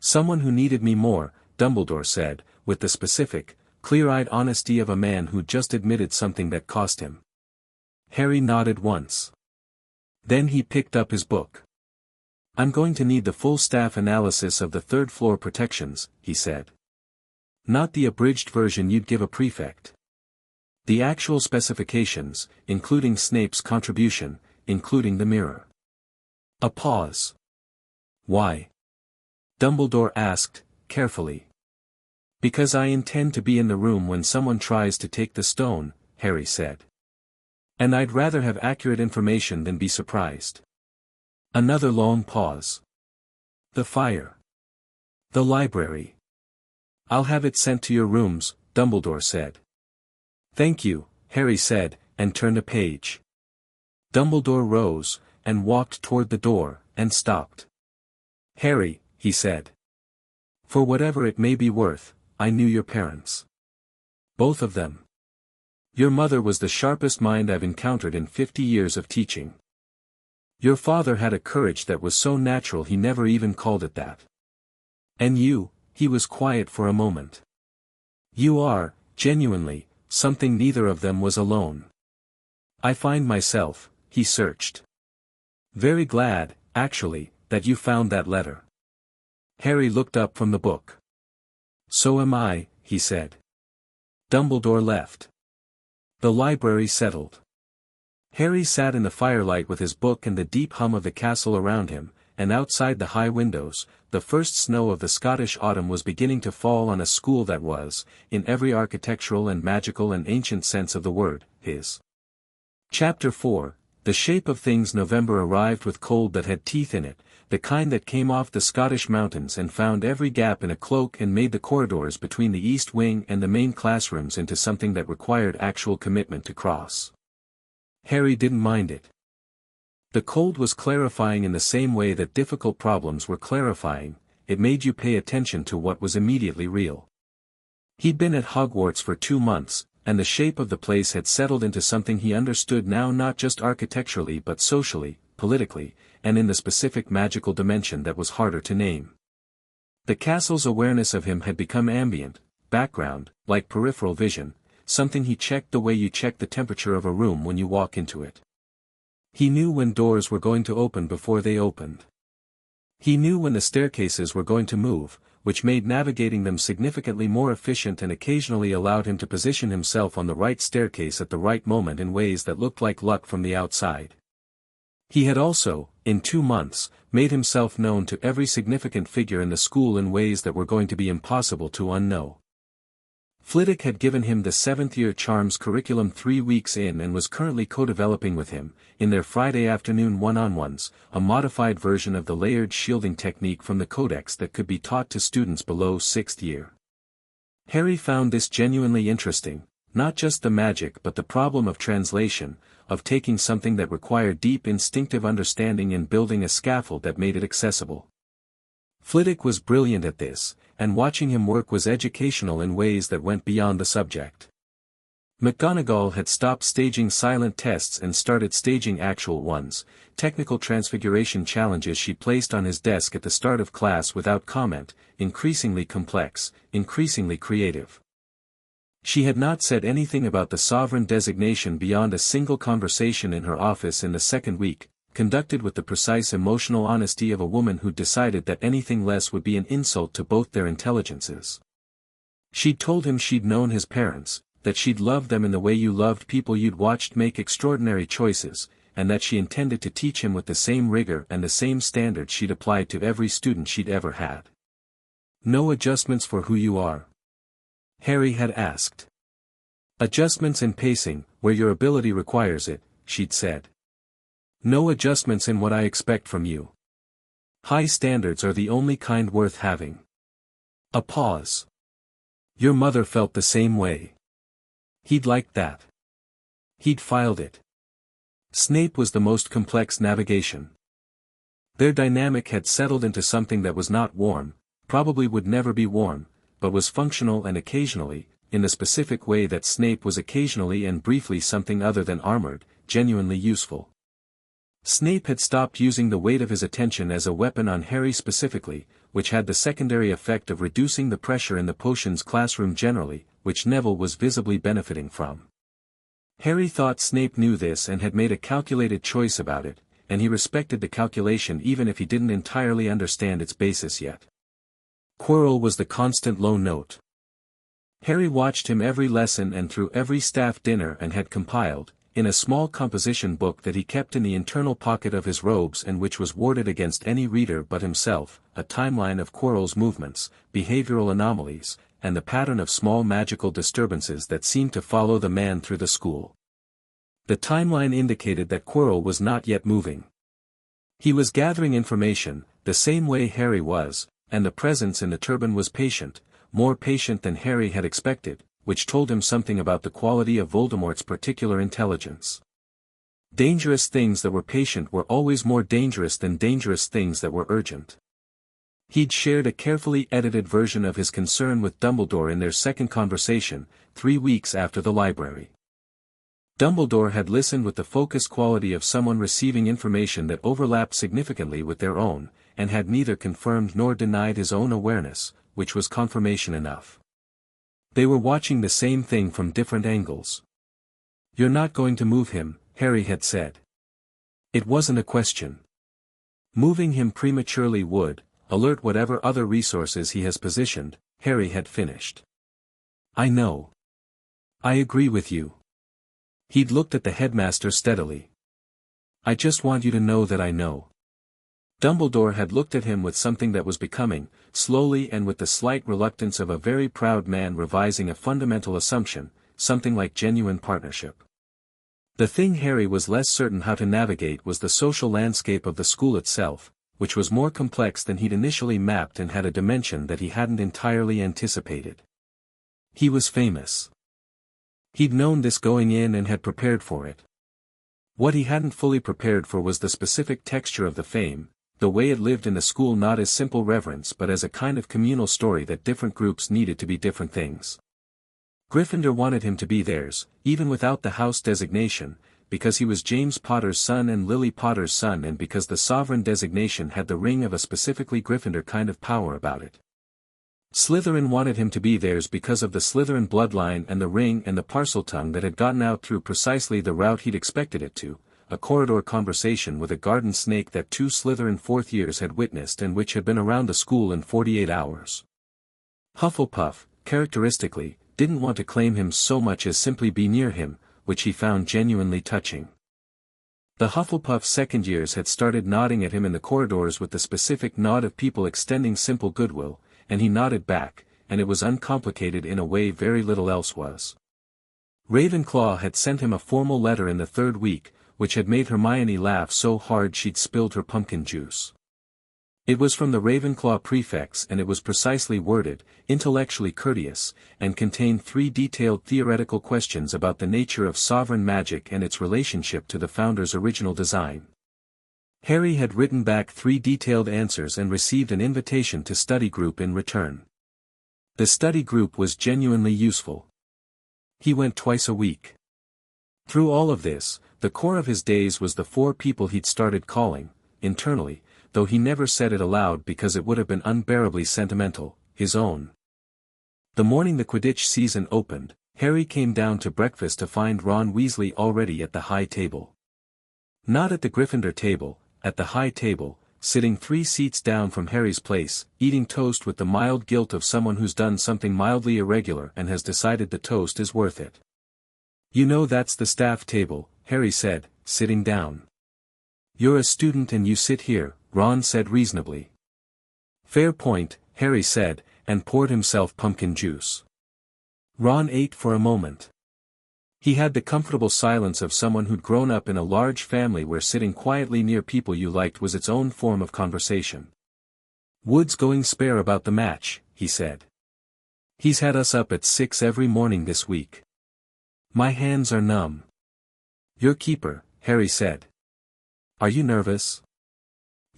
Someone who needed me more, Dumbledore said, with the specific, clear-eyed honesty of a man who just admitted something that cost him. Harry nodded once. Then he picked up his book. I'm going to need the full staff analysis of the third floor protections, he said. Not the abridged version you'd give a prefect. The actual specifications, including Snape's contribution, including the mirror. A pause. Why? Dumbledore asked, carefully. Because I intend to be in the room when someone tries to take the stone, Harry said. And I'd rather have accurate information than be surprised. Another long pause. The fire. The library. I'll have it sent to your rooms, Dumbledore said. Thank you, Harry said, and turned a page. Dumbledore rose, and walked toward the door, and stopped. "Harry," he said. "For whatever it may be worth, I knew your parents. Both of them. Your mother was the sharpest mind I've encountered in 50 years of teaching. Your father had a courage that was so natural he never even called it that. And you," he was quiet for a moment. "You are, genuinely, something neither of them was alone. I find myself," he searched. "Very glad, actually, that you found that letter." Harry looked up from the book. "So am I," he said. Dumbledore left. The library settled. Harry sat in the firelight with his book and the deep hum of the castle around him, and outside the high windows, the first snow of the Scottish autumn was beginning to fall on a school that was, in every architectural and magical and ancient sense of the word, his. Chapter 4. The shape of things. November arrived with cold that had teeth in it, the kind that came off the Scottish mountains and found every gap in a cloak and made the corridors between the east wing and the main classrooms into something that required actual commitment to cross. Harry didn't mind it. The cold was clarifying in the same way that difficult problems were clarifying. It made you pay attention to what was immediately real. He'd been at Hogwarts for 2 months, and the shape of the place had settled into something he understood now, not just architecturally but socially, politically, and in the specific magical dimension that was harder to name. The castle's awareness of him had become ambient, background, like peripheral vision, something he checked the way you check the temperature of a room when you walk into it. He knew when doors were going to open before they opened. He knew when the staircases were going to move, which made navigating them significantly more efficient and occasionally allowed him to position himself on the right staircase at the right moment in ways that looked like luck from the outside. He had also, in 2 months, made himself known to every significant figure in the school in ways that were going to be impossible to unknow. Flitwick had given him the 7th-year Charms curriculum 3 weeks in and was currently co-developing with him, in their Friday afternoon one-on-ones, a modified version of the layered shielding technique from the Codex that could be taught to students below 6th year. Harry found this genuinely interesting, not just the magic but the problem of translation, of taking something that required deep instinctive understanding and building a scaffold that made it accessible. Flitwick was brilliant at this, and watching him work was educational in ways that went beyond the subject. McGonagall had stopped staging silent tests and started staging actual ones, technical transfiguration challenges she placed on his desk at the start of class without comment, increasingly complex, increasingly creative. She had not said anything about the sovereign designation beyond a single conversation in her office in the 2nd week, conducted with the precise emotional honesty of a woman who decided that anything less would be an insult to both their intelligences. She'd told him she'd known his parents, that she'd loved them in the way you loved people you'd watched make extraordinary choices, and that she intended to teach him with the same rigor and the same standards she'd applied to every student she'd ever had. "No adjustments for who you are?" Harry had asked. "Adjustments in pacing, where your ability requires it," she'd said. "No adjustments in what I expect from you. High standards are the only kind worth having." A pause. "Your mother felt the same way." He'd liked that. He'd filed it. Snape was the most complex navigation. Their dynamic had settled into something that was not warm, probably would never be warm, but was functional and occasionally, in the specific way that Snape was occasionally and briefly something other than armored, genuinely useful. Snape had stopped using the weight of his attention as a weapon on Harry specifically, which had the secondary effect of reducing the pressure in the potions classroom generally, which Neville was visibly benefiting from. Harry thought Snape knew this and had made a calculated choice about it, and he respected the calculation even if he didn't entirely understand its basis yet. Quirrell was the constant low note. Harry watched him every lesson and through every staff dinner and had compiled, in a small composition book that he kept in the internal pocket of his robes and which was warded against any reader but himself, a timeline of Quirrell's movements, behavioral anomalies, and the pattern of small magical disturbances that seemed to follow the man through the school. The timeline indicated that Quirrell was not yet moving. He was gathering information, the same way Harry was, and the presence in the turban was patient, more patient than Harry had expected, which told him something about the quality of Voldemort's particular intelligence. Dangerous things that were patient were always more dangerous than dangerous things that were urgent. He'd shared a carefully edited version of his concern with Dumbledore in their second conversation, 3 weeks after the library. Dumbledore had listened with the focused quality of someone receiving information that overlapped significantly with their own, and had neither confirmed nor denied his own awareness, which was confirmation enough. They were watching the same thing from different angles. "You're not going to move him," Harry had said. It wasn't a question. Moving him prematurely would alert whatever other resources he has positioned, Harry had finished. "I know. I agree with you." He'd looked at the headmaster steadily. "I just want you to know that I know." Dumbledore had looked at him with something that was becoming, slowly and with the slight reluctance of a very proud man revising a fundamental assumption, something like genuine partnership. The thing Harry was less certain how to navigate was the social landscape of the school itself, which was more complex than he'd initially mapped and had a dimension that he hadn't entirely anticipated. He was famous. He'd known this going in and had prepared for it. What he hadn't fully prepared for was the specific texture of the fame, the way it lived in the school not as simple reverence but as a kind of communal story that different groups needed to be different things. Gryffindor wanted him to be theirs, even without the house designation, because he was James Potter's son and Lily Potter's son and because the sovereign designation had the ring of a specifically Gryffindor kind of power about it. Slytherin wanted him to be theirs because of the Slytherin bloodline and the ring and the parseltongue that had gotten out through precisely the route he'd expected it to, a corridor conversation with a garden snake that 2 Slytherin fourth years had witnessed and which had been around the school in 48 hours. Hufflepuff, characteristically, didn't want to claim him so much as simply be near him, which he found genuinely touching. The Hufflepuff second years had started nodding at him in the corridors with the specific nod of people extending simple goodwill, and he nodded back, and it was uncomplicated in a way very little else was. Ravenclaw had sent him a formal letter in the 3rd week, which had made Hermione laugh so hard she'd spilled her pumpkin juice. It was from the Ravenclaw prefects and it was precisely worded, intellectually courteous, and contained 3 detailed theoretical questions about the nature of sovereign magic and its relationship to the founder's original design. Harry had written back 3 detailed answers and received an invitation to study group in return. The study group was genuinely useful. He went twice a week. Through all of this, the core of his days was the 4 people he'd started calling, internally, though he never said it aloud because it would have been unbearably sentimental, his own. The morning the Quidditch season opened, Harry came down to breakfast to find Ron Weasley already at the high table. Not at the Gryffindor table, at the high table, sitting 3 seats down from Harry's place, eating toast with the mild guilt of someone who's done something mildly irregular and has decided the toast is worth it. "You know that's the staff table," Harry said, sitting down. "You're a student and you sit here," Ron said reasonably. "Fair point," Harry said, and poured himself pumpkin juice. Ron ate for a moment. He had the comfortable silence of someone who'd grown up in a large family where sitting quietly near people you liked was its own form of conversation. "Wood's going spare about the match," he said. "He's had us up at 6 every morning this week. My hands are numb." "Your keeper," Harry said. "Are you nervous?"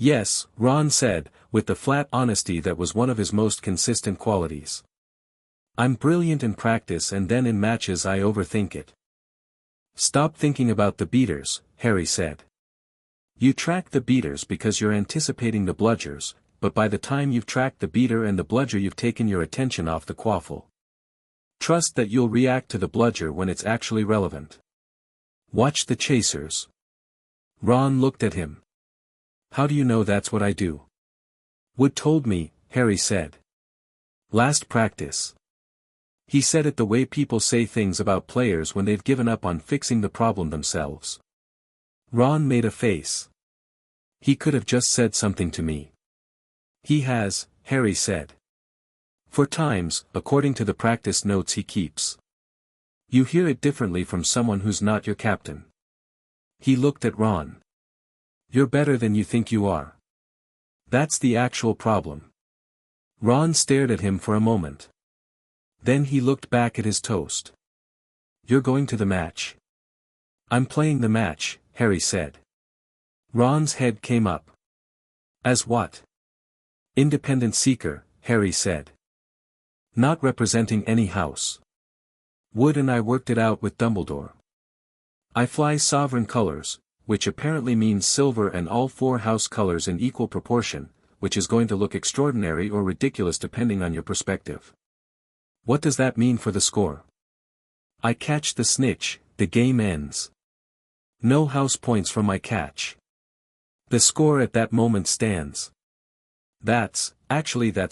"Yes," Ron said, with the flat honesty that was one of his most consistent qualities. "I'm brilliant in practice and then in matches I overthink it." "Stop thinking about the beaters," Harry said. "You track the beaters because you're anticipating the bludgers, but by the time you've tracked the beater and the bludger you've taken your attention off the quaffle. Trust that you'll react to the bludger when it's actually relevant. Watch the chasers." Ron looked at him. "How do you know that's what I do?" "Wood told me," Harry said. "Last practice." He said it the way people say things about players when they've given up on fixing the problem themselves. Ron made a face. "He could have just said something to me." "He has," Harry said. "For times, according to the practice notes he keeps. You hear it differently from someone who's not your captain." He looked at Ron. "You're better than you think you are. That's the actual problem." Ron stared at him for a moment. Then he looked back at his toast. "You're going to the match?" "I'm playing the match," Harry said. Ron's head came up. As what? Independent seeker, Harry said. Not representing any house. Wood and I worked it out with Dumbledore. I fly sovereign colors, which apparently means silver and all 4 house colors in equal proportion, which is going to look extraordinary or ridiculous depending on your perspective. What does that mean for the score? I catch the snitch, the game ends. No house points from my catch. The score at that moment stands. That's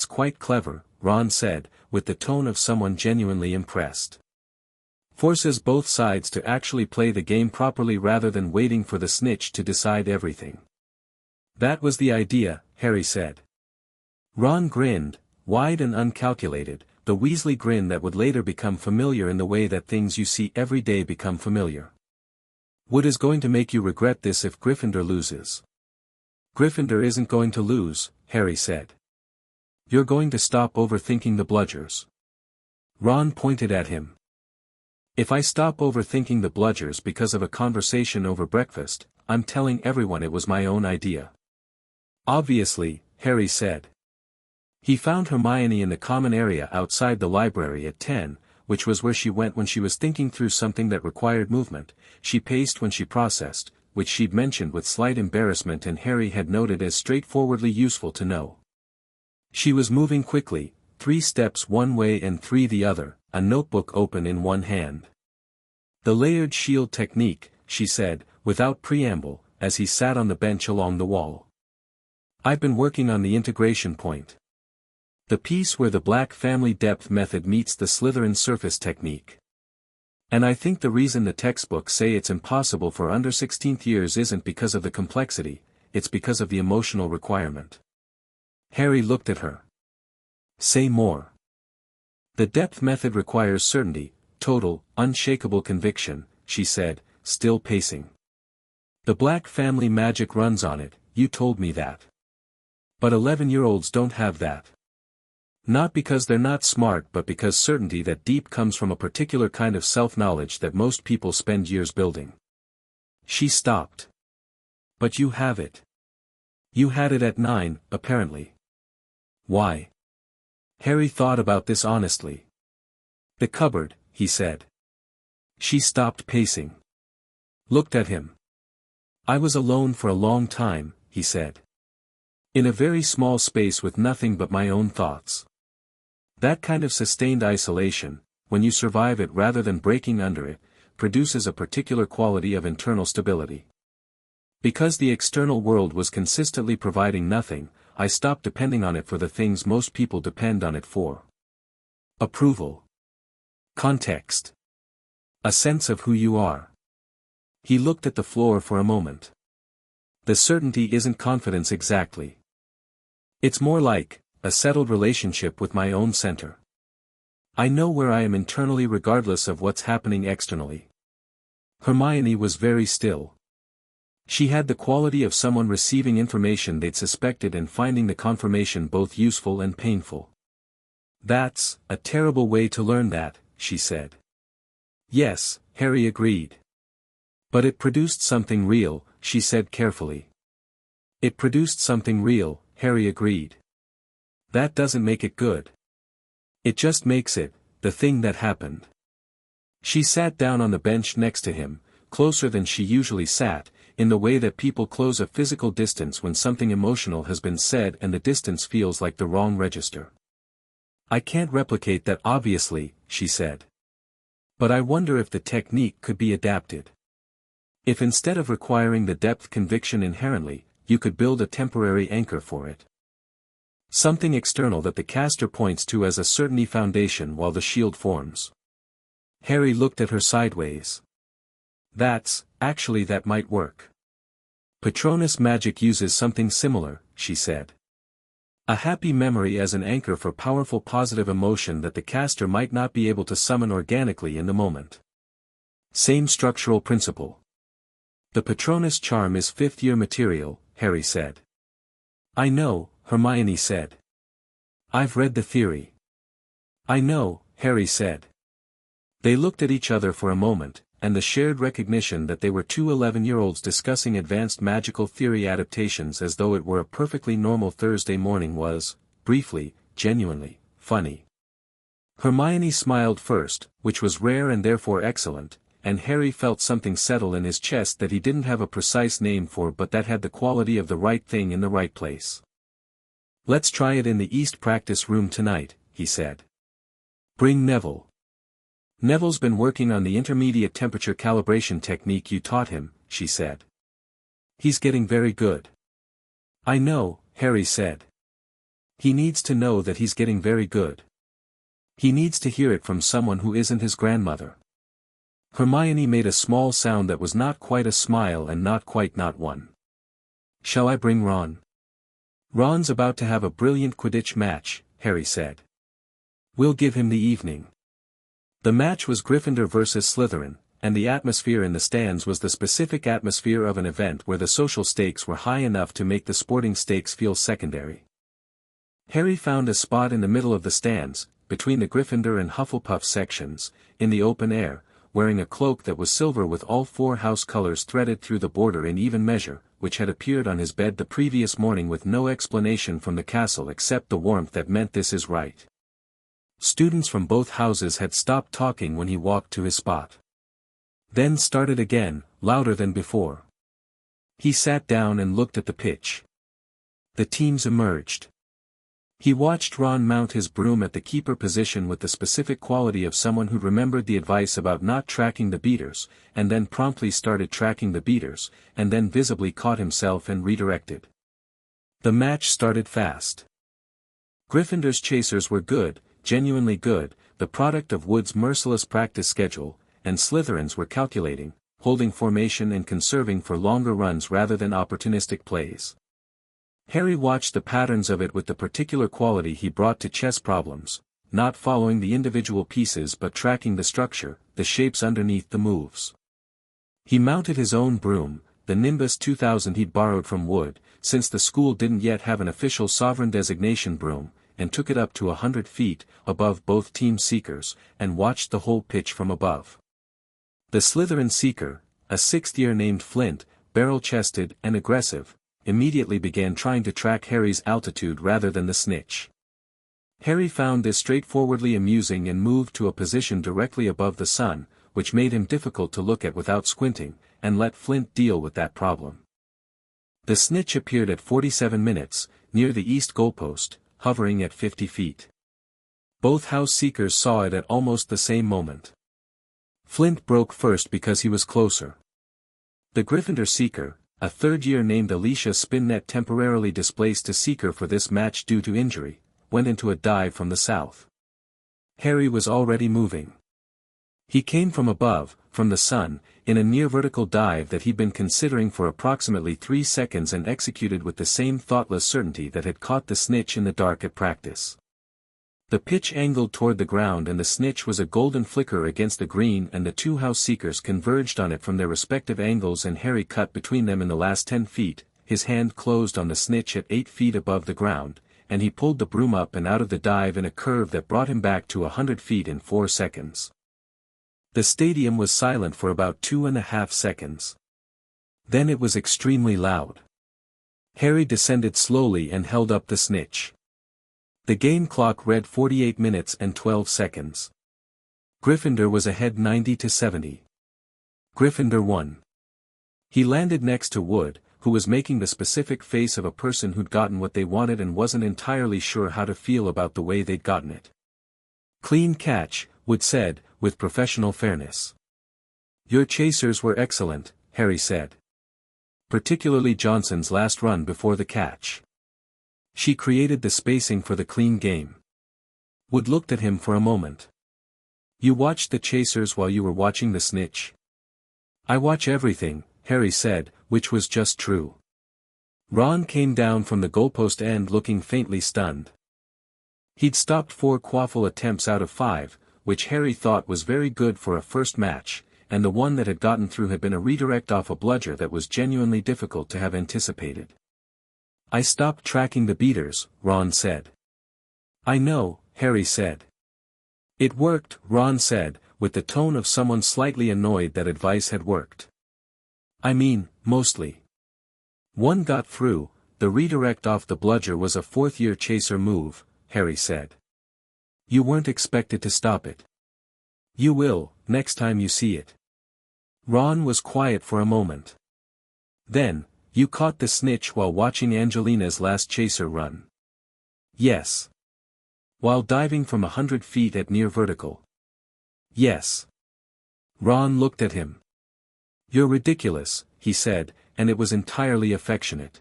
quite clever, Ron said, with the tone of someone genuinely impressed. Forces both sides to actually play the game properly rather than waiting for the snitch to decide everything. That was the idea, Harry said. Ron grinned, wide and uncalculated, the Weasley grin that would later become familiar in the way that things you see every day become familiar. Wood is going to make you regret this if Gryffindor loses. Gryffindor isn't going to lose, Harry said. You're going to stop overthinking the bludgers. Ron pointed at him. If I stop overthinking the bludgers because of a conversation over breakfast, I'm telling everyone it was my own idea. Obviously, Harry said. He found Hermione in the common area outside the library at 10, which was where she went when she was thinking through something that required movement. She paced when she processed, which she'd mentioned with slight embarrassment and Harry had noted as straightforwardly useful to know. She was moving quickly, 3 steps one way and 3 the other, a notebook open in one hand. The layered shield technique, she said, without preamble, as he sat on the bench along the wall. I've been working on the integration point. The piece where the Black family depth method meets the Slytherin surface technique. And I think the reason the textbooks say it's impossible for under 16th years isn't because of the complexity, it's because of the emotional requirement. Harry looked at her. Say more. The depth method requires certainty, total, unshakable conviction, she said, still pacing. The Black family magic runs on it, you told me that. But 11-year-olds don't have that. Not because they're not smart but because certainty that deep comes from a particular kind of self-knowledge that most people spend years building. She stopped. But you have it. You had it at 9, apparently. Why? Harry thought about this honestly. The cupboard, he said. She stopped pacing. Looked at him. I was alone for a long time, he said. In a very small space with nothing but my own thoughts. That kind of sustained isolation, when you survive it rather than breaking under it, produces a particular quality of internal stability. Because the external world was consistently providing nothing, I stopped depending on it for the things most people depend on it for. Approval. Context. A sense of who you are. He looked at the floor for a moment. The certainty isn't confidence exactly. It's more like a settled relationship with my own center. I know where I am internally regardless of what's happening externally. Hermione was very still. She had the quality of someone receiving information they'd suspected and finding the confirmation both useful and painful. That's a terrible way to learn that, she said. Yes, Harry agreed. But it produced something real, she said carefully. It produced something real, Harry agreed. That doesn't make it good. It just makes it, the thing that happened. She sat down on the bench next to him, closer than she usually sat, in the way that people close a physical distance when something emotional has been said and the distance feels like the wrong register. I can't replicate that obviously, she said. But I wonder if the technique could be adapted. If instead of requiring the depth conviction inherently, you could build a temporary anchor for it. Something external that the caster points to as a certainty foundation while the shield forms. Harry looked at her sideways. That might work. Patronus magic uses something similar, she said. A happy memory as an anchor for powerful positive emotion that the caster might not be able to summon organically in the moment. Same structural principle. The Patronus charm is 5th-year material, Harry said. I know, Hermione said. I've read the theory. I know, Harry said. They looked at each other for a moment, and the shared recognition that they were two 11-year-olds discussing advanced magical theory adaptations as though it were a perfectly normal Thursday morning was, briefly, genuinely, funny. Hermione smiled first, which was rare and therefore excellent, and Harry felt something settle in his chest that he didn't have a precise name for but that had the quality of the right thing in the right place. "Let's try it in the East practice room tonight," he said. "Bring Neville." "Neville's been working on the intermediate temperature calibration technique you taught him," she said. "He's getting very good." "I know," Harry said. "He needs to know that he's getting very good. He needs to hear it from someone who isn't his grandmother." Hermione made a small sound that was not quite a smile and not quite not one. "Shall I bring Ron?" "Ron's about to have a brilliant Quidditch match," Harry said. "We'll give him the evening." The match was Gryffindor versus Slytherin, and the atmosphere in the stands was the specific atmosphere of an event where the social stakes were high enough to make the sporting stakes feel secondary. Harry found a spot in the middle of the stands, between the Gryffindor and Hufflepuff sections, in the open air, wearing a cloak that was silver with all 4 house colors threaded through the border in even measure, which had appeared on his bed the previous morning with no explanation from the castle except the warmth that meant this is right. Students from both houses had stopped talking when he walked to his spot. Then started again, louder than before. He sat down and looked at the pitch. The teams emerged. He watched Ron mount his broom at the keeper position with the specific quality of someone who remembered the advice about not tracking the beaters, and then promptly started tracking the beaters, and then visibly caught himself and redirected. The match started fast. Gryffindor's chasers were good, genuinely good, the product of Wood's merciless practice schedule, and Slytherins were calculating, holding formation and conserving for longer runs rather than opportunistic plays. Harry watched the patterns of it with the particular quality he brought to chess problems, not following the individual pieces but tracking the structure, the shapes underneath the moves. He mounted his own broom, the Nimbus 2000 he'd borrowed from Wood, since the school didn't yet have an official sovereign designation broom, and took it up to 100 feet, above both team seekers, and watched the whole pitch from above. The Slytherin seeker, a 6th-year named Flint, barrel-chested and aggressive, immediately began trying to track Harry's altitude rather than the snitch. Harry found this straightforwardly amusing and moved to a position directly above the sun, which made him difficult to look at without squinting, and let Flint deal with that problem. The snitch appeared at 47 minutes, near the east goalpost, hovering at 50 feet. Both house seekers saw it at almost the same moment. Flint broke first because he was closer. The Gryffindor seeker, a 3rd-year named Alicia Spinnet temporarily displaced a seeker for this match due to injury, went into a dive from the south. Harry was already moving. He came from above, from the sun, in a near-vertical dive that he'd been considering for approximately 3 seconds and executed with the same thoughtless certainty that had caught the snitch in the dark at practice. The pitch angled toward the ground and the snitch was a golden flicker against the green and the 2 house seekers converged on it from their respective angles and Harry cut between them in the last 10 feet, his hand closed on the snitch at 8 feet above the ground, and he pulled the broom up and out of the dive in a curve that brought him back to 100 feet in 4 seconds. The stadium was silent for about 2.5 seconds. Then it was extremely loud. Harry descended slowly and held up the snitch. The game clock read 48 minutes and 12 seconds. Gryffindor was ahead 90-70. Gryffindor won. He landed next to Wood, who was making the specific face of a person who'd gotten what they wanted and wasn't entirely sure how to feel about the way they'd gotten it. "Clean catch," Wood said, with professional fairness. "Your chasers were excellent," Harry said. "Particularly Johnson's last run before the catch. She created the spacing for the clean game." Wood looked at him for a moment. "You watched the chasers while you were watching the snitch?" "I watch everything," Harry said, which was just true. Ron came down from the goalpost end looking faintly stunned. He'd stopped 4 quaffle attempts out of 5, which Harry thought was very good for a first match, and the one that had gotten through had been a redirect off a bludger that was genuinely difficult to have anticipated. "I stopped tracking the beaters," Ron said. "I know," Harry said. "It worked," Ron said, with the tone of someone slightly annoyed that advice had worked. I mean, mostly. One got through. The redirect off the bludger was a fourth-year chaser move, Harry said. You weren't expected to stop it. You will, next time you see it. Ron was quiet for a moment. Then, you caught the snitch while watching Angelina's last chaser run. Yes. While diving from 100 feet at near vertical. Yes. Ron looked at him. You're ridiculous, he said, and it was entirely affectionate.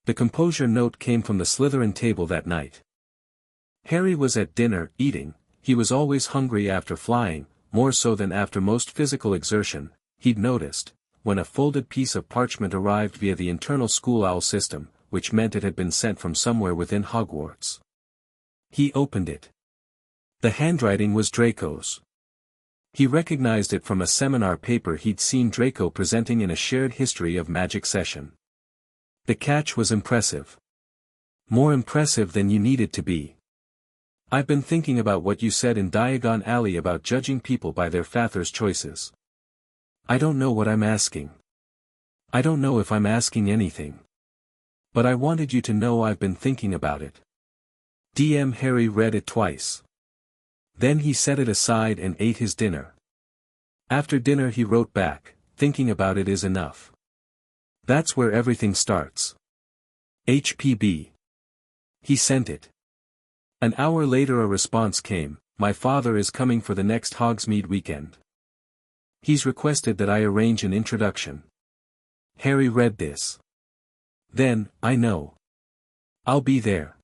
The composure note came from the Slytherin table that night. Harry was at dinner, eating. He was always hungry after flying, more so than after most physical exertion, he'd noticed, when a folded piece of parchment arrived via the internal school owl system, which meant it had been sent from somewhere within Hogwarts. He opened it. The handwriting was Draco's. He recognized it from a seminar paper he'd seen Draco presenting in a shared history of magic session. The catch was impressive. More impressive than you needed to be. I've been thinking about what you said in Diagon Alley about judging people by their father's choices. I don't know what I'm asking. I don't know if I'm asking anything. But I wanted you to know I've been thinking about it. DM Harry read it twice. Then he set it aside and ate his dinner. After dinner he wrote back, thinking about it is enough. That's where everything starts. HPB. He sent it. An hour later a response came, my father is coming for the next Hogsmeade weekend. He's requested that I arrange an introduction. Harry read this. Then, I know. I'll be there.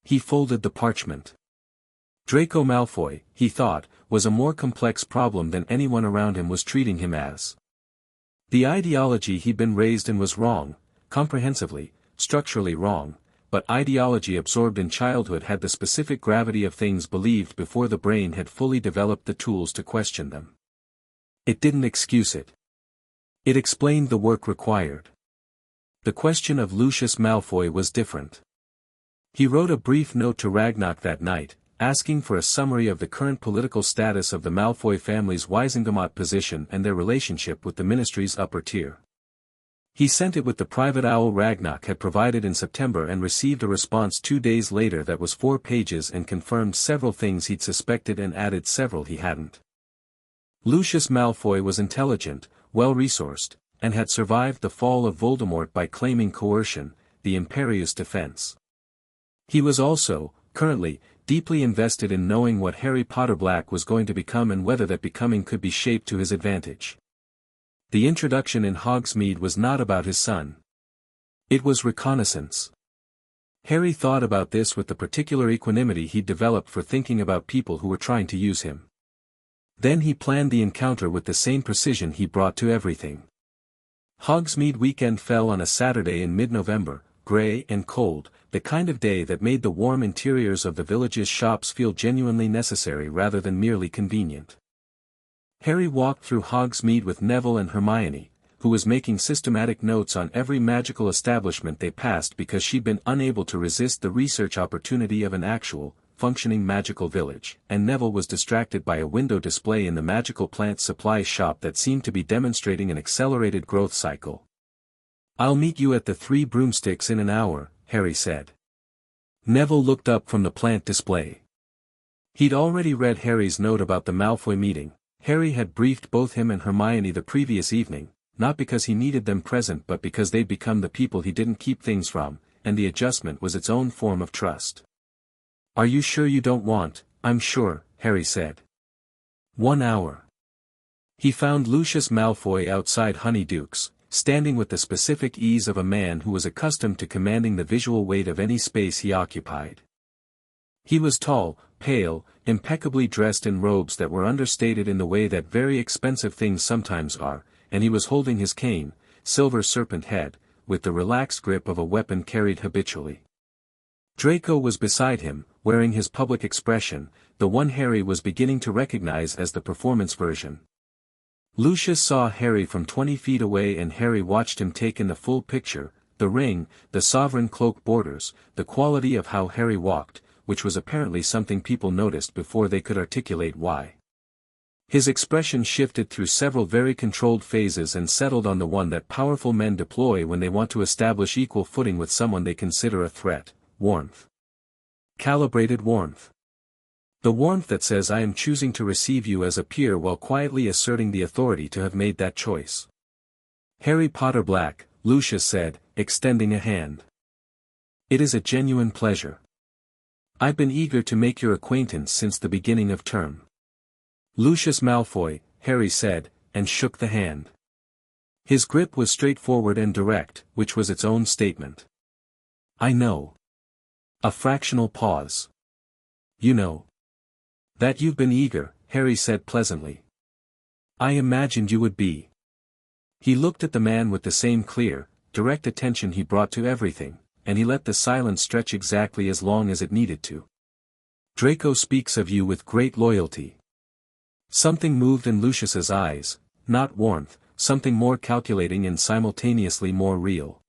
He folded the parchment. Draco Malfoy, he thought, was a more complex problem than anyone around him was treating him as. The ideology he'd been raised in was wrong, comprehensively, structurally wrong, but ideology absorbed in childhood had the specific gravity of things believed before the brain had fully developed the tools to question them. It didn't excuse it. It explained the work required. The question of Lucius Malfoy was different. He wrote a brief note to Ragnarok that night, asking for a summary of the current political status of the Malfoy family's Wisengamot position and their relationship with the Ministry's upper tier. He sent it with the private owl Ragnarok had provided in September and received a response 2 days later that was 4 pages and confirmed several things he'd suspected and added several he hadn't. Lucius Malfoy was intelligent, well-resourced, and had survived the fall of Voldemort by claiming coercion, the imperious defense. He was also, currently, deeply invested in knowing what Harry Potter Black was going to become and whether that becoming could be shaped to his advantage. The introduction in Hogsmeade was not about his son. It was reconnaissance. Harry thought about this with the particular equanimity he'd developed for thinking about people who were trying to use him. Then he planned the encounter with the same precision he brought to everything. Hogsmeade weekend fell on a Saturday in mid-November, grey and cold, the kind of day that made the warm interiors of the village's shops feel genuinely necessary rather than merely convenient. Harry walked through Hogsmeade with Neville and Hermione, who was making systematic notes on every magical establishment they passed because she'd been unable to resist the research opportunity of an actual, functioning magical village, and Neville was distracted by a window display in the magical plant supply shop that seemed to be demonstrating an accelerated growth cycle. I'll meet you at the 3 Broomsticks in an hour, Harry said. Neville looked up from the plant display. He'd already read Harry's note about the Malfoy meeting. Harry had briefed both him and Hermione the previous evening, not because he needed them present but because they'd become the people he didn't keep things from, and the adjustment was its own form of trust. Are you sure you don't want? I'm sure, Harry said. 1 hour. He found Lucius Malfoy outside Honeyduke's, standing with the specific ease of a man who was accustomed to commanding the visual weight of any space he occupied. He was tall, pale, impeccably dressed in robes that were understated in the way that very expensive things sometimes are, and he was holding his cane, silver serpent head, with the relaxed grip of a weapon carried habitually. Draco was beside him, wearing his public expression, the one Harry was beginning to recognize as the performance version. Lucius saw Harry from 20 feet away and Harry watched him take in the full picture, the ring, the sovereign cloak borders, the quality of how Harry walked, which was apparently something people noticed before they could articulate why. His expression shifted through several very controlled phases and settled on the one that powerful men deploy when they want to establish equal footing with someone they consider a threat: warmth. Calibrated warmth. The warmth that says I am choosing to receive you as a peer while quietly asserting the authority to have made that choice. Harry Potter Black, Lucius said, extending a hand. It is a genuine pleasure. I've been eager to make your acquaintance since the beginning of term. Lucius Malfoy, Harry said, and shook the hand. His grip was straightforward and direct, which was its own statement. I know. A fractional pause. You know. That you've been eager, Harry said pleasantly. I imagined you would be. He looked at the man with the same clear, direct attention he brought to everything, and he let the silence stretch exactly as long as it needed to. Draco speaks of you with great loyalty. Something moved in Lucius's eyes, not warmth, something more calculating and simultaneously more real.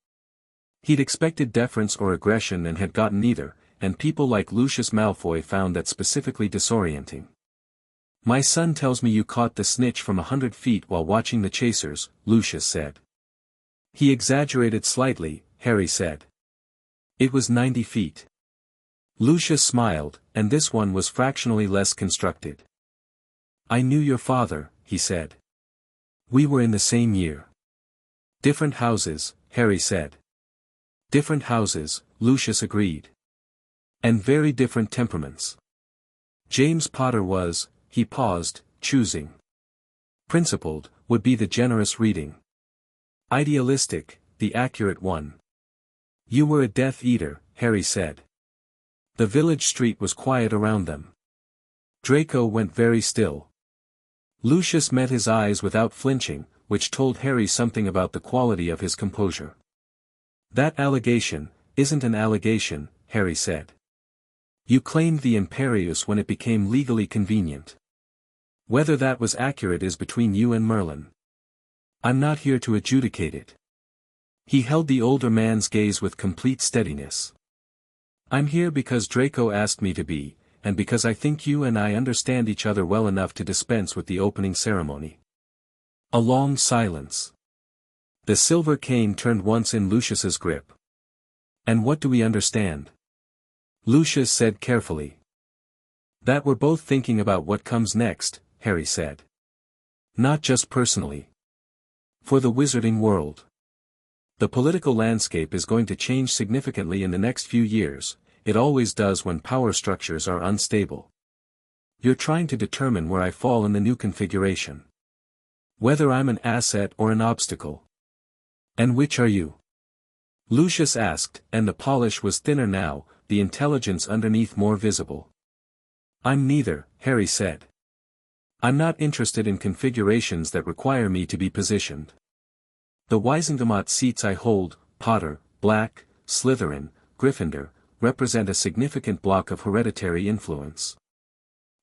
He'd expected deference or aggression and had gotten neither, and people like Lucius Malfoy found that specifically disorienting. My son tells me you caught the snitch from 100 feet while watching the chasers, Lucius said. He exaggerated slightly, Harry said. It was 90 feet. Lucius smiled, and this one was fractionally less constructed. I knew your father, he said. We were in the same year. Different houses, Harry said. Different houses, Lucius agreed. And very different temperaments. James Potter was, he paused, choosing. Principled, would be the generous reading. Idealistic, the accurate one. You were a Death Eater, Harry said. The village street was quiet around them. Draco went very still. Lucius met his eyes without flinching, which told Harry something about the quality of his composure. That allegation isn't an allegation, Harry said. You claimed the Imperius when it became legally convenient. Whether that was accurate is between you and Merlin. I'm not here to adjudicate it. He held the older man's gaze with complete steadiness. I'm here because Draco asked me to be, and because I think you and I understand each other well enough to dispense with the opening ceremony. A long silence. The silver cane turned once in Lucius's grip. And what do we understand? Lucius said carefully. That we're both thinking about what comes next, Harry said. Not just personally. For the wizarding world. The political landscape is going to change significantly in the next few years. It always does when power structures are unstable. You're trying to determine where I fall in the new configuration. Whether I'm an asset or an obstacle. And which are you? Lucius asked, and the polish was thinner now, the intelligence underneath more visible. I'm neither, Harry said. I'm not interested in configurations that require me to be positioned. The Wisengamot seats I hold, Potter, Black, Slytherin, Gryffindor, represent a significant block of hereditary influence.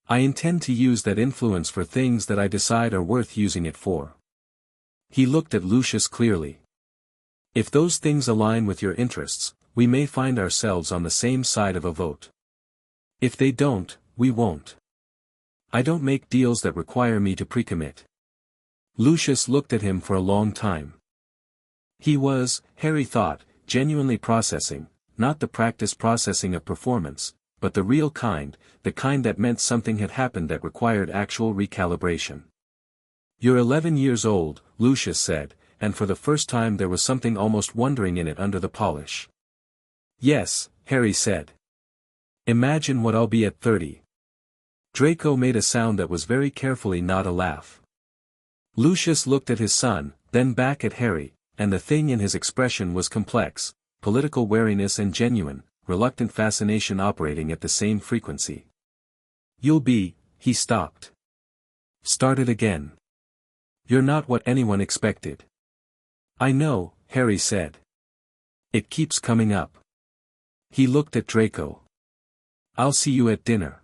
I intend to use that influence for things that I decide are worth using it for. He looked at Lucius clearly. If those things align with your interests, we may find ourselves on the same side of a vote. If they don't, we won't. I don't make deals that require me to pre-commit. Lucius looked at him for a long time. He was, Harry thought, genuinely processing, not the practice processing of performance, but the real kind, the kind that meant something had happened that required actual recalibration. You're 11 years old, Lucius said, and for the first time there was something almost wondering in it under the polish. Yes, Harry said. Imagine what I'll be at 30. Draco made a sound that was very carefully not a laugh. Lucius looked at his son, then back at Harry, and the thing in his expression was complex, political wariness and genuine, reluctant fascination operating at the same frequency. You'll be, he stopped. Started again. You're not what anyone expected. I know, Harry said. It keeps coming up. He looked at Draco. I'll see you at dinner.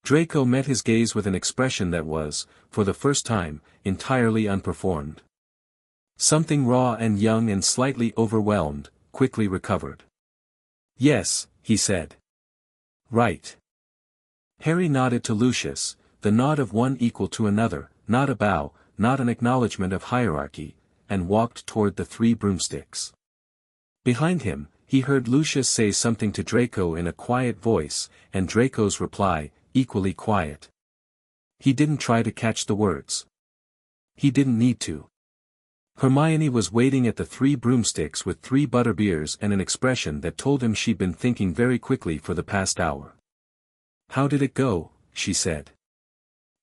Draco met his gaze with an expression that was, for the first time, entirely unperformed. Something raw and young and slightly overwhelmed, quickly recovered. Yes, he said. Right. Harry nodded to Lucius, the nod of one equal to another, not a bow, not an acknowledgement of hierarchy, and walked toward the 3 broomsticks. Behind him, he heard Lucius say something to Draco in a quiet voice, and Draco's reply, equally quiet. He didn't try to catch the words. He didn't need to. Hermione was waiting at the 3 broomsticks with 3 butterbeers and an expression that told him she'd been thinking very quickly for the past hour. "How did it go?" she said.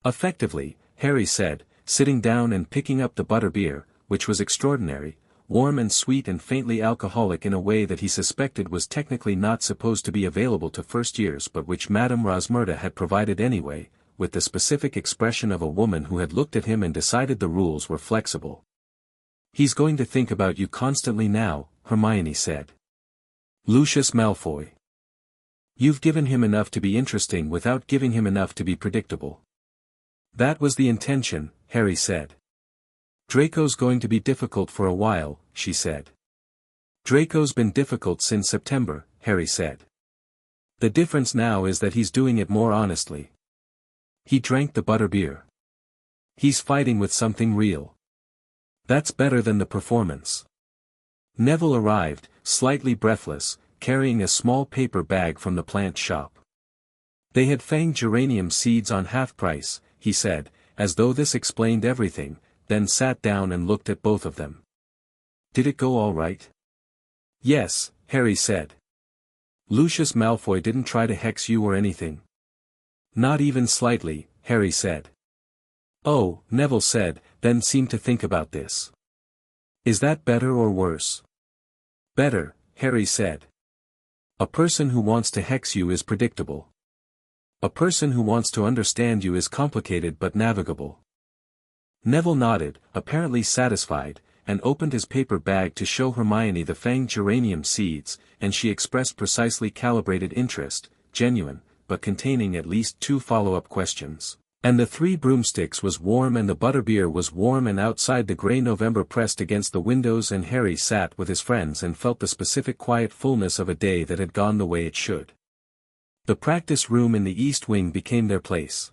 "Effectively," Harry said, sitting down and picking up the butterbeer, which was extraordinary, warm and sweet and faintly alcoholic in a way that he suspected was technically not supposed to be available to first years but which Madame Rosmerta had provided anyway, with the specific expression of a woman who had looked at him and decided the rules were flexible. "He's going to think about you constantly now," Hermione said. "Lucius Malfoy. You've given him enough to be interesting without giving him enough to be predictable." "That was the intention," Harry said. "Draco's going to be difficult for a while," she said. "Draco's been difficult since September," Harry said. "The difference now is that he's doing it more honestly. He drank the butterbeer. He's fighting with something real. That's better than the performance." Neville arrived, slightly breathless, carrying a small paper bag from the plant shop. "They had fanged geranium seeds on half price," he said, as though this explained everything, then sat down and looked at both of them. "Did it go all right?" "Yes," Harry said. "Lucius Malfoy didn't try to hex you or anything?" "Not even slightly," Harry said. "Oh," Neville said, then seemed to think about this. "Is that better or worse?" "Better," Harry said. "A person who wants to hex you is predictable. A person who wants to understand you is complicated but navigable." Neville nodded, apparently satisfied, and opened his paper bag to show Hermione the fanged geranium seeds, and she expressed precisely calibrated interest, genuine, but containing at least 2 follow-up questions. "And the 3 broomsticks was warm and the butterbeer was warm and outside the grey November pressed against the windows and Harry sat with his friends and felt the specific quiet fullness of a day that had gone the way it should. The practice room in the East Wing became their place.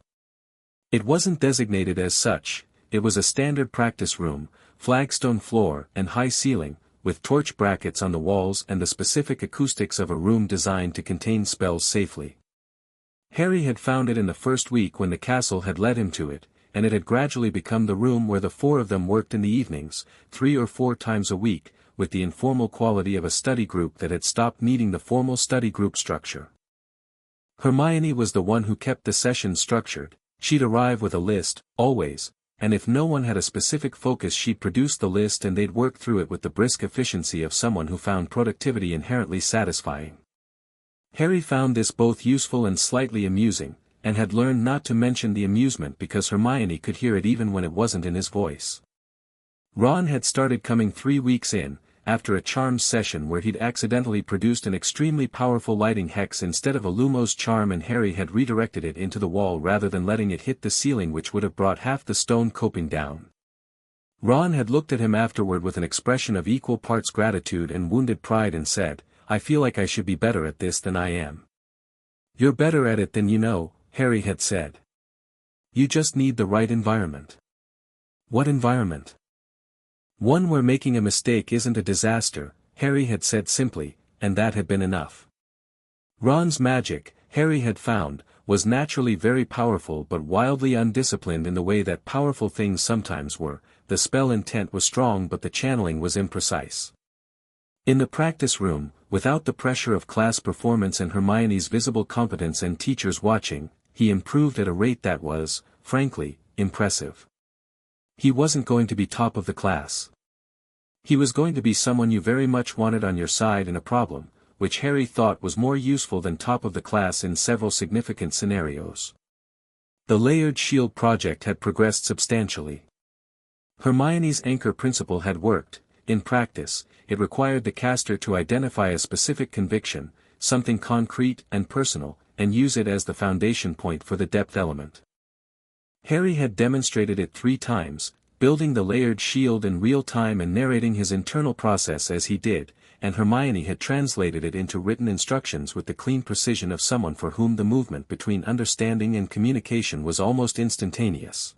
It wasn't designated as such, it was a standard practice room, flagstone floor and high ceiling, with torch brackets on the walls and the specific acoustics of a room designed to contain spells safely. Harry had found it in the first week when the castle had led him to it, and it had gradually become the room where the 4 of them worked in the evenings, 3 or 4 times a week, with the informal quality of a study group that had stopped needing the formal study group structure. Hermione was the one who kept the session structured. She'd arrive with a list, always, and if no one had a specific focus she'd produce the list and they'd work through it with the brisk efficiency of someone who found productivity inherently satisfying. Harry found this both useful and slightly amusing, and had learned not to mention the amusement because Hermione could hear it even when it wasn't in his voice. Ron had started coming 3 weeks in, after a charms session where he'd accidentally produced an extremely powerful lighting hex instead of a Lumos charm and Harry had redirected it into the wall rather than letting it hit the ceiling which would have brought half the stone coping down. Ron had looked at him afterward with an expression of equal parts gratitude and wounded pride and said, "I feel like I should be better at this than I am." "You're better at it than you know," Harry had said. "You just need the right environment." "What environment?" "One where making a mistake isn't a disaster," Harry had said simply, and that had been enough. Ron's magic, Harry had found, was naturally very powerful but wildly undisciplined in the way that powerful things sometimes were. The spell intent was strong but the channeling was imprecise. In the practice room, without the pressure of class performance and Hermione's visible competence and teachers watching, he improved at a rate that was, frankly, impressive. He wasn't going to be top of the class. He was going to be someone you very much wanted on your side in a problem, which Harry thought was more useful than top of the class in several significant scenarios. The layered shield project had progressed substantially. Hermione's anchor principle had worked. In practice, it required the caster to identify a specific conviction, something concrete and personal, and use it as the foundation point for the depth element. Harry had demonstrated it 3 times, building the layered shield in real time and narrating his internal process as he did, and Hermione had translated it into written instructions with the clean precision of someone for whom the movement between understanding and communication was almost instantaneous.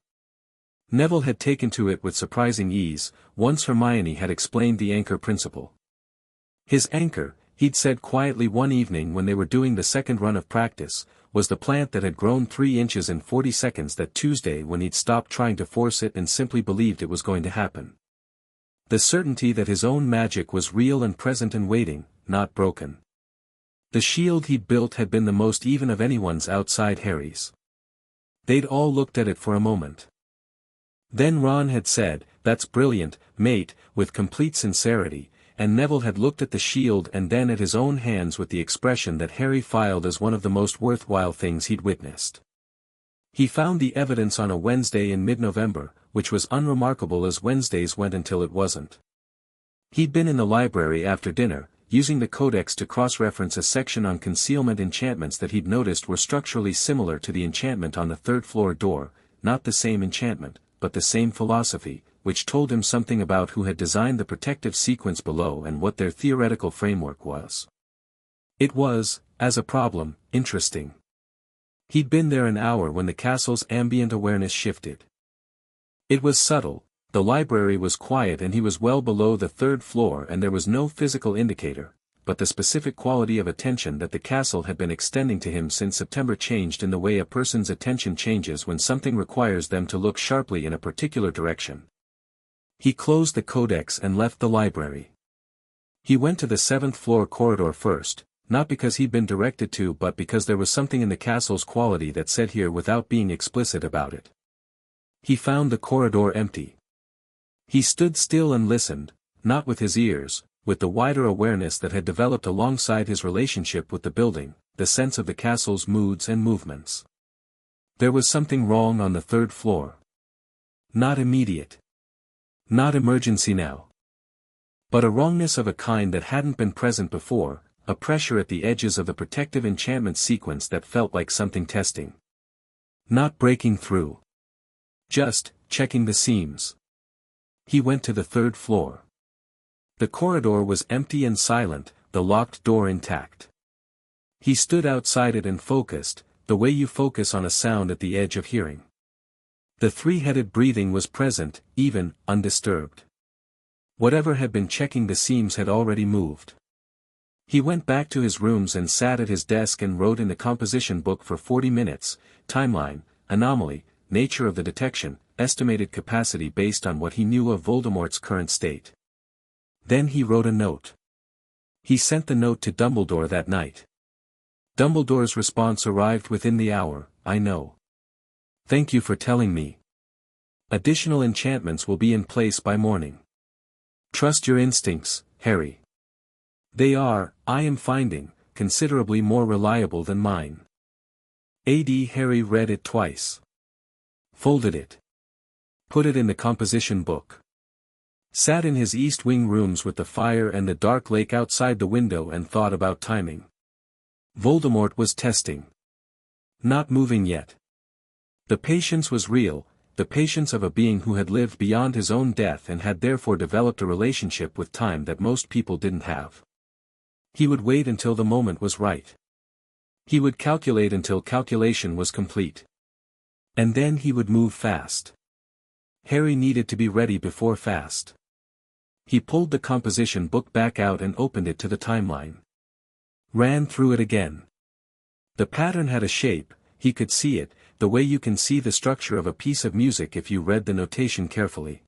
Neville had taken to it with surprising ease, once Hermione had explained the anchor principle. His anchor, he'd said quietly one evening when they were doing the second run of practice, was the plant that had grown 3 inches in 40 seconds that Tuesday when he'd stopped trying to force it and simply believed it was going to happen. The certainty that his own magic was real and present and waiting, not broken. The shield he'd built had been the most even of anyone's outside Harry's. They'd all looked at it for a moment. Then Ron had said, "That's brilliant, mate," with complete sincerity, and Neville had looked at the shield and then at his own hands with the expression that Harry filed as one of the most worthwhile things he'd witnessed. He found the evidence on a Wednesday in mid-November, which was unremarkable as Wednesdays went until it wasn't. He'd been in the library after dinner, using the codex to cross-reference a section on concealment enchantments that he'd noticed were structurally similar to the enchantment on the third-floor door, not the same enchantment, but the same philosophy, which told him something about who had designed the protective sequence below and what their theoretical framework was. It was, as a problem, interesting. He'd been there an hour when the castle's ambient awareness shifted. It was subtle, the library was quiet and he was well below the third floor and there was no physical indicator, but the specific quality of attention that the castle had been extending to him since September changed in the way a person's attention changes when something requires them to look sharply in a particular direction. He closed the codex and left the library. He went to the 7th floor corridor first, not because he'd been directed to but because there was something in the castle's quality that said here without being explicit about it. He found the corridor empty. He stood still and listened, not with his ears, with the wider awareness that had developed alongside his relationship with the building, the sense of the castle's moods and movements. There was something wrong on the 3rd floor. Not immediate. Not emergency now. But a wrongness of a kind that hadn't been present before, a pressure at the edges of the protective enchantment sequence that felt like something testing. Not breaking through. Just, checking the seams. He went to the 3rd floor. The corridor was empty and silent, the locked door intact. He stood outside it and focused, the way you focus on a sound at the edge of hearing. The three-headed breathing was present, even, undisturbed. Whatever had been checking the seams had already moved. He went back to his rooms and sat at his desk and wrote in the composition book for 40 minutes, timeline, anomaly, nature of the detection, estimated capacity based on what he knew of Voldemort's current state. Then he wrote a note. He sent the note to Dumbledore that night. Dumbledore's response arrived within the hour, "I know. Thank you for telling me. Additional enchantments will be in place by morning. Trust your instincts, Harry. They are, I am finding, considerably more reliable than mine." Harry read it twice. Folded it. Put it in the composition book. Sat in his East Wing rooms with the fire and the dark lake outside the window and thought about timing. Voldemort was testing. Not moving yet. The patience was real, the patience of a being who had lived beyond his own death and had therefore developed a relationship with time that most people didn't have. He would wait until the moment was right. He would calculate until calculation was complete. And then he would move fast. Harry needed to be ready before fast. He pulled the composition book back out and opened it to the timeline. Ran through it again. The pattern had a shape, he could see it, the way you can see the structure of a piece of music if you read the notation carefully.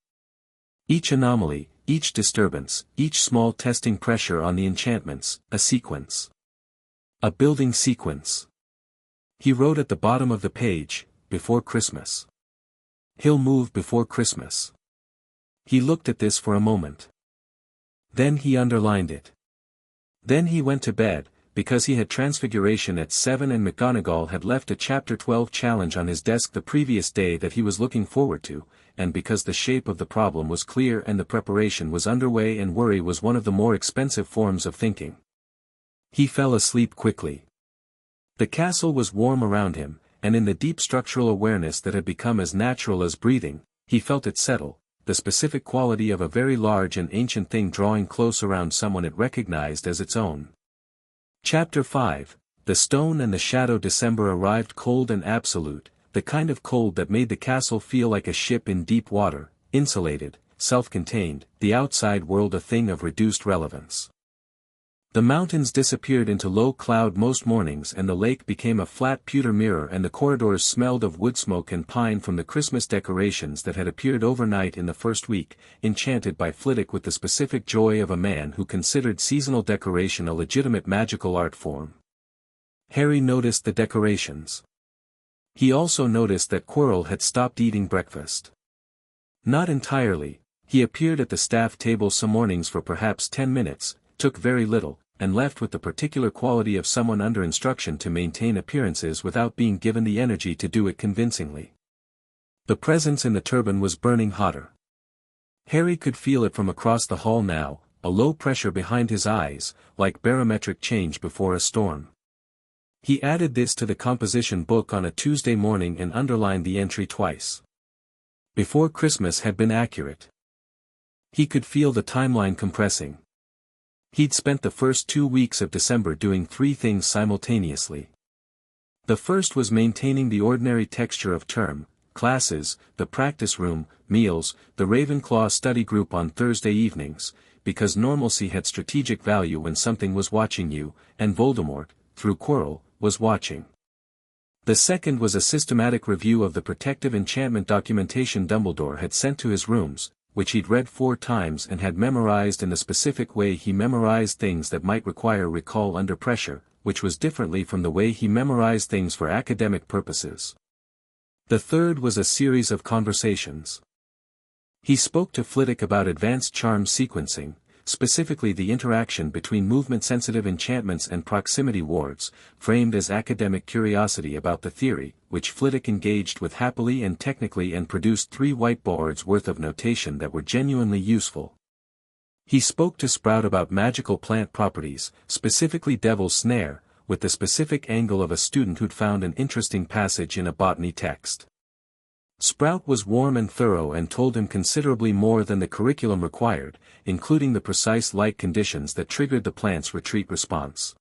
Each anomaly, each disturbance, each small testing pressure on the enchantments, a sequence. A building sequence. He wrote at the bottom of the page, "Before Christmas. He'll move before Christmas." He looked at this for a moment. Then he underlined it. Then he went to bed, because he had Transfiguration at 7 and McGonagall had left a Chapter 12 challenge on his desk the previous day that he was looking forward to, and because the shape of the problem was clear and the preparation was underway and worry was one of the more expensive forms of thinking. He fell asleep quickly. The castle was warm around him, and in the deep structural awareness that had become as natural as breathing, he felt it settle, the specific quality of a very large and ancient thing drawing close around someone it recognized as its own. Chapter 5. The Stone and the Shadow. December arrived cold and absolute, the kind of cold that made the castle feel like a ship in deep water, insulated, self-contained, the outside world a thing of reduced relevance. The mountains disappeared into low cloud most mornings, and the lake became a flat pewter mirror, and the corridors smelled of wood smoke and pine from the Christmas decorations that had appeared overnight in the first week, enchanted by Flitwick with the specific joy of a man who considered seasonal decoration a legitimate magical art form. Harry noticed the decorations. He also noticed that Quirrell had stopped eating breakfast. Not entirely. He appeared at the staff table some mornings for perhaps 10 minutes, took very little, and left with the particular quality of someone under instruction to maintain appearances without being given the energy to do it convincingly. The presence in the turban was burning hotter. Harry could feel it from across the hall now, a low pressure behind his eyes, like barometric change before a storm. He added this to the composition book on a Tuesday morning and underlined the entry twice. Before Christmas had been accurate. He could feel the timeline compressing. He'd spent the first 2 weeks of December doing 3 things simultaneously. The first was maintaining the ordinary texture of term, classes, the practice room, meals, the Ravenclaw study group on Thursday evenings, because normalcy had strategic value when something was watching you, and Voldemort, through Quirrell, was watching. The second was a systematic review of the protective enchantment documentation Dumbledore had sent to his rooms, which he'd read 4 times and had memorized in the specific way he memorized things that might require recall under pressure, which was differently from the way he memorized things for academic purposes. The third was a series of conversations. He spoke to Flitwick about advanced charm sequencing, specifically the interaction between movement-sensitive enchantments and proximity wards, framed as academic curiosity about the theory, which Flitwick engaged with happily and technically and produced 3 whiteboards worth of notation that were genuinely useful. He spoke to Sprout about magical plant properties, specifically Devil's Snare, with the specific angle of a student who'd found an interesting passage in a botany text. Sprout was warm and thorough and told him considerably more than the curriculum required, including the precise light conditions that triggered the plant's retreat response.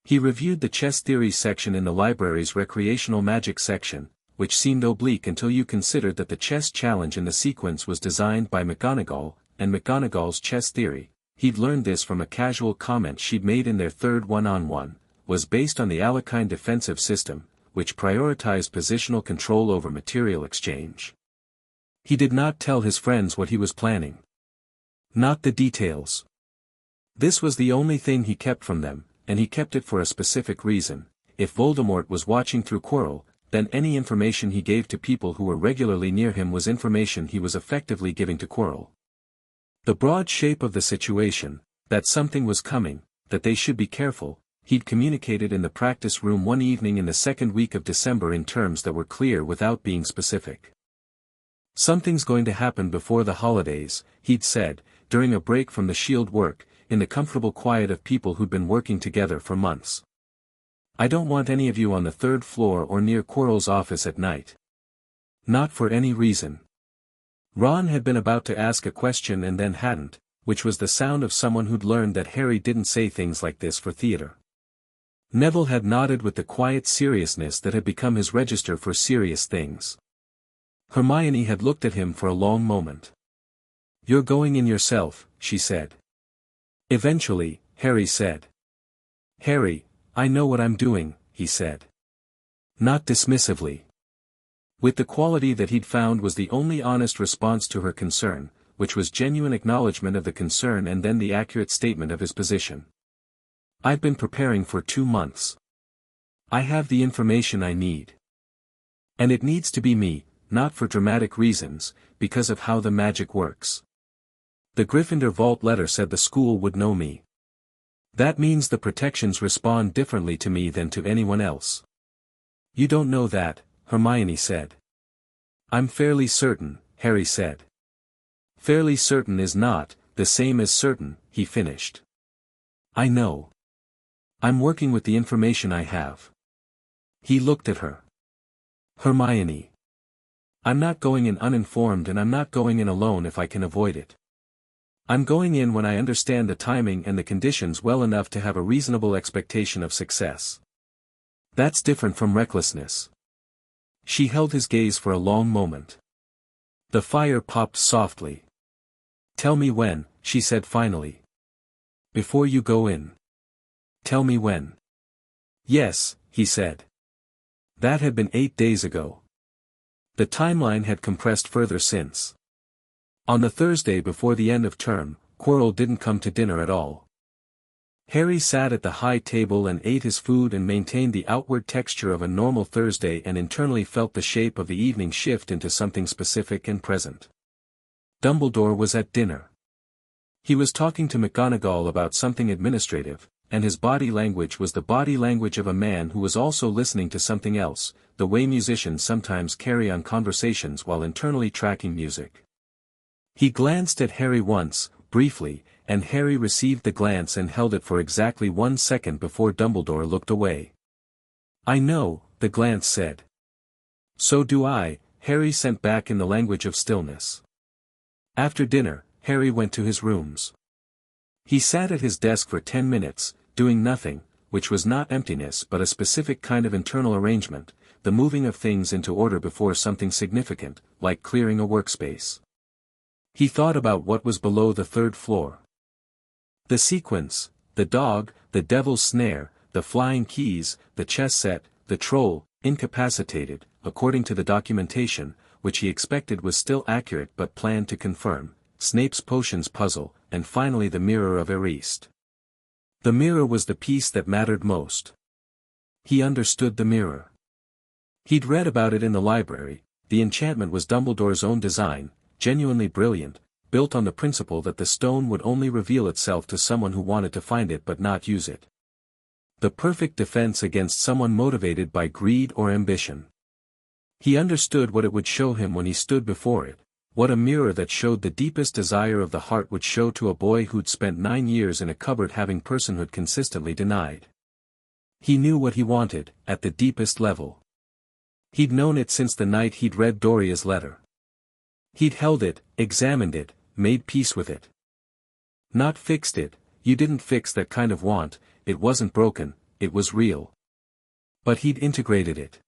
He reviewed the chess theory section in the library's recreational magic section, which seemed oblique until you considered that the chess challenge in the sequence was designed by McGonagall, and McGonagall's chess theory, he'd learned this from a casual comment she'd made in their third one-on-one, was based on the Alekhine defensive system, which prioritized positional control over material exchange. He did not tell his friends what he was planning. Not the details. This was the only thing he kept from them, and he kept it for a specific reason. If Voldemort was watching through Quirrell, then any information he gave to people who were regularly near him was information he was effectively giving to Quirrell. The broad shape of the situation, that something was coming, that they should be careful, he'd communicated in the practice room one evening in the second week of December in terms that were clear without being specific. Something's going to happen before the holidays, he'd said, during a break from the shield work, in the comfortable quiet of people who'd been working together for months. I don't want any of you on the 3rd floor or near Quirrell's office at night. Not for any reason. Ron had been about to ask a question and then hadn't, which was the sound of someone who'd learned that Harry didn't say things like this for theater. Neville had nodded with the quiet seriousness that had become his register for serious things. Hermione had looked at him for a long moment. "You're going in yourself," she said. Eventually, Harry said. "Harry, I know what I'm doing," he said. Not dismissively. With the quality that he'd found was the only honest response to her concern, which was genuine acknowledgement of the concern and then the accurate statement of his position. "I've been preparing for 2 months. I have the information I need. And it needs to be me, not for dramatic reasons, because of how the magic works. The Gryffindor Vault letter said the school would know me. That means the protections respond differently to me than to anyone else." "You don't know that," Hermione said. "I'm fairly certain," Harry said. "Fairly certain is not the same as certain," he finished. "I know. I'm working with the information I have." He looked at her. "Hermione. I'm not going in uninformed and I'm not going in alone if I can avoid it. I'm going in when I understand the timing and the conditions well enough to have a reasonable expectation of success. That's different from recklessness. She held his gaze for a long moment. The fire popped softly. Tell me when, she said finally. Before you go in. Tell me when. Yes, he said. That had been 8 days ago. The timeline had compressed further since. On the Thursday before the end of term, Quirrell didn't come to dinner at all. Harry sat at the high table and ate his food and maintained the outward texture of a normal Thursday and internally felt the shape of the evening shift into something specific and present. Dumbledore was at dinner. He was talking to McGonagall about something administrative, and his body language was the body language of a man who was also listening to something else, the way musicians sometimes carry on conversations while internally tracking music. He glanced at Harry once, briefly, and Harry received the glance and held it for exactly 1 second before Dumbledore looked away. I know, the glance said. So do I, Harry sent back in the language of stillness. After dinner, Harry went to his rooms. He sat at his desk for 10 minutes, doing nothing, which was not emptiness but a specific kind of internal arrangement, the moving of things into order before something significant, like clearing a workspace. He thought about what was below the 3rd floor. The sequence, the dog, the devil's snare, the flying keys, the chess set, the troll, incapacitated, according to the documentation, which he expected was still accurate but planned to confirm, Snape's potions puzzle, and finally the mirror of Erist. The mirror was the piece that mattered most. He understood the mirror. He'd read about it in the library. The enchantment was Dumbledore's own design, genuinely brilliant, built on the principle that the stone would only reveal itself to someone who wanted to find it but not use it. The perfect defense against someone motivated by greed or ambition. He understood what it would show him when he stood before it, what a mirror that showed the deepest desire of the heart would show to a boy who'd spent 9 years in a cupboard having personhood consistently denied. He knew what he wanted, at the deepest level. He'd known it since the night he'd read Dorea's letter. He'd held it, examined it, made peace with it. Not fixed it, you didn't fix that kind of want, it wasn't broken, it was real. But he'd integrated it.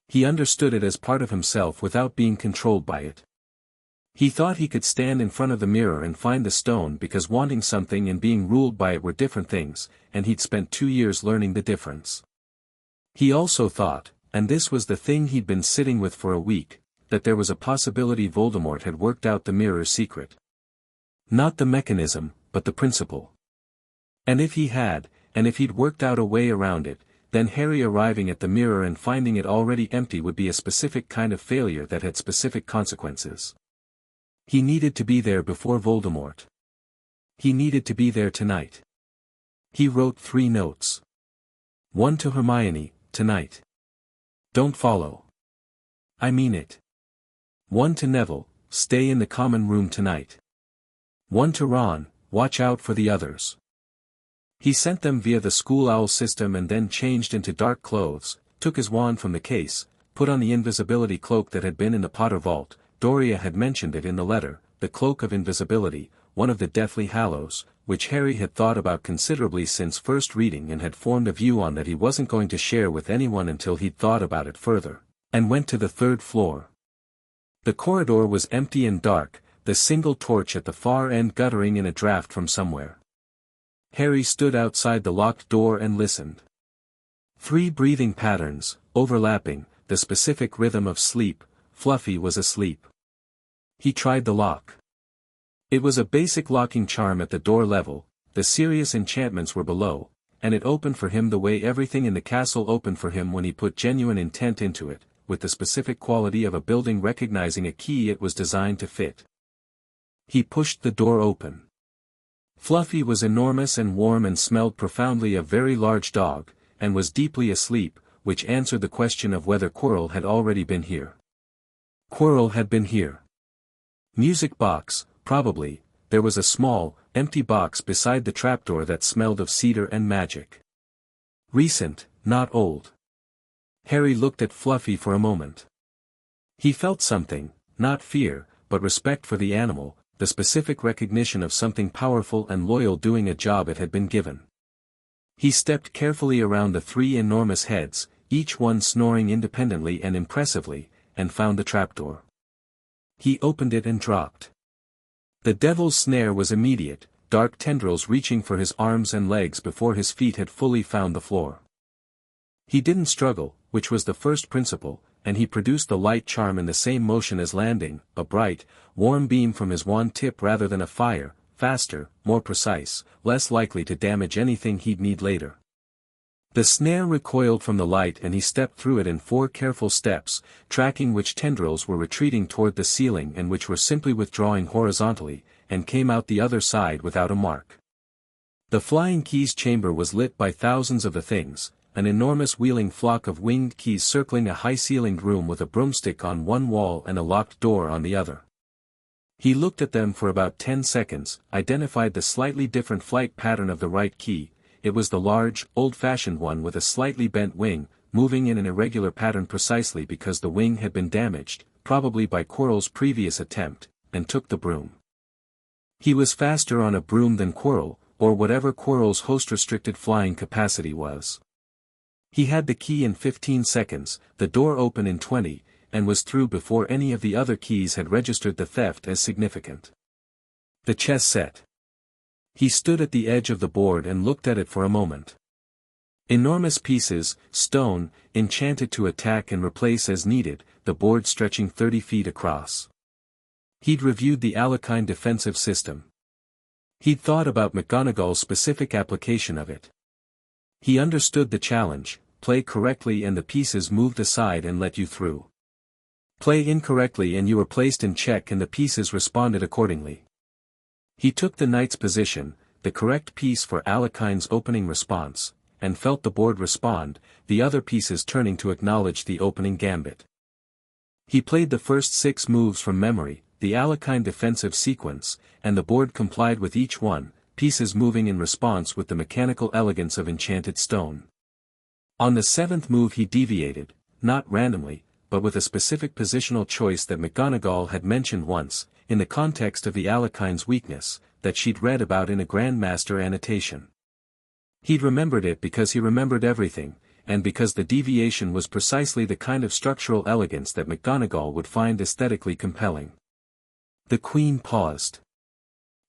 He understood it as part of himself without being controlled by it. He thought he could stand in front of the mirror and find the stone because wanting something and being ruled by it were different things, and he'd spent 2 years learning the difference. He also thought, and this was the thing he'd been sitting with for a week, that there was a possibility Voldemort had worked out the mirror's secret. Not the mechanism, but the principle. And if he had, and if he'd worked out a way around it, then Harry arriving at the mirror and finding it already empty would be a specific kind of failure that had specific consequences. He needed to be there before Voldemort. He needed to be there tonight. He wrote 3 notes. 1 to Hermione, tonight. Don't follow. I mean it. 1 to Neville, stay in the common room tonight. 1 to Ron, watch out for the others. He sent them via the school owl system and then changed into dark clothes, took his wand from the case, put on the invisibility cloak that had been in the Potter vault. Dorea had mentioned it in the letter, the cloak of invisibility, one of the Deathly Hallows, which Harry had thought about considerably since first reading and had formed a view on that he wasn't going to share with anyone until he'd thought about it further, and went to the 3rd floor. The corridor was empty and dark, the single torch at the far end guttering in a draft from somewhere. Harry stood outside the locked door and listened. 3 breathing patterns, overlapping, the specific rhythm of sleep. Fluffy was asleep. He tried the lock. It was a basic locking charm at the door level, the serious enchantments were below, and it opened for him the way everything in the castle opened for him when he put genuine intent into it, with the specific quality of a building recognizing a key it was designed to fit. He pushed the door open. Fluffy was enormous and warm and smelled profoundly of very large dog, and was deeply asleep, which answered the question of whether Quirrell had already been here. Quirrell had been here. Music box, probably. There was a small, empty box beside the trapdoor that smelled of cedar and magic. Recent, not old. Harry looked at Fluffy for a moment. He felt something, not fear, but respect for the animal, the specific recognition of something powerful and loyal doing a job it had been given. He stepped carefully around the three enormous heads, each one snoring independently and impressively, and found the trapdoor. He opened it and dropped. The devil's snare was immediate, dark tendrils reaching for his arms and legs before his feet had fully found the floor. He didn't struggle, which was the first principle, and he produced the light charm in the same motion as landing, a bright, warm beam from his wand tip rather than a fire, faster, more precise, less likely to damage anything he'd need later. The snare recoiled from the light and he stepped through it in 4 careful steps, tracking which tendrils were retreating toward the ceiling and which were simply withdrawing horizontally, and came out the other side without a mark. The flying keys chamber was lit by thousands of the things, an enormous wheeling flock of winged keys circling a high-ceilinged room with a broomstick on one wall and a locked door on the other. He looked at them for about 10 seconds, identified the slightly different flight pattern of the right key. It was the large, old-fashioned one with a slightly bent wing, moving in an irregular pattern precisely because the wing had been damaged, probably by Quirrell's previous attempt, and took the broom. He was faster on a broom than Quirrell, or whatever Quirrell's host-restricted flying capacity was. He had the key in 15 seconds, the door open in 20, and was through before any of the other keys had registered the theft as significant. The chess set. He stood at the edge of the board and looked at it for a moment. Enormous pieces, stone, enchanted to attack and replace as needed, the board stretching 30 feet across. He'd reviewed the Alekine defensive system. He'd thought about McGonagall's specific application of it. He understood the challenge: play correctly and the pieces moved aside and let you through. Play incorrectly and you were placed in check and the pieces responded accordingly. He took the knight's position, the correct piece for Alekine's opening response, and felt the board respond, the other pieces turning to acknowledge the opening gambit. He played the first 6 moves from memory, the Alekine defensive sequence, and the board complied with each one, pieces moving in response with the mechanical elegance of enchanted stone. On the 7th move he deviated, not randomly, but with a specific positional choice that McGonagall had mentioned once, in the context of the Alekine's weakness, that she'd read about in a Grandmaster annotation. He'd remembered it because he remembered everything, and because the deviation was precisely the kind of structural elegance that McGonagall would find aesthetically compelling. The Queen paused.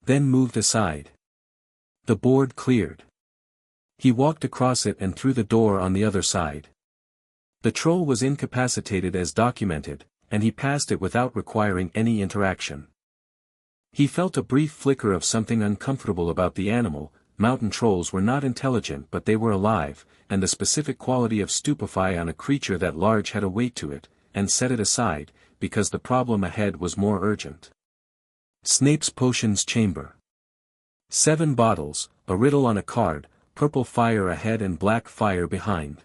Then moved aside. The board cleared. He walked across it and through the door on the other side. The troll was incapacitated as documented, and he passed it without requiring any interaction. He felt a brief flicker of something uncomfortable about the animal. Mountain trolls were not intelligent but they were alive, and the specific quality of stupefy on a creature that large had a weight to it, and set it aside, because the problem ahead was more urgent. Snape's Potions Chamber. 7 bottles, a riddle on a card, purple fire ahead and black fire behind.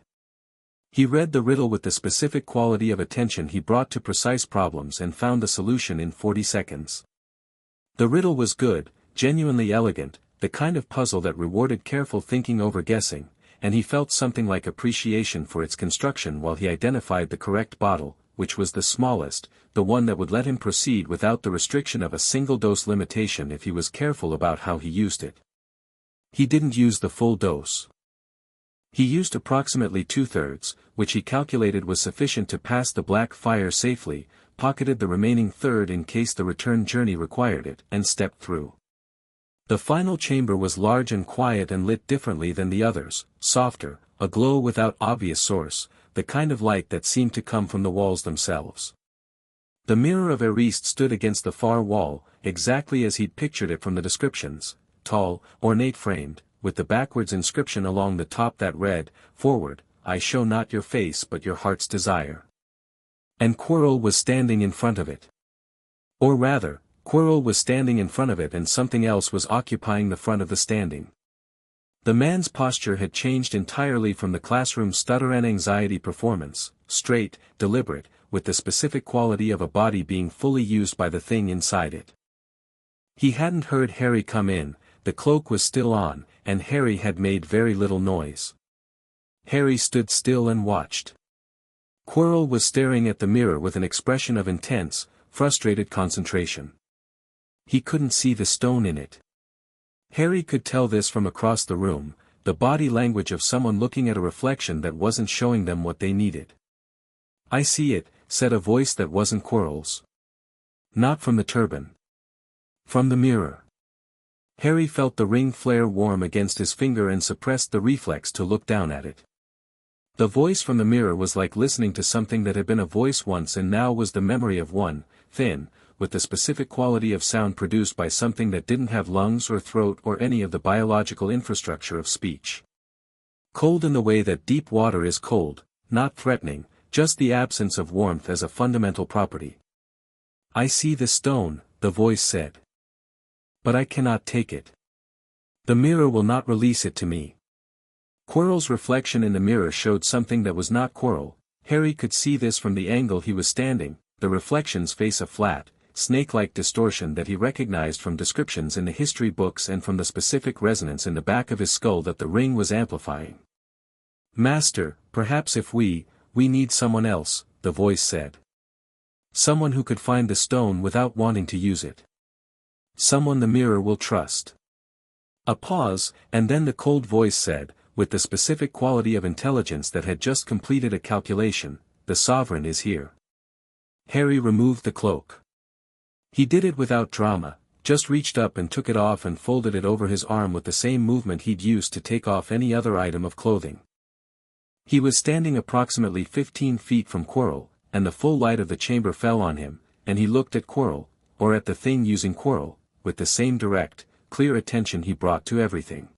He read the riddle with the specific quality of attention he brought to precise problems and found the solution in 40 seconds. The riddle was good, genuinely elegant, the kind of puzzle that rewarded careful thinking over guessing, and he felt something like appreciation for its construction while he identified the correct bottle, which was the smallest, the one that would let him proceed without the restriction of a single-dose limitation if he was careful about how he used it. He didn't use the full dose. He used approximately 2/3, which he calculated was sufficient to pass the black fire safely, pocketed the remaining third in case the return journey required it, and stepped through. The final chamber was large and quiet and lit differently than the others, softer, a glow without obvious source, the kind of light that seemed to come from the walls themselves. The mirror of Eriste stood against the far wall, exactly as he'd pictured it from the descriptions, tall, ornate framed, with the backwards inscription along the top that read, "Forward, I show not your face but your heart's desire." And Quirrell was standing in front of it. Or rather, Quirrell was standing in front of it and something else was occupying the front of the standing. The man's posture had changed entirely from the classroom stutter and anxiety performance, straight, deliberate, with the specific quality of a body being fully used by the thing inside it. He hadn't heard Harry come in, the cloak was still on, and Harry had made very little noise. Harry stood still and watched. Quirrell was staring at the mirror with an expression of intense, frustrated concentration. He couldn't see the stone in it. Harry could tell this from across the room, the body language of someone looking at a reflection that wasn't showing them what they needed. "I see it," said a voice that wasn't Quirrell's. "Not from the turban. From the mirror." Harry felt the ring flare warm against his finger and suppressed the reflex to look down at it. The voice from the mirror was like listening to something that had been a voice once and now was the memory of one, thin, with the specific quality of sound produced by something that didn't have lungs or throat or any of the biological infrastructure of speech. Cold in the way that deep water is cold, not threatening, just the absence of warmth as a fundamental property. "I see the stone," the voice said. "But I cannot take it. The mirror will not release it to me." Quirrell's reflection in the mirror showed something that was not Quirrell. Harry could see this from the angle he was standing, the reflections face a flat, snake-like distortion that he recognized from descriptions in the history books and from the specific resonance in the back of his skull that the ring was amplifying. "Master, perhaps if we need someone else," the voice said. "Someone who could find the stone without wanting to use it. Someone the mirror will trust." A pause, and then the cold voice said, with the specific quality of intelligence that had just completed a calculation, "The sovereign is here." Harry removed the cloak. He did it without drama, just reached up and took it off and folded it over his arm with the same movement he'd used to take off any other item of clothing. He was standing approximately 15 feet from Quirrell, and the full light of the chamber fell on him, and he looked at Quirrell, or at the thing using Quirrell, with the same direct, clear attention he brought to everything.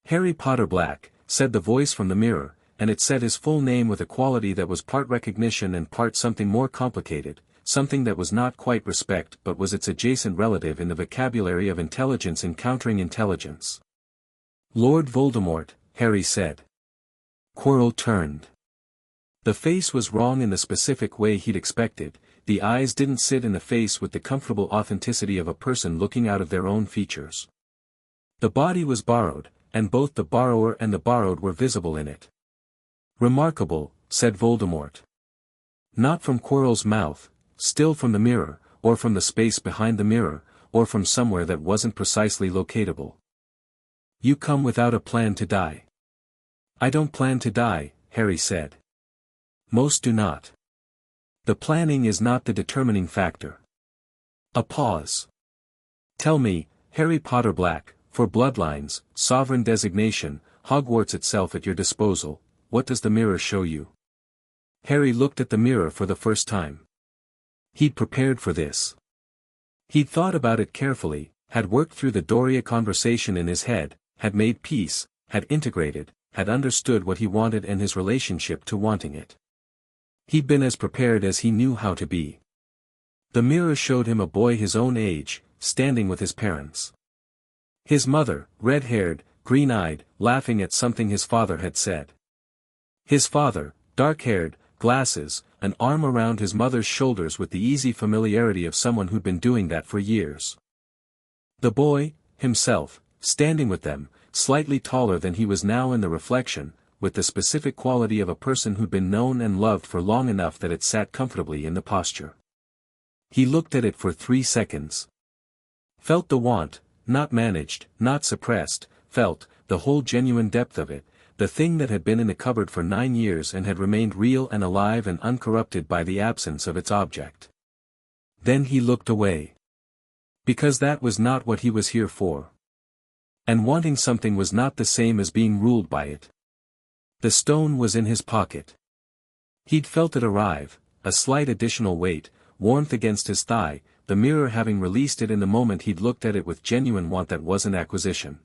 "Harry Potter Black," said the voice from the mirror, and it said his full name with a quality that was part recognition and part something more complicated, something that was not quite respect but was its adjacent relative in the vocabulary of intelligence encountering intelligence. "Lord Voldemort," Harry said. Quirrell turned. The face was wrong in the specific way he'd expected. The eyes didn't sit in the face with the comfortable authenticity of a person looking out of their own features. The body was borrowed, and both the borrower and the borrowed were visible in it. "Remarkable," said Voldemort. Not from Quirrell's mouth, still from the mirror, or from the space behind the mirror, or from somewhere that wasn't precisely locatable. "You come without a plan to die." "I don't plan to die," Harry said. "Most do not. The planning is not the determining factor." A pause. "Tell me, Harry Potter Black, for bloodlines, sovereign designation, Hogwarts itself at your disposal, what does the mirror show you?" Harry looked at the mirror for the first time. He'd prepared for this. He'd thought about it carefully, had worked through the Dorea conversation in his head, had made peace, had integrated, had understood what he wanted and his relationship to wanting it. He'd been as prepared as he knew how to be. The mirror showed him a boy his own age, standing with his parents. His mother, red-haired, green-eyed, laughing at something his father had said. His father, dark-haired, glasses, an arm around his mother's shoulders with the easy familiarity of someone who'd been doing that for years. The boy, himself, standing with them, slightly taller than he was now in the reflection, with the specific quality of a person who'd been known and loved for long enough that it sat comfortably in the posture. He looked at it for 3 seconds. Felt the want, not managed, not suppressed, felt, the whole genuine depth of it, the thing that had been in the cupboard for 9 years and had remained real and alive and uncorrupted by the absence of its object. Then he looked away. Because that was not what he was here for. And wanting something was not the same as being ruled by it. The stone was in his pocket. He'd felt it arrive, a slight additional weight, warmth against his thigh, the mirror having released it in the moment he'd looked at it with genuine want that wasn't acquisition.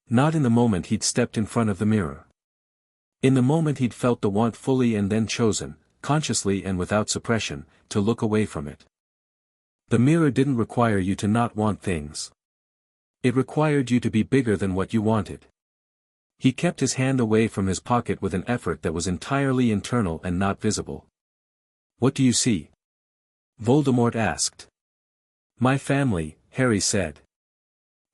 Not in the moment he'd stepped in front of the mirror. In the moment he'd felt the want fully and then chosen, consciously and without suppression, to look away from it. The mirror didn't require you to not want things. It required you to be bigger than what you wanted. He kept his hand away from his pocket with an effort that was entirely internal and not visible. "What do you see?" Voldemort asked. "My family," Harry said.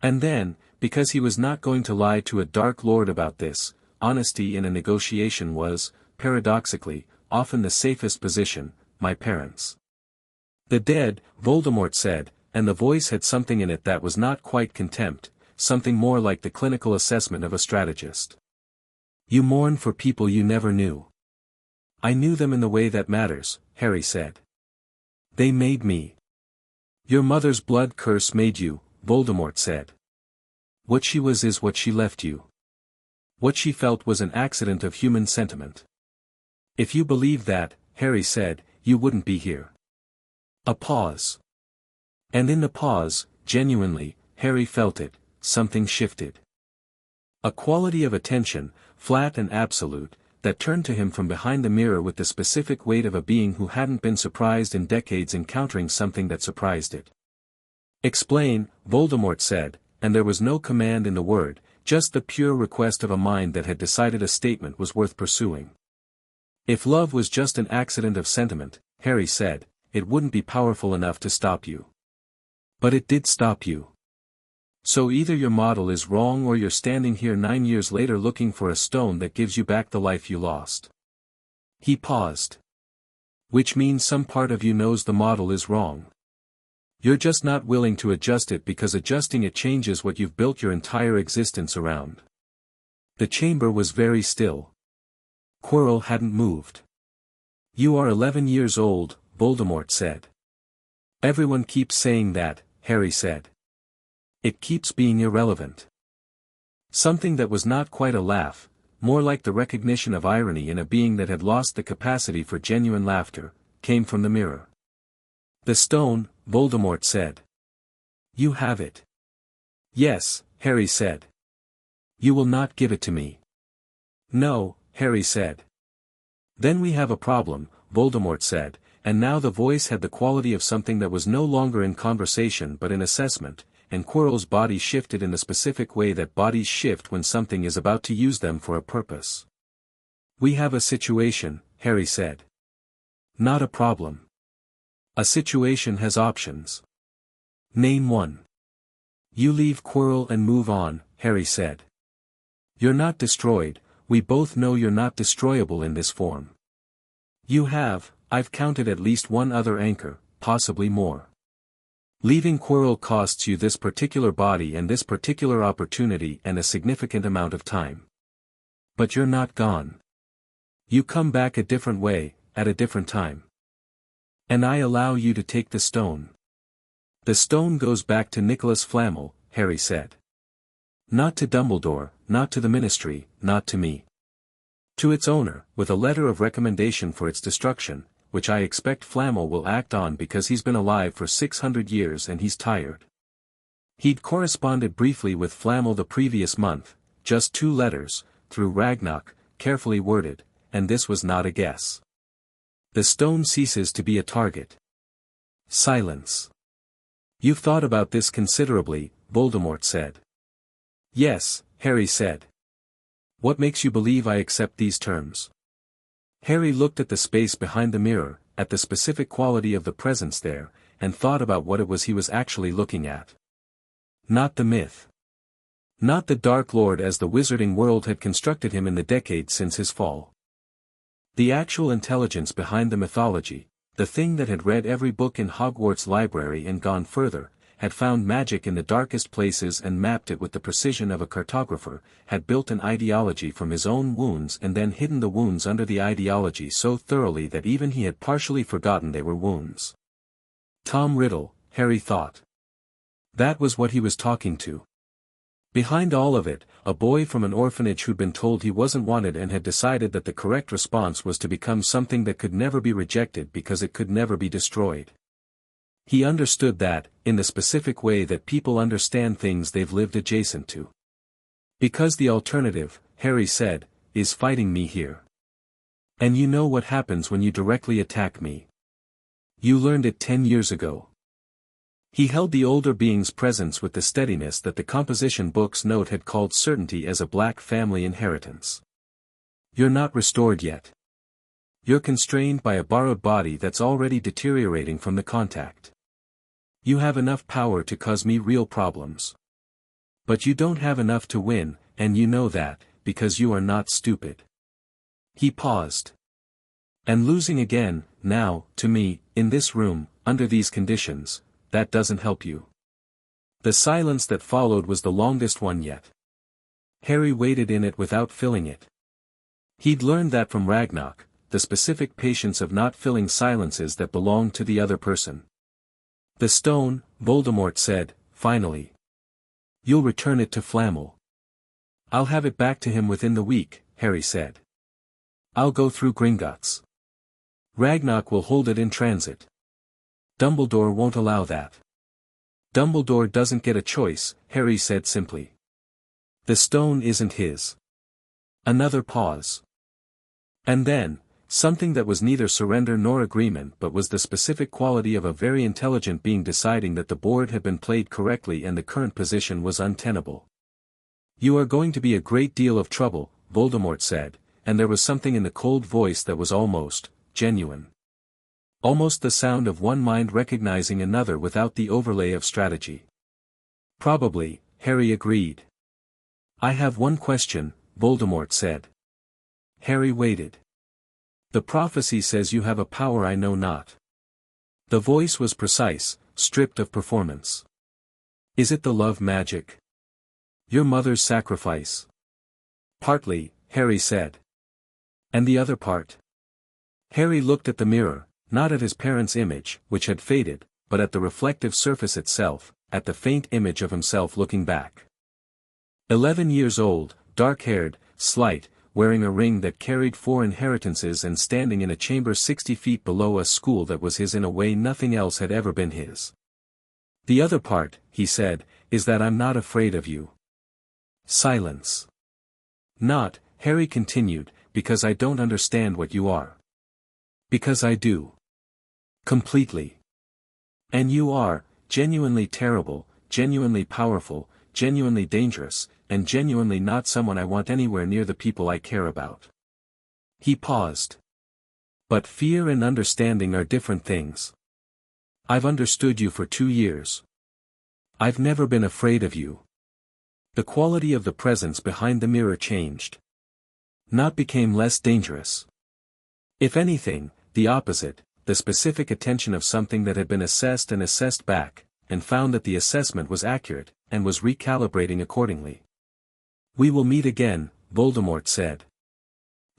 And then, because he was not going to lie to a Dark Lord about this, honesty in a negotiation was, paradoxically, often the safest position, my parents. The dead, Voldemort said, and the voice had something in it that was not quite contempt, something more like the clinical assessment of a strategist. You mourn for people you never knew. I knew them in the way that matters, Harry said. They made me. Your mother's blood curse made you, Voldemort said. What she was is what she left you. What she felt was an accident of human sentiment. If you believed that, Harry said, you wouldn't be here. A pause. And in the pause, genuinely, Harry felt it, something shifted. A quality of attention, flat and absolute, that turned to him from behind the mirror with the specific weight of a being who hadn't been surprised in decades encountering something that surprised it. Explain, Voldemort said, and there was no command in the word, just the pure request of a mind that had decided a statement was worth pursuing. If love was just an accident of sentiment, Harry said, it wouldn't be powerful enough to stop you. But it did stop you. So either your model is wrong or you're standing here 9 years later looking for a stone that gives you back the life you lost. He paused. Which means some part of you knows the model is wrong. You're just not willing to adjust it because adjusting it changes what you've built your entire existence around. The chamber was very still. Quirrell hadn't moved. You are 11 years old, Voldemort said. Everyone keeps saying that, Harry said. It keeps being irrelevant. Something that was not quite a laugh, more like the recognition of irony in a being that had lost the capacity for genuine laughter, came from the mirror. The stone, Voldemort said. You have it. Yes, Harry said. You will not give it to me. No, Harry said. Then we have a problem, Voldemort said, and now the voice had the quality of something that was no longer in conversation but in assessment, and Quirrell's body shifted in the specific way that bodies shift when something is about to use them for a purpose. We have a situation, Harry said. Not a problem. A situation has options. Name one. You leave Quirrell and move on, Harry said. You're not destroyed, we both know you're not destroyable in this form. You have, I've counted at least one other anchor, possibly more. Leaving Quirrell costs you this particular body and this particular opportunity and a significant amount of time. But you're not gone. You come back a different way, at a different time. And I allow you to take the stone. The stone goes back to Nicholas Flamel, Harry said. Not to Dumbledore, not to the Ministry, not to me. To its owner, with a letter of recommendation for its destruction, which I expect Flamel will act on because he's been alive for 600 years and he's tired. He'd corresponded briefly with Flamel the previous month, just 2 letters, through Ragnarok, carefully worded, and this was not a guess. The stone ceases to be a target. Silence. You've thought about this considerably, Voldemort said. Yes, Harry said. What makes you believe I accept these terms? Harry looked at the space behind the mirror, at the specific quality of the presence there, and thought about what it was he was actually looking at. Not the myth. Not the Dark Lord as the wizarding world had constructed him in the decades since his fall. The actual intelligence behind the mythology, the thing that had read every book in Hogwarts library and gone further, had found magic in the darkest places and mapped it with the precision of a cartographer, had built an ideology from his own wounds and then hidden the wounds under the ideology so thoroughly that even he had partially forgotten they were wounds. Tom Riddle, Harry thought. That was what he was talking to. Behind all of it, a boy from an orphanage who'd been told he wasn't wanted and had decided that the correct response was to become something that could never be rejected because it could never be destroyed. He understood that, in the specific way that people understand things they've lived adjacent to. Because the alternative, Harry said, is fighting me here. And you know what happens when you directly attack me. You learned it 10 years ago. He held the older being's presence with the steadiness that the composition book's note had called certainty as a black family inheritance. You're not restored yet. You're constrained by a borrowed body that's already deteriorating from the contact. You have enough power to cause me real problems. But you don't have enough to win, and you know that, because you are not stupid. He paused. And losing again, now, to me, in this room, under these conditions, that doesn't help you. The silence that followed was the longest one yet. Harry waited in it without filling it. He'd learned that from Ragnarok, the specific patience of not filling silences that belonged to the other person. The stone, Voldemort said, finally. You'll return it to Flamel. I'll have it back to him within the week, Harry said. I'll go through Gringotts. Ragnarok will hold it in transit. Dumbledore won't allow that. Dumbledore doesn't get a choice, Harry said simply. The stone isn't his. Another pause. And then, something that was neither surrender nor agreement but was the specific quality of a very intelligent being deciding that the board had been played correctly and the current position was untenable. You are going to be a great deal of trouble, Voldemort said, and there was something in the cold voice that was almost genuine. Almost the sound of one mind recognizing another without the overlay of strategy. Probably, Harry agreed. I have one question, Voldemort said. Harry waited. The prophecy says you have a power I know not. The voice was precise, stripped of performance. Is it the love magic? Your mother's sacrifice? Partly, Harry said. And the other part? Harry looked at the mirror, not at his parents' image, which had faded, but at the reflective surface itself, at the faint image of himself looking back. 11 years old, dark-haired, slight, wearing a ring that carried 4 inheritances and standing in a chamber 60 feet below a school that was his in a way nothing else had ever been his. The other part, he said, is that I'm not afraid of you. Silence. Not, Harry continued, because I don't understand what you are. Because I do. Completely. And you are, genuinely terrible, genuinely powerful, genuinely dangerous, and genuinely not someone I want anywhere near the people I care about. He paused. But fear and understanding are different things. I've understood you for 2 years. I've never been afraid of you. The quality of the presence behind the mirror changed. Not became less dangerous. If anything, the opposite, the specific attention of something that had been assessed and assessed back, and found that the assessment was accurate, and was recalibrating accordingly. We will meet again, Voldemort said.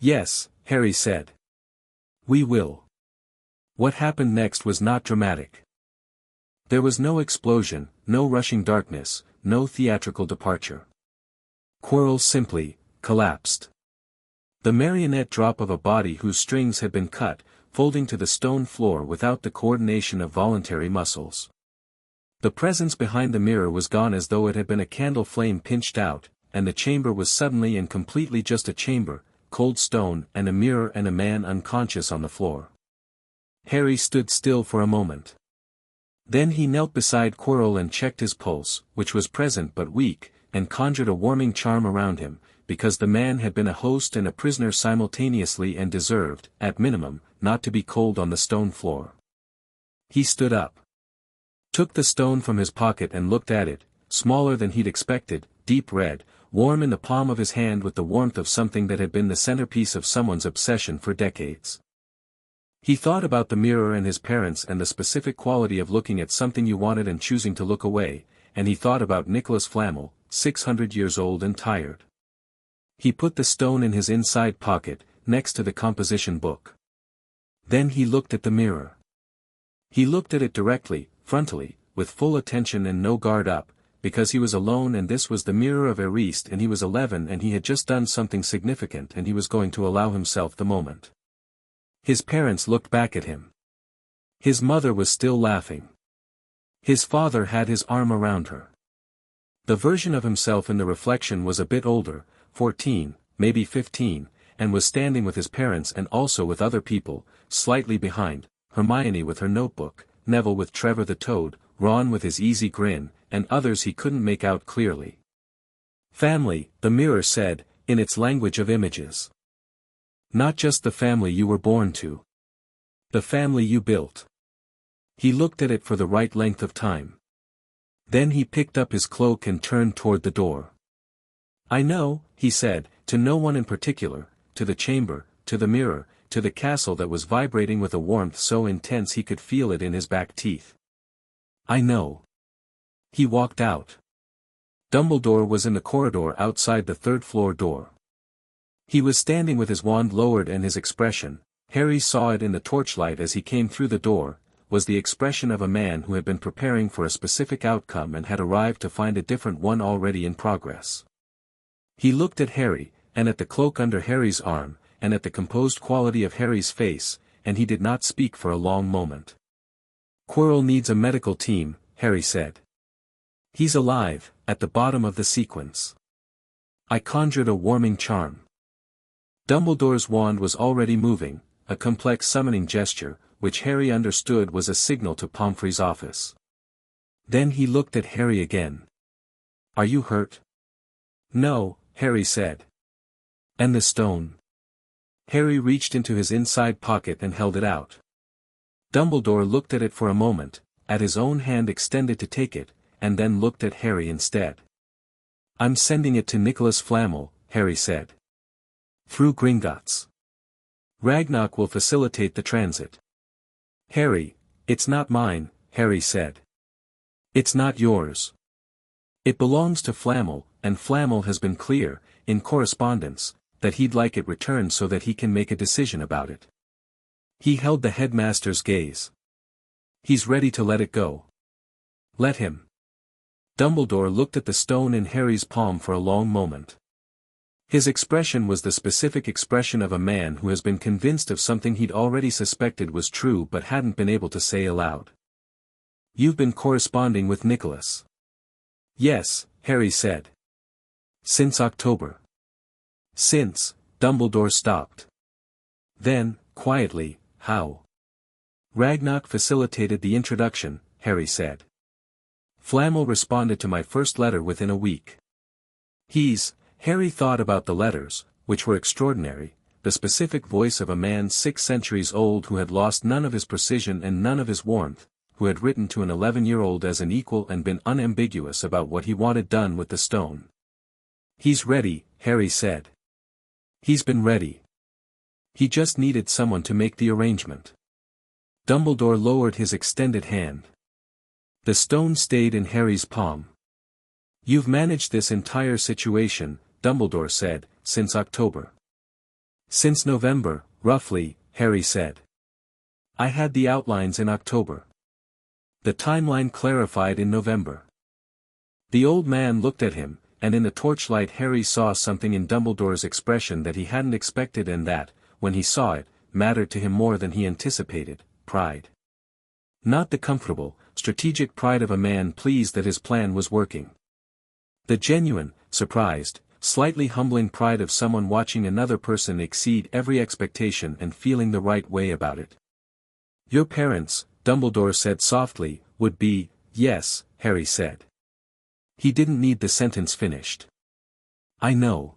Yes, Harry said. We will. What happened next was not dramatic. There was no explosion, no rushing darkness, no theatrical departure. Quirrell simply collapsed. The marionette drop of a body whose strings had been cut, folding to the stone floor without the coordination of voluntary muscles. The presence behind the mirror was gone as though it had been a candle flame pinched out, and the chamber was suddenly and completely just a chamber, cold stone and a mirror and a man unconscious on the floor. Harry stood still for a moment. Then he knelt beside Quirrell and checked his pulse, which was present but weak, and conjured a warming charm around him, because the man had been a host and a prisoner simultaneously and deserved, at minimum, not to be cold on the stone floor. He stood up. Took the stone from his pocket and looked at it, smaller than he'd expected, deep red, warm in the palm of his hand with the warmth of something that had been the centerpiece of someone's obsession for decades. He thought about the mirror and his parents and the specific quality of looking at something you wanted and choosing to look away, and he thought about Nicholas Flamel, 600 years old and tired. He put the stone in his inside pocket, next to the composition book. Then he looked at the mirror. He looked at it directly, frontally, with full attention and no guard up, because he was alone and this was the mirror of Eriste and he was 11 and he had just done something significant and he was going to allow himself the moment. His parents looked back at him. His mother was still laughing. His father had his arm around her. The version of himself in the reflection was a bit older, 14, maybe 15, and was standing with his parents and also with other people, slightly behind, Hermione with her notebook, Neville with Trevor the Toad, Ron with his easy grin, and others he couldn't make out clearly. Family, the mirror said, in its language of images. Not just the family you were born to. The family you built. He looked at it for the right length of time. Then he picked up his cloak and turned toward the door. I know, he said, to no one in particular, to the chamber, to the mirror, to the castle that was vibrating with a warmth so intense he could feel it in his back teeth. I know. He walked out. Dumbledore was in the corridor outside the third-floor door. He was standing with his wand lowered and his expression, Harry saw it in the torchlight as he came through the door, was the expression of a man who had been preparing for a specific outcome and had arrived to find a different one already in progress. He looked at Harry, and at the cloak under Harry's arm, and at the composed quality of Harry's face, and he did not speak for a long moment. "Quirrell needs a medical team," Harry said. "He's alive, at the bottom of the sequence. I conjured a warming charm." Dumbledore's wand was already moving, a complex summoning gesture, which Harry understood was a signal to Pomfrey's office. Then he looked at Harry again. "Are you hurt?" "No," Harry said. "And the stone?" Harry reached into his inside pocket and held it out. Dumbledore looked at it for a moment, at his own hand extended to take it, and then looked at Harry instead. "I'm sending it to Nicholas Flamel," Harry said. "Through Gringotts. Ragnarok will facilitate the transit." "Harry, it's not mine," Harry said. "It's not yours. It belongs to Flamel, and Flamel has been clear, in correspondence, that he'd like it returned so that he can make a decision about it." He held the headmaster's gaze. "He's ready to let it go." "Let him." Dumbledore looked at the stone in Harry's palm for a long moment. His expression was the specific expression of a man who has been convinced of something he'd already suspected was true but hadn't been able to say aloud. "You've been corresponding with Nicholas?" "Yes," Harry said. "Since October." "Since," Dumbledore stopped. Then, quietly, "How?" "Ragnarok facilitated the introduction," Harry said. "Flamel responded to my first letter within a week. Harry thought about the letters, which were extraordinary, the specific voice of a man 6 centuries old who had lost none of his precision and none of his warmth, who had written to an 11-year-old as an equal and been unambiguous about what he wanted done with the stone. "He's ready," Harry said. "He's been ready. He just needed someone to make the arrangement." Dumbledore lowered his extended hand. The stone stayed in Harry's palm. "You've managed this entire situation," Dumbledore said, "since October." "Since November, roughly," Harry said. "I had the outlines in October. The timeline clarified in November." The old man looked at him, and in the torchlight Harry saw something in Dumbledore's expression that he hadn't expected and that, when he saw it, mattered to him more than he anticipated: pride. Not the comfortable, strategic pride of a man pleased that his plan was working. The genuine, surprised, slightly humbling pride of someone watching another person exceed every expectation and feeling the right way about it. "Your parents," Dumbledore said softly, "would be," "Yes," Harry said. He didn't need the sentence finished. "I know."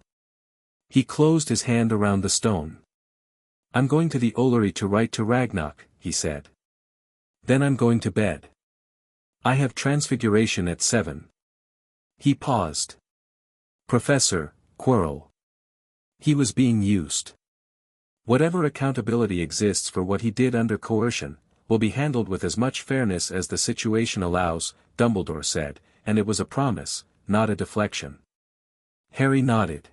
He closed his hand around the stone. "I'm going to the Ollery to write to Ragnarok," he said. "Then I'm going to bed. I have Transfiguration at 7. He paused. "Professor Quirrell." He was being used. "Whatever accountability exists for what he did under coercion, will be handled with as much fairness as the situation allows," Dumbledore said, and it was a promise, not a deflection. Harry nodded.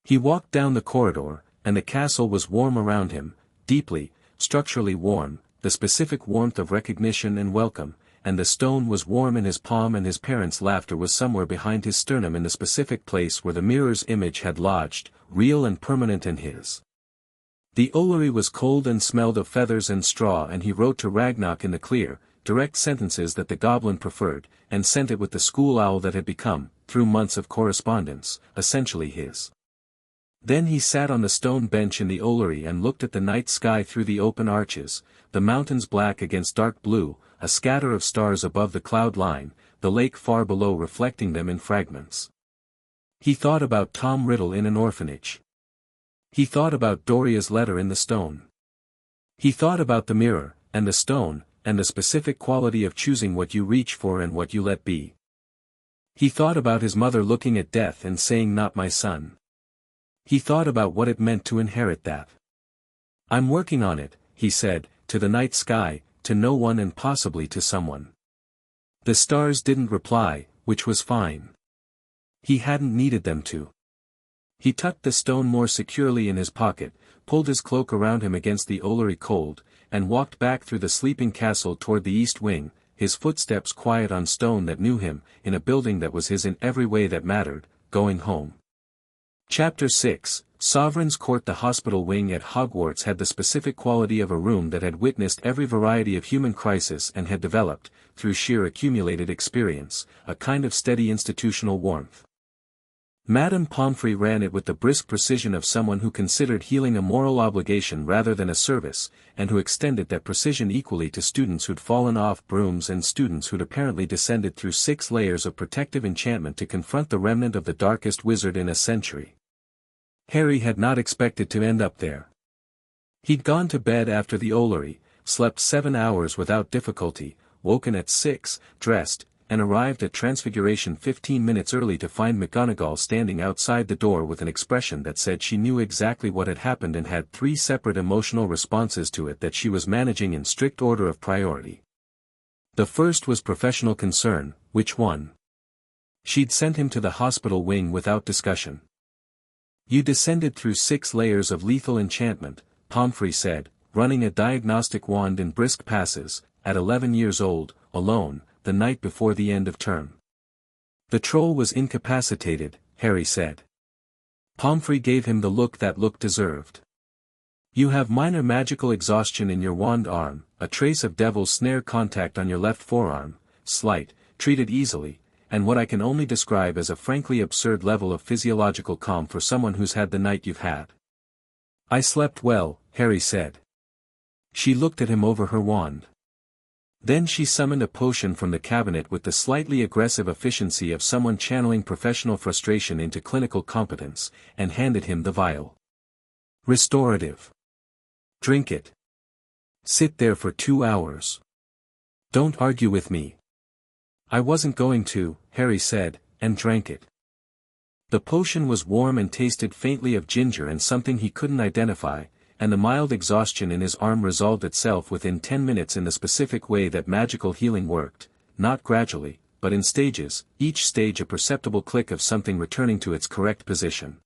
He walked down the corridor, and the castle was warm around him, deeply, structurally warm, the specific warmth of recognition and welcome, and the stone was warm in his palm and his parents' laughter was somewhere behind his sternum in the specific place where the mirror's image had lodged, real and permanent in his. The Ollery was cold and smelled of feathers and straw, and he wrote to Ragnarok in the clear, direct sentences that the goblin preferred, and sent it with the school owl that had become, through months of correspondence, essentially his. Then he sat on the stone bench in the Ollery and looked at the night sky through the open arches, the mountains black against dark blue, a scatter of stars above the cloud line, the lake far below reflecting them in fragments. He thought about Tom Riddle in an orphanage. He thought about Dorea's letter in the stone. He thought about the mirror, and the stone, and the specific quality of choosing what you reach for and what you let be. He thought about his mother looking at death and saying, "Not my son." He thought about what it meant to inherit that. "I'm working on it," he said, to the night sky, to no one and possibly to someone. The stars didn't reply, which was fine. He hadn't needed them to. He tucked the stone more securely in his pocket, pulled his cloak around him against the Olary cold, and walked back through the sleeping castle toward the east wing, his footsteps quiet on stone that knew him, in a building that was his in every way that mattered, going home. Chapter 6, Sovereign's Court. The hospital wing at Hogwarts had the specific quality of a room that had witnessed every variety of human crisis and had developed, through sheer accumulated experience, a kind of steady institutional warmth. Madame Pomfrey ran it with the brisk precision of someone who considered healing a moral obligation rather than a service, and who extended that precision equally to students who'd fallen off brooms and students who'd apparently descended through 6 layers of protective enchantment to confront the remnant of the darkest wizard in a century. Harry had not expected to end up there. He'd gone to bed after the Olary, slept 7 hours without difficulty, woken at 6, dressed, and arrived at Transfiguration 15 minutes early to find McGonagall standing outside the door with an expression that said she knew exactly what had happened and had 3 separate emotional responses to it that she was managing in strict order of priority. The first was professional concern. Which one? She'd sent him to the hospital wing without discussion. "You descended through 6 layers of lethal enchantment," Pomfrey said, running a diagnostic wand in brisk passes, at 11 years old, alone, the night before the end of term. "The troll was incapacitated," Harry said. Pomfrey gave him the look that look deserved. "You have minor magical exhaustion in your wand arm, a trace of devil's snare contact on your left forearm, slight, treated easily, and what I can only describe as a frankly absurd level of physiological calm for someone who's had the night you've had." "I slept well," Harry said. She looked at him over her wand. Then she summoned a potion from the cabinet with the slightly aggressive efficiency of someone channeling professional frustration into clinical competence, and handed him the vial. "Restorative. Drink it. Sit there for 2 hours. Don't argue with me." "I wasn't going to," Harry said, and drank it. The potion was warm and tasted faintly of ginger and something he couldn't identify, and the mild exhaustion in his arm resolved itself within 10 minutes in the specific way that magical healing worked, not gradually, but in stages, each stage a perceptible click of something returning to its correct position.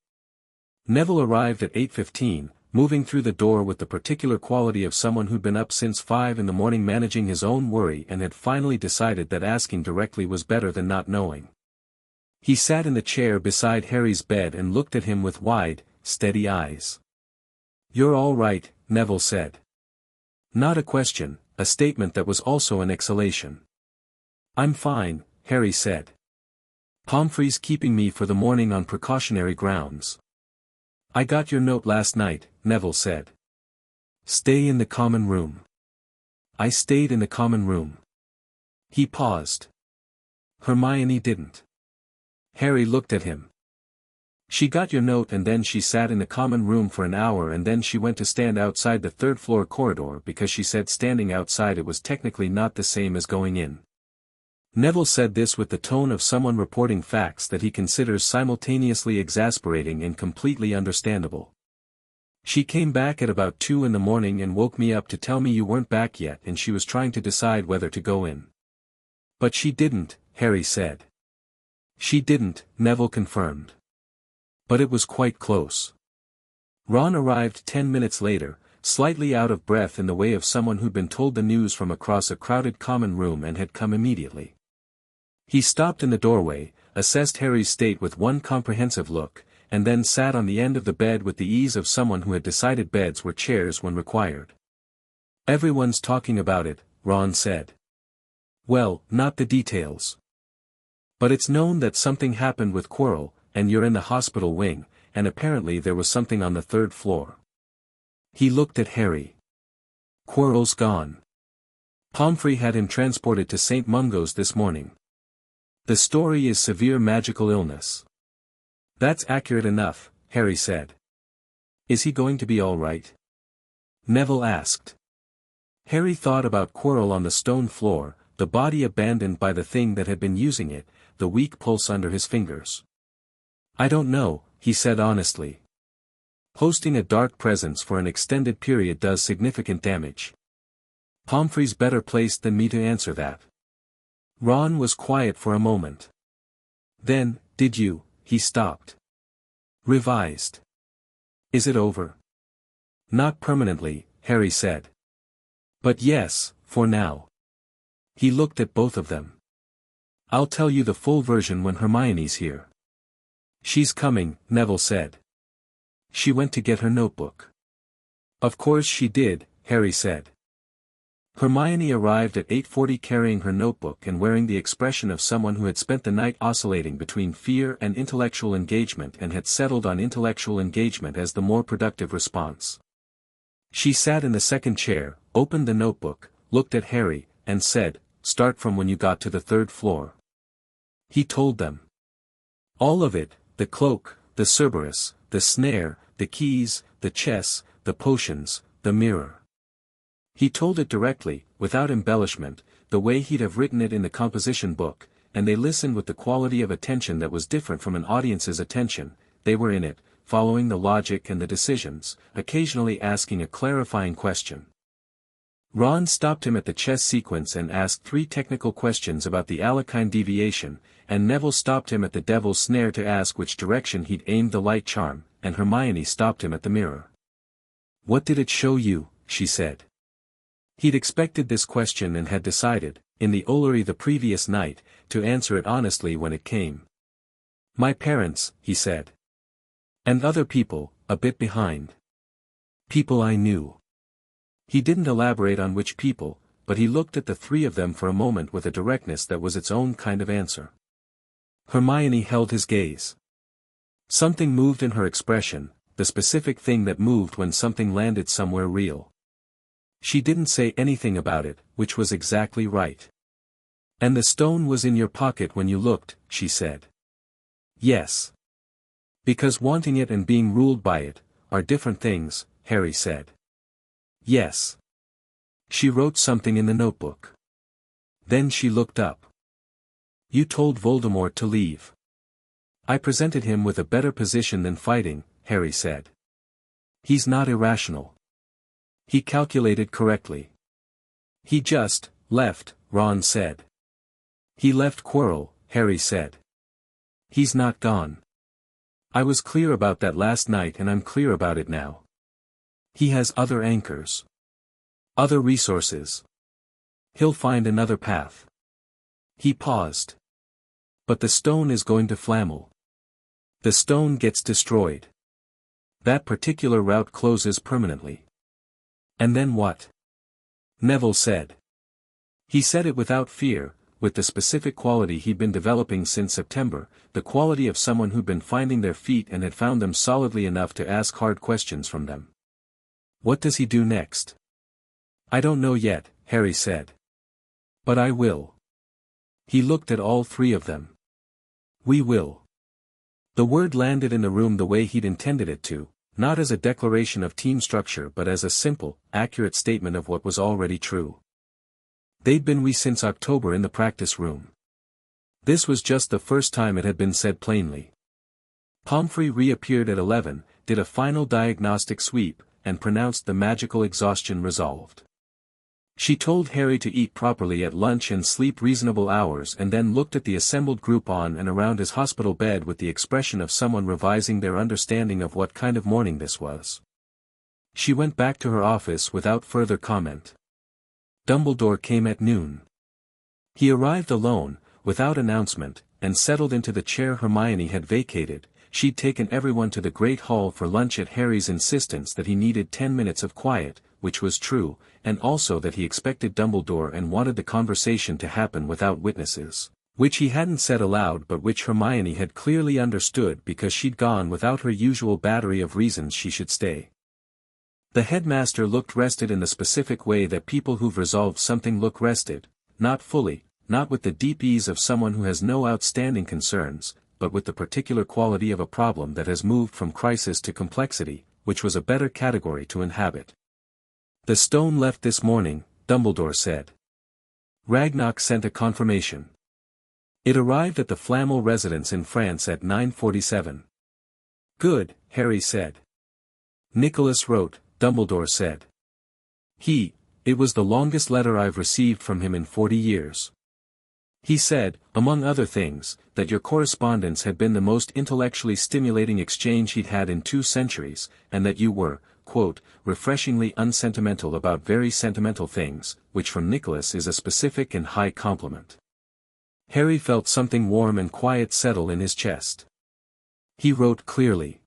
Neville arrived at 8:15, moving through the door with the particular quality of someone who'd been up since 5 in the morning managing his own worry and had finally decided that asking directly was better than not knowing. He sat in the chair beside Harry's bed and looked at him with wide, steady eyes. "You're all right," Neville said. Not a question, a statement that was also an exhalation. "I'm fine," Harry said. "Pomfrey's keeping me for the morning on precautionary grounds." "I got your note last night," Neville said. "Stay in the common room." "I stayed in the common room." He paused. "Hermione didn't." Harry looked at him. "She got your note and then she sat in the common room for an hour and then she went to stand outside the 3rd floor corridor because she said standing outside it was technically not the same as going in." Neville said this with the tone of someone reporting facts that he considers simultaneously exasperating and completely understandable. "She came back at about 2 in the morning and woke me up to tell me you weren't back yet and she was trying to decide whether to go in." "But she didn't," Harry said. "She didn't," Neville confirmed. "But it was quite close." Ron arrived 10 minutes later, slightly out of breath in the way of someone who'd been told the news from across a crowded common room and had come immediately. He stopped in the doorway, assessed Harry's state with one comprehensive look, and then sat on the end of the bed with the ease of someone who had decided beds were chairs when required. "Everyone's talking about it," Ron said. "Well, not the details. But it's known that something happened with Quirrell, and you're in the hospital wing, and apparently there was something on the 3rd floor." He looked at Harry. "Quirrell's gone. Pomfrey had him transported to St. Mungo's this morning. The story is severe magical illness." "That's accurate enough," Harry said. "Is he going to be all right?" Neville asked. Harry thought about Quirrell on the stone floor, the body abandoned by the thing that had been using it, the weak pulse under his fingers. "I don't know," he said honestly. Hosting a dark presence for an extended period does significant damage. Pomfrey's better placed than me to answer that. Ron was quiet for a moment. Then, did you, he stopped. Revised. Is it over? Not permanently, Harry said. But yes, for now. He looked at both of them. I'll tell you the full version when Hermione's here. She's coming, Neville said. She went to get her notebook. Of course she did, Harry said. Hermione arrived at 8:40 carrying her notebook and wearing the expression of someone who had spent the night oscillating between fear and intellectual engagement and had settled on intellectual engagement as the more productive response. She sat in the second chair, opened the notebook, looked at Harry, and said, "Start from when you got to the third floor." He told them. All of it, the cloak, the Cerberus, the snare, the keys, the chess, the potions, the mirror. He told it directly, without embellishment, the way he'd have written it in the composition book, and they listened with the quality of attention that was different from an audience's attention. They were in it, following the logic and the decisions, occasionally asking a clarifying question. Ron stopped him at the chess sequence and asked 3 technical questions about the Alekhine deviation, and Neville stopped him at the Devil's Snare to ask which direction he'd aimed the light charm, and Hermione stopped him at the mirror. "What did it show you?" she said. He'd expected this question and had decided, in the Ollery the previous night, to answer it honestly when it came. "My parents," he said. "And other people, a bit behind. People I knew." He didn't elaborate on which people, but he looked at the 3 of them for a moment with a directness that was its own kind of answer. Hermione held his gaze. Something moved in her expression, the specific thing that moved when something landed somewhere real. She didn't say anything about it, which was exactly right. "And the stone was in your pocket when you looked," she said. "Yes. Because wanting it and being ruled by it are different things," Harry said. "Yes." She wrote something in the notebook. Then she looked up. "You told Voldemort to leave." "I presented him with a better position than fighting," Harry said. "He's not irrational. He calculated correctly." "He just left," Ron said. "He left Quirrell," Harry said. "He's not gone. I was clear about that last night and I'm clear about it now. He has other anchors. Other resources. He'll find another path." He paused. "But the stone is going to Flamel. The stone gets destroyed. That particular route closes permanently." "And then what?" Neville said. He said it without fear, with the specific quality he'd been developing since September, the quality of someone who'd been finding their feet and had found them solidly enough to ask hard questions from them. "What does he do next?" "I don't know yet," Harry said. "But I will." He looked at all 3 of them. "We will." The word landed in the room the way he'd intended it to, not as a declaration of team structure but as a simple, accurate statement of what was already true. They'd been "we" since October in the practice room. This was just the first time it had been said plainly. Pomfrey reappeared at 11, did a final diagnostic sweep, and pronounced the magical exhaustion resolved. She told Harry to eat properly at lunch and sleep reasonable hours and then looked at the assembled group on and around his hospital bed with the expression of someone revising their understanding of what kind of morning this was. She went back to her office without further comment. Dumbledore came at noon. He arrived alone, without announcement, and settled into the chair Hermione had vacated. She'd taken everyone to the Great Hall for lunch at Harry's insistence that he needed 10 minutes of quiet, which was true, and also that he expected Dumbledore and wanted the conversation to happen without witnesses, which he hadn't said aloud but which Hermione had clearly understood because she'd gone without her usual battery of reasons she should stay. The headmaster looked rested in the specific way that people who've resolved something look rested, not fully, not with the deep ease of someone who has no outstanding concerns, but with the particular quality of a problem that has moved from crisis to complexity, which was a better category to inhabit. "The stone left this morning," Dumbledore said. Ragnock sent a confirmation. It arrived at the Flamel residence in France at 9:47. "Good," Harry said. Nicholas wrote, Dumbledore said. It was the longest letter I've received from him in 40 years. He said, among other things, that your correspondence had been the most intellectually stimulating exchange he'd had in 2 centuries, and that you were, quote, refreshingly unsentimental about very sentimental things, which from Nicholas is a specific and high compliment. Harry felt something warm and quiet settle in his chest. He wrote clearly.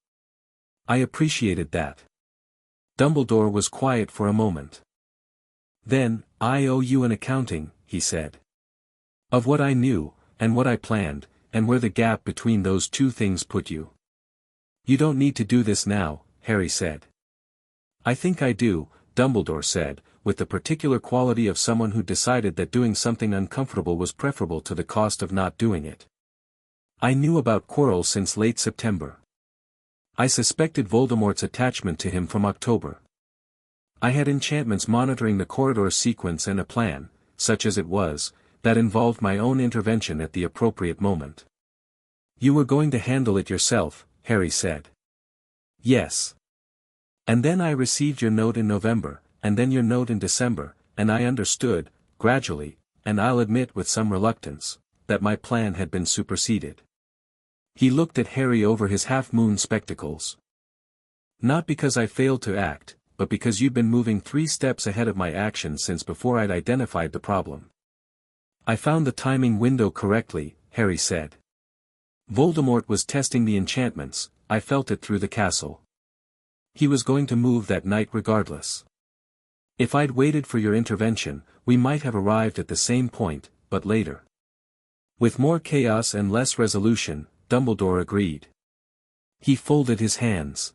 I appreciated that. Dumbledore was quiet for a moment. Then, I owe you an accounting, he said. Of what I knew, and what I planned, and where the gap between those 2 things put you. You don't need to do this now, Harry said. I think I do, Dumbledore said, with the particular quality of someone who decided that doing something uncomfortable was preferable to the cost of not doing it. I knew about Quirrell since late September. I suspected Voldemort's attachment to him from October. I had enchantments monitoring the corridor sequence and a plan, such as it was, that involved my own intervention at the appropriate moment. You were going to handle it yourself, Harry said. Yes. And then I received your note in November, and then your note in December, and I understood, gradually, and I'll admit with some reluctance, that my plan had been superseded. He looked at Harry over his half-moon spectacles. Not because I failed to act, but because you'd been moving 3 steps ahead of my actions since before I'd identified the problem. I found the timing window correctly, Harry said. Voldemort was testing the enchantments, I felt it through the castle. He was going to move that night regardless. If I'd waited for your intervention, we might have arrived at the same point, but later. With more chaos and less resolution, Dumbledore agreed. He folded his hands.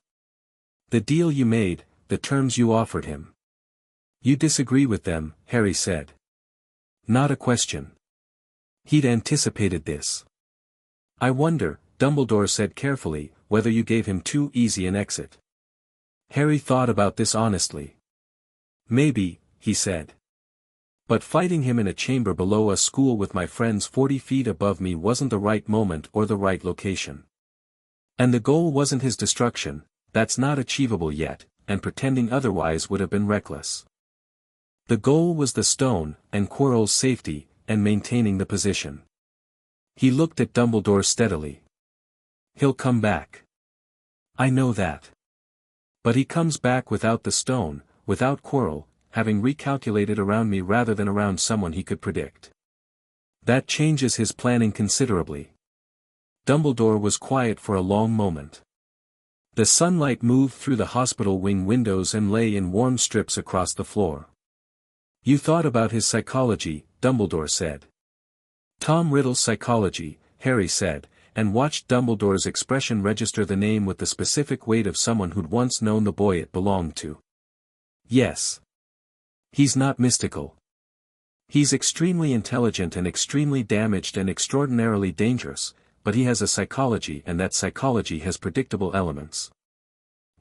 The deal you made, the terms you offered him. You disagree with them, Harry said. Not a question. He'd anticipated this. I wonder, Dumbledore said carefully, whether you gave him too easy an exit. Harry thought about this honestly. Maybe, he said. But fighting him in a chamber below a school with my friends 40 feet above me wasn't the right moment or the right location. And the goal wasn't his destruction, that's not achievable yet, and pretending otherwise would have been reckless. The goal was the stone, and Quirrell's safety, and maintaining the position. He looked at Dumbledore steadily. He'll come back. I know that. But he comes back without the stone, without Quirrell, having recalculated around me rather than around someone he could predict. That changes his planning considerably. Dumbledore was quiet for a long moment. The sunlight moved through the hospital wing windows and lay in warm strips across the floor. You thought about his psychology, Dumbledore said. Tom Riddle's psychology, Harry said, and watched Dumbledore's expression register the name with the specific weight of someone who'd once known the boy it belonged to. Yes. He's not mystical. He's extremely intelligent and extremely damaged and extraordinarily dangerous, but he has a psychology and that psychology has predictable elements.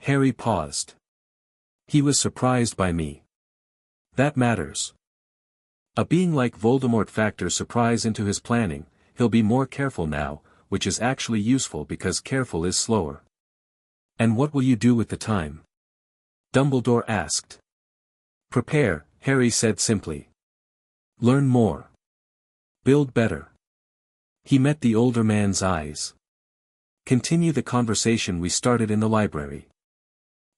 Harry paused. He was surprised by me. That matters. A being like Voldemort factors surprise into his planning, he'll be more careful now, which is actually useful because careful is slower. And what will you do with the time? Dumbledore asked. Prepare, Harry said simply. Learn more. Build better. He met the older man's eyes. Continue the conversation we started in the library.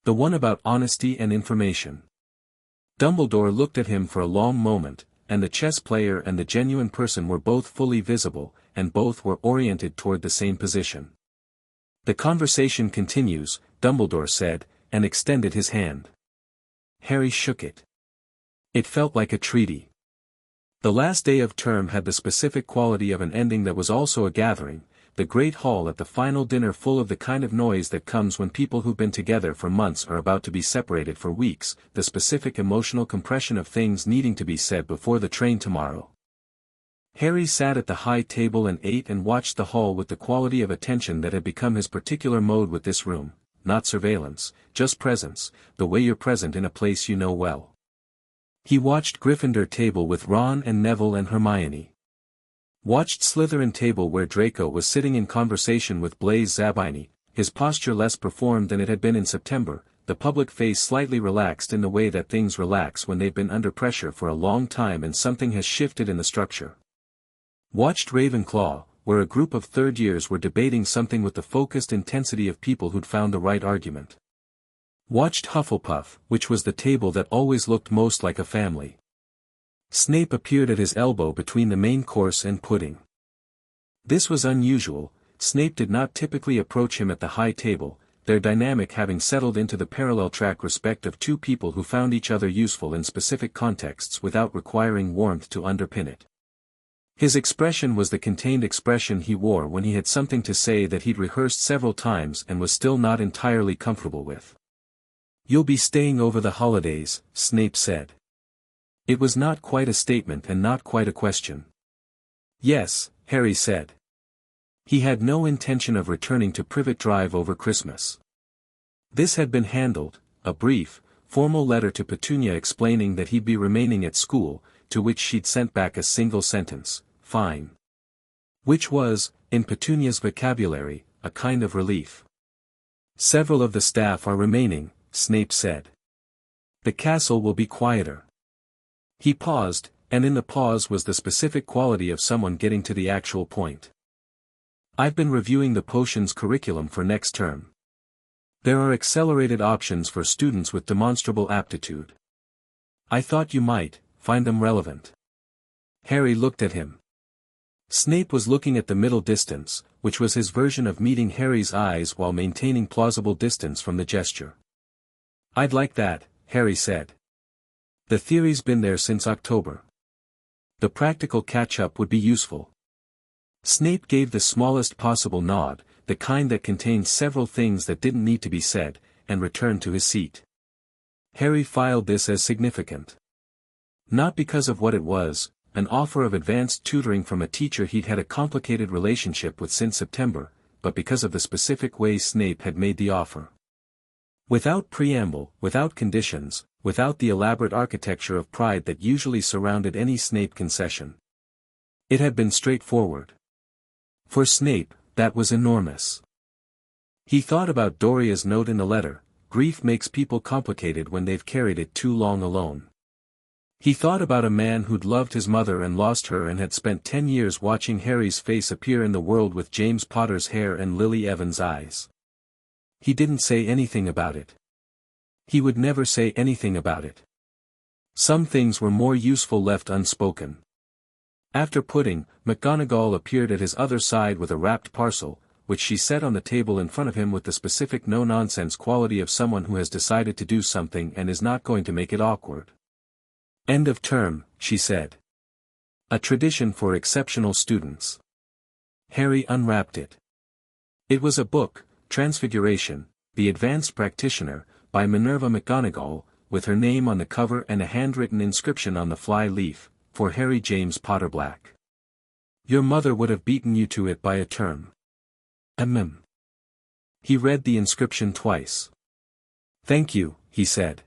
The one about honesty and information. Dumbledore looked at him for a long moment, and the chess player and the genuine person were both fully visible, and both were oriented toward the same position. The conversation continues, Dumbledore said, and extended his hand. Harry shook it. It felt like a treaty. The last day of term had the specific quality of an ending that was also a gathering, the great hall at the final dinner full of the kind of noise that comes when people who've been together for months are about to be separated for weeks, the specific emotional compression of things needing to be said before the train tomorrow. Harry sat at the high table and ate and watched the hall with the quality of attention that had become his particular mode with this room, not surveillance, just presence, the way you're present in a place you know well. He watched Gryffindor table with Ron and Neville and Hermione. Watched Slytherin table where Draco was sitting in conversation with Blaise Zabini, his posture less performed than it had been in September, the public face slightly relaxed in the way that things relax when they've been under pressure for a long time and something has shifted in the structure. Watched Ravenclaw, where a group of third years were debating something with the focused intensity of people who'd found the right argument. Watched Hufflepuff, which was the table that always looked most like a family. Snape appeared at his elbow between the main course and pudding. This was unusual. Snape did not typically approach him at the high table, their dynamic having settled into the parallel track respect of two people who found each other useful in specific contexts without requiring warmth to underpin it. His expression was the contained expression he wore when he had something to say that he'd rehearsed several times and was still not entirely comfortable with. "You'll be staying over the holidays," Snape said. It was not quite a statement and not quite a question. "Yes," Harry said. He had no intention of returning to Privet Drive over Christmas. This had been handled, a brief, formal letter to Petunia explaining that he'd be remaining at school, to which she'd sent back a single sentence, "Fine." Which was, in Petunia's vocabulary, a kind of relief. "Several of the staff are remaining," Snape said. "The castle will be quieter." He paused, and in the pause was the specific quality of someone getting to the actual point. "I've been reviewing the potions curriculum for next term. There are accelerated options for students with demonstrable aptitude. I thought you might find them relevant." Harry looked at him. Snape was looking at the middle distance, which was his version of meeting Harry's eyes while maintaining plausible distance from the gesture. "I'd like that," Harry said. "The theory's been there since October. The practical catch-up would be useful." Snape gave the smallest possible nod, the kind that contained several things that didn't need to be said, and returned to his seat. Harry filed this as significant. Not because of what it was, an offer of advanced tutoring from a teacher he'd had a complicated relationship with since September, but because of the specific way Snape had made the offer. Without preamble, without conditions, without the elaborate architecture of pride that usually surrounded any Snape concession. It had been straightforward. For Snape, that was enormous. He thought about Dorea's note in the letter, "Grief makes people complicated when they've carried it too long alone." He thought about a man who'd loved his mother and lost her and had spent 10 years watching Harry's face appear in the world with James Potter's hair and Lily Evans' eyes. He didn't say anything about it. He would never say anything about it. Some things were more useful left unspoken. After pudding, McGonagall appeared at his other side with a wrapped parcel, which she set on the table in front of him with the specific no-nonsense quality of someone who has decided to do something and is not going to make it awkward. "End of term," she said. "A tradition for exceptional students." Harry unwrapped it. It was a book, Transfiguration, the Advanced Practitioner, by Minerva McGonagall, with her name on the cover and a handwritten inscription on the fly leaf, "For Harry James Potter-Black. Your mother would have beaten you to it by a term." He read the inscription twice. "Thank you," he said.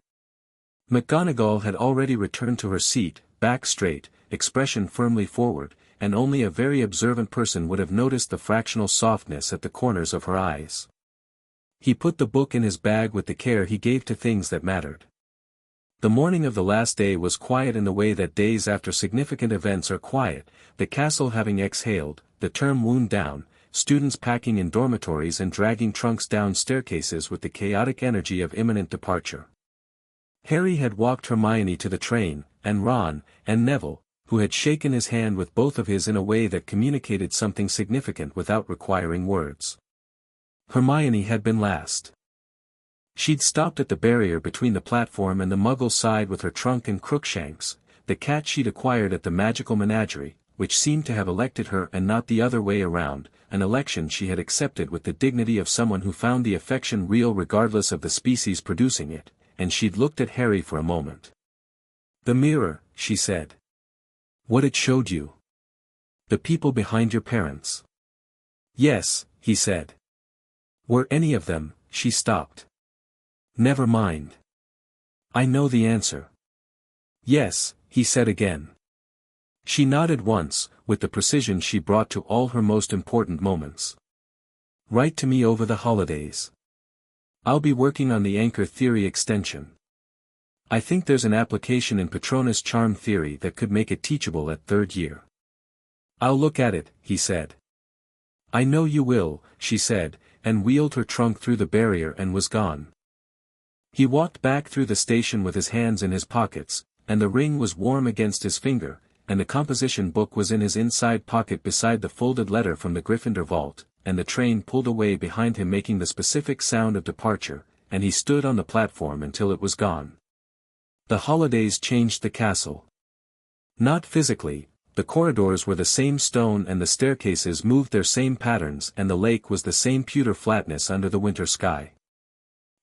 McGonagall had already returned to her seat, back straight, expression firmly forward, and only a very observant person would have noticed the fractional softness at the corners of her eyes. He put the book in his bag with the care he gave to things that mattered. The morning of the last day was quiet in the way that days after significant events are quiet, the castle having exhaled, the term wound down, students packing in dormitories and dragging trunks down staircases with the chaotic energy of imminent departure. Harry had walked Hermione to the train, and Ron, and Neville, who had shaken his hand with both of his in a way that communicated something significant without requiring words. Hermione had been last. She'd stopped at the barrier between the platform and the Muggle side with her trunk and Crookshanks, the cat she'd acquired at the magical menagerie, which seemed to have elected her and not the other way around, an election she had accepted with the dignity of someone who found the affection real regardless of the species producing it, and she'd looked at Harry for a moment. "The mirror," she said. "What it showed you. The people behind your parents." "Yes," he said. "Were any of them?" She stopped. "Never mind. I know the answer." "Yes," he said again. She nodded once, with the precision she brought to all her most important moments. "Write to me over the holidays. I'll be working on the anchor theory extension. I think there's an application in Patronus charm theory that could make it teachable at third year. I'll look at it, he said. I know you will, she said, and wheeled her trunk through the barrier and was gone. He walked back through the station with his hands in his pockets, and the ring was warm against his finger, and the composition book was in his inside pocket beside the folded letter from the Gryffindor vault, and the train pulled away behind him making the specific sound of departure, and he stood on the platform until it was gone. The holidays changed the castle. Not physically, the corridors were the same stone and the staircases moved their same patterns and the lake was the same pewter flatness under the winter sky.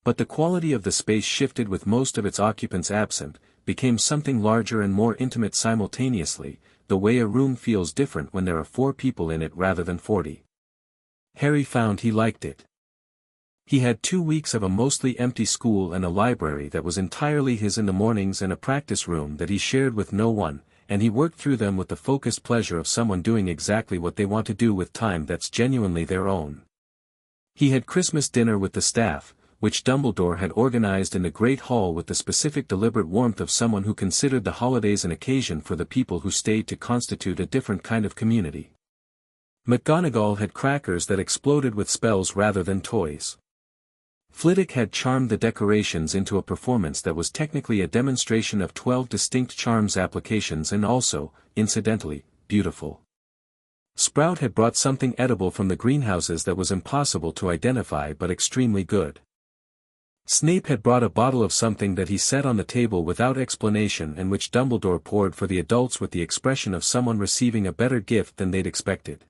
But the quality of the space shifted with most of its occupants absent, became something larger and more intimate simultaneously, the way a room feels different when there are 4 people in it rather than 40. Harry found he liked it. He had 2 weeks of a mostly empty school and a library that was entirely his in the mornings and a practice room that he shared with no one, and he worked through them with the focused pleasure of someone doing exactly what they want to do with time that's genuinely their own. He had Christmas dinner with the staff, which Dumbledore had organized in the Great Hall with the specific deliberate warmth of someone who considered the holidays an occasion for the people who stayed to constitute a different kind of community. McGonagall had crackers that exploded with spells rather than toys. Flitwick had charmed the decorations into a performance that was technically a demonstration of 12 distinct charms applications and also, incidentally, beautiful. Sprout had brought something edible from the greenhouses that was impossible to identify but extremely good. Snape had brought a bottle of something that he set on the table without explanation and which Dumbledore poured for the adults with the expression of someone receiving a better gift than they'd expected.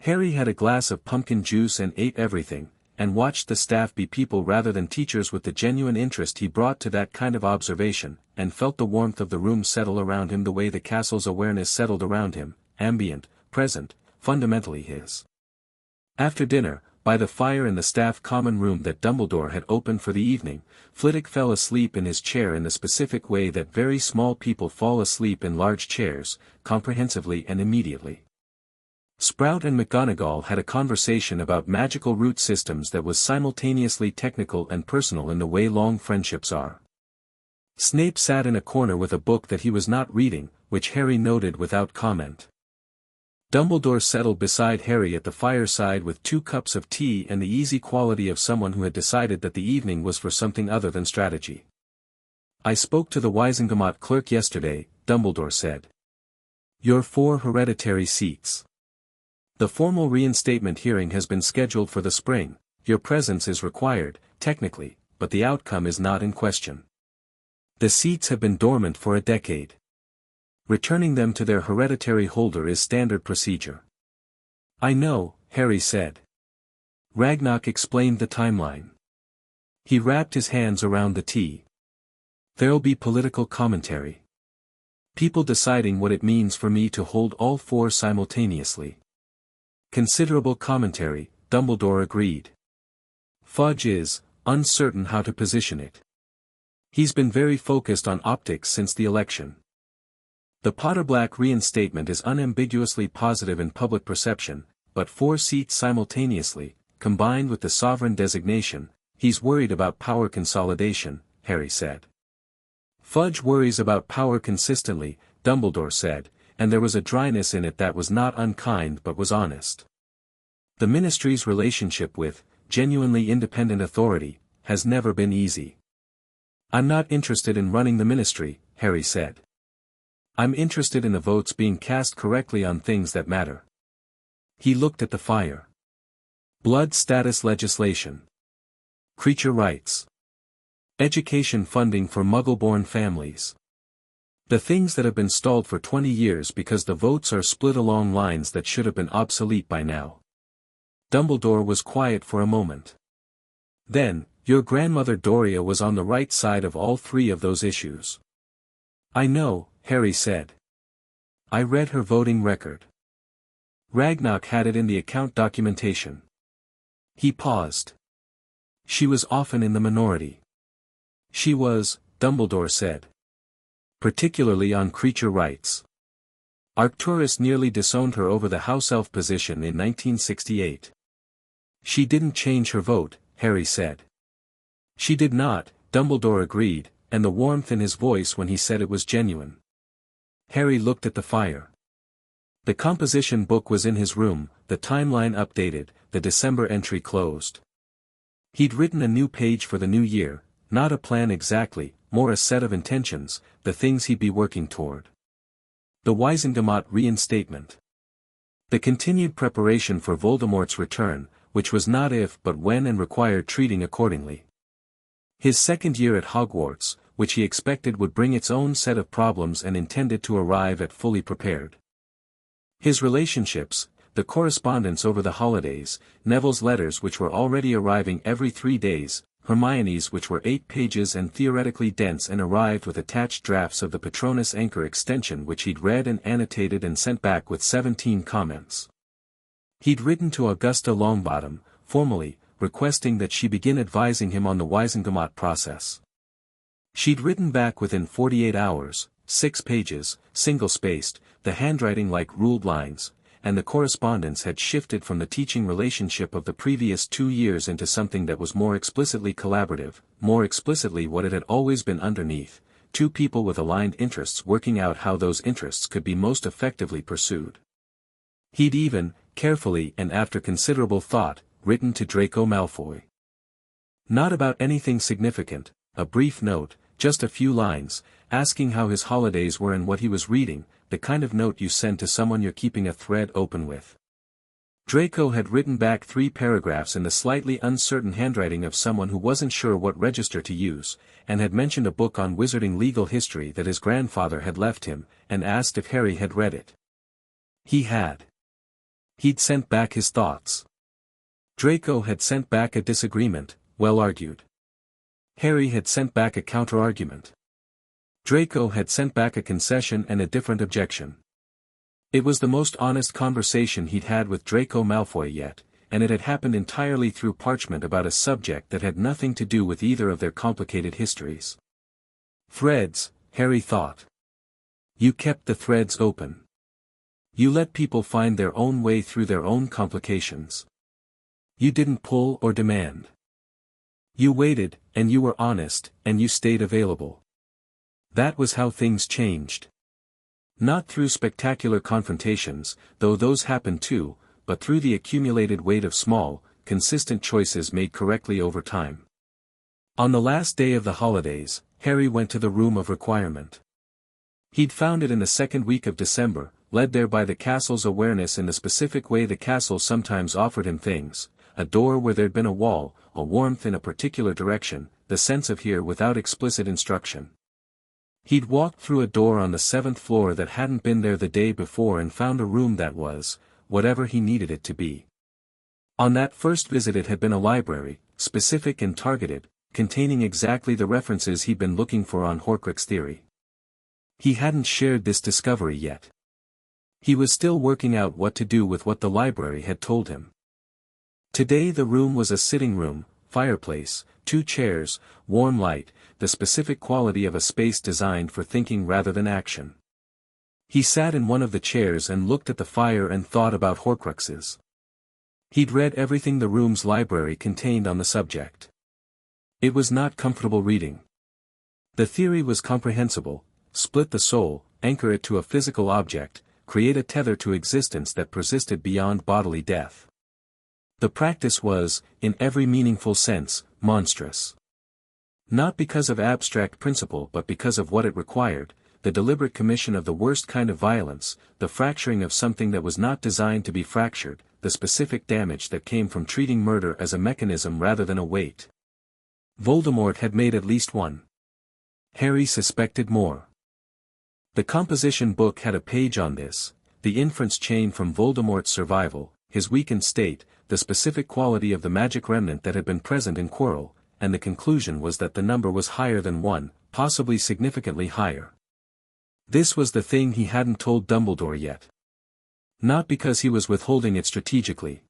Harry had a glass of pumpkin juice and ate everything, and watched the staff be people rather than teachers with the genuine interest he brought to that kind of observation, and felt the warmth of the room settle around him the way the castle's awareness settled around him, ambient, present, fundamentally his. After dinner, by the fire in the staff common room that Dumbledore had opened for the evening, Flitwick fell asleep in his chair in the specific way that very small people fall asleep in large chairs, comprehensively and immediately. Sprout and McGonagall had a conversation about magical root systems that was simultaneously technical and personal in the way long friendships are. Snape sat in a corner with a book that he was not reading, which Harry noted without comment. Dumbledore settled beside Harry at the fireside with 2 cups of tea and the easy quality of someone who had decided that the evening was for something other than strategy. I spoke to the Wisengamot clerk yesterday, Dumbledore said. Your 4 hereditary seats. The formal reinstatement hearing has been scheduled for the spring. Your presence is required, technically, but the outcome is not in question. The seats have been dormant for a decade. Returning them to their hereditary holder is standard procedure. I know, Harry said. Ragnock explained the timeline. He wrapped his hands around the tea. There'll be political commentary. People deciding what it means for me to hold all 4 simultaneously. Considerable commentary, Dumbledore agreed. Fudge is uncertain how to position it. He's been very focused on optics since the election. The Potter-Black reinstatement is unambiguously positive in public perception, but 4 seats simultaneously, combined with the sovereign designation, he's worried about power consolidation, Harry said. Fudge worries about power consistently, Dumbledore said, and there was a dryness in it that was not unkind but was honest. The Ministry's relationship with genuinely independent authority has never been easy. I'm not interested in running the Ministry, Harry said. I'm interested in the votes being cast correctly on things that matter. He looked at the fire. Blood status legislation. Creature rights. Education funding for Muggle-born families. The things that have been stalled for 20 years because the votes are split along lines that should have been obsolete by now. Dumbledore was quiet for a moment. Then, your grandmother Dorea was on the right side of all 3 of those issues. I know, Harry said. I read her voting record. Ragnock had it in the account documentation. He paused. She was often in the minority. She was, Dumbledore said. Particularly on creature rights. Arcturus nearly disowned her over the house elf position in 1968. She didn't change her vote, Harry said. She did not, Dumbledore agreed, and the warmth in his voice when he said it was genuine. Harry looked at the fire. The composition book was in his room, the timeline updated, the December entry closed. He'd written a new page for the new year, not a plan exactly, more a set of intentions, the things he'd be working toward. The Wizengamot reinstatement. The continued preparation for Voldemort's return, which was not if but when and required treating accordingly. His second year at Hogwarts, which he expected would bring its own set of problems and intended to arrive at fully prepared. His relationships, the correspondence over the holidays, Neville's letters which were already arriving every 3 days, Hermione's which were 8 pages and theoretically dense and arrived with attached drafts of the Patronus Anchor extension which he'd read and annotated and sent back with 17 comments. He'd written to Augusta Longbottom, formally, requesting that she begin advising him on the Wizengamot process. She'd written back within 48 hours, 6 pages, single-spaced, the handwriting like ruled lines, and the correspondence had shifted from the teaching relationship of the previous 2 years into something that was more explicitly collaborative, more explicitly what it had always been underneath, 2 people with aligned interests working out how those interests could be most effectively pursued. He'd even, carefully and after considerable thought, written to Draco Malfoy. Not about anything significant, a brief note, just a few lines, asking how his holidays were and what he was reading, the kind of note you send to someone you're keeping a thread open with. Draco had written back 3 paragraphs in the slightly uncertain handwriting of someone who wasn't sure what register to use, and had mentioned a book on wizarding legal history that his grandfather had left him, and asked if Harry had read it. He had. He'd sent back his thoughts. Draco had sent back a disagreement, well argued. Harry had sent back a counter-argument. Draco had sent back a concession and a different objection. It was the most honest conversation he'd had with Draco Malfoy yet, and it had happened entirely through parchment about a subject that had nothing to do with either of their complicated histories. Threads, Harry thought. You kept the threads open. You let people find their own way through their own complications. You didn't pull or demand. You waited, and you were honest, and you stayed available. That was how things changed. Not through spectacular confrontations, though those happened too, but through the accumulated weight of small, consistent choices made correctly over time. On the last day of the holidays, Harry went to the Room of Requirement. He'd found it in the second week of December, led there by the castle's awareness in the specific way the castle sometimes offered him things, a door where there'd been a wall, a warmth in a particular direction, the sense of here without explicit instruction. He'd walked through a door on the 7th floor that hadn't been there the day before and found a room that was, whatever he needed it to be. On that first visit it had been a library, specific and targeted, containing exactly the references he'd been looking for on Horcrux theory. He hadn't shared this discovery yet. He was still working out what to do with what the library had told him. Today the room was a sitting room, fireplace, 2 chairs, warm light, the specific quality of a space designed for thinking rather than action. He sat in one of the chairs and looked at the fire and thought about Horcruxes. He'd read everything the room's library contained on the subject. It was not comfortable reading. The theory was comprehensible: split the soul, anchor it to a physical object, create a tether to existence that persisted beyond bodily death. The practice was, in every meaningful sense, monstrous. Not because of abstract principle but because of what it required, the deliberate commission of the worst kind of violence, the fracturing of something that was not designed to be fractured, the specific damage that came from treating murder as a mechanism rather than a weight. Voldemort had made at least one. Harry suspected more. The composition book had a page on this, the inference chain from Voldemort's survival, his weakened state, the specific quality of the magic remnant that had been present in Quirrell, and the conclusion was that the number was higher than 1, possibly significantly higher. This was the thing he hadn't told Dumbledore yet. Not because he was withholding it strategically.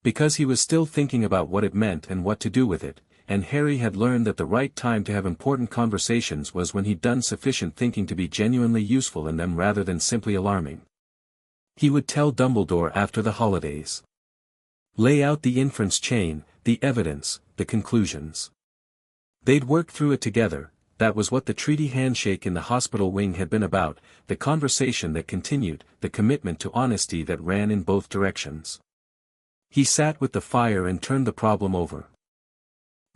Because he was still thinking about what it meant and what to do with it, and Harry had learned that the right time to have important conversations was when he'd done sufficient thinking to be genuinely useful in them rather than simply alarming. He would tell Dumbledore after the holidays. Lay out the inference chain, the evidence, the conclusions. They'd worked through it together. That was what the treaty handshake in the hospital wing had been about, the conversation that continued, the commitment to honesty that ran in both directions. He sat with the fire and turned the problem over.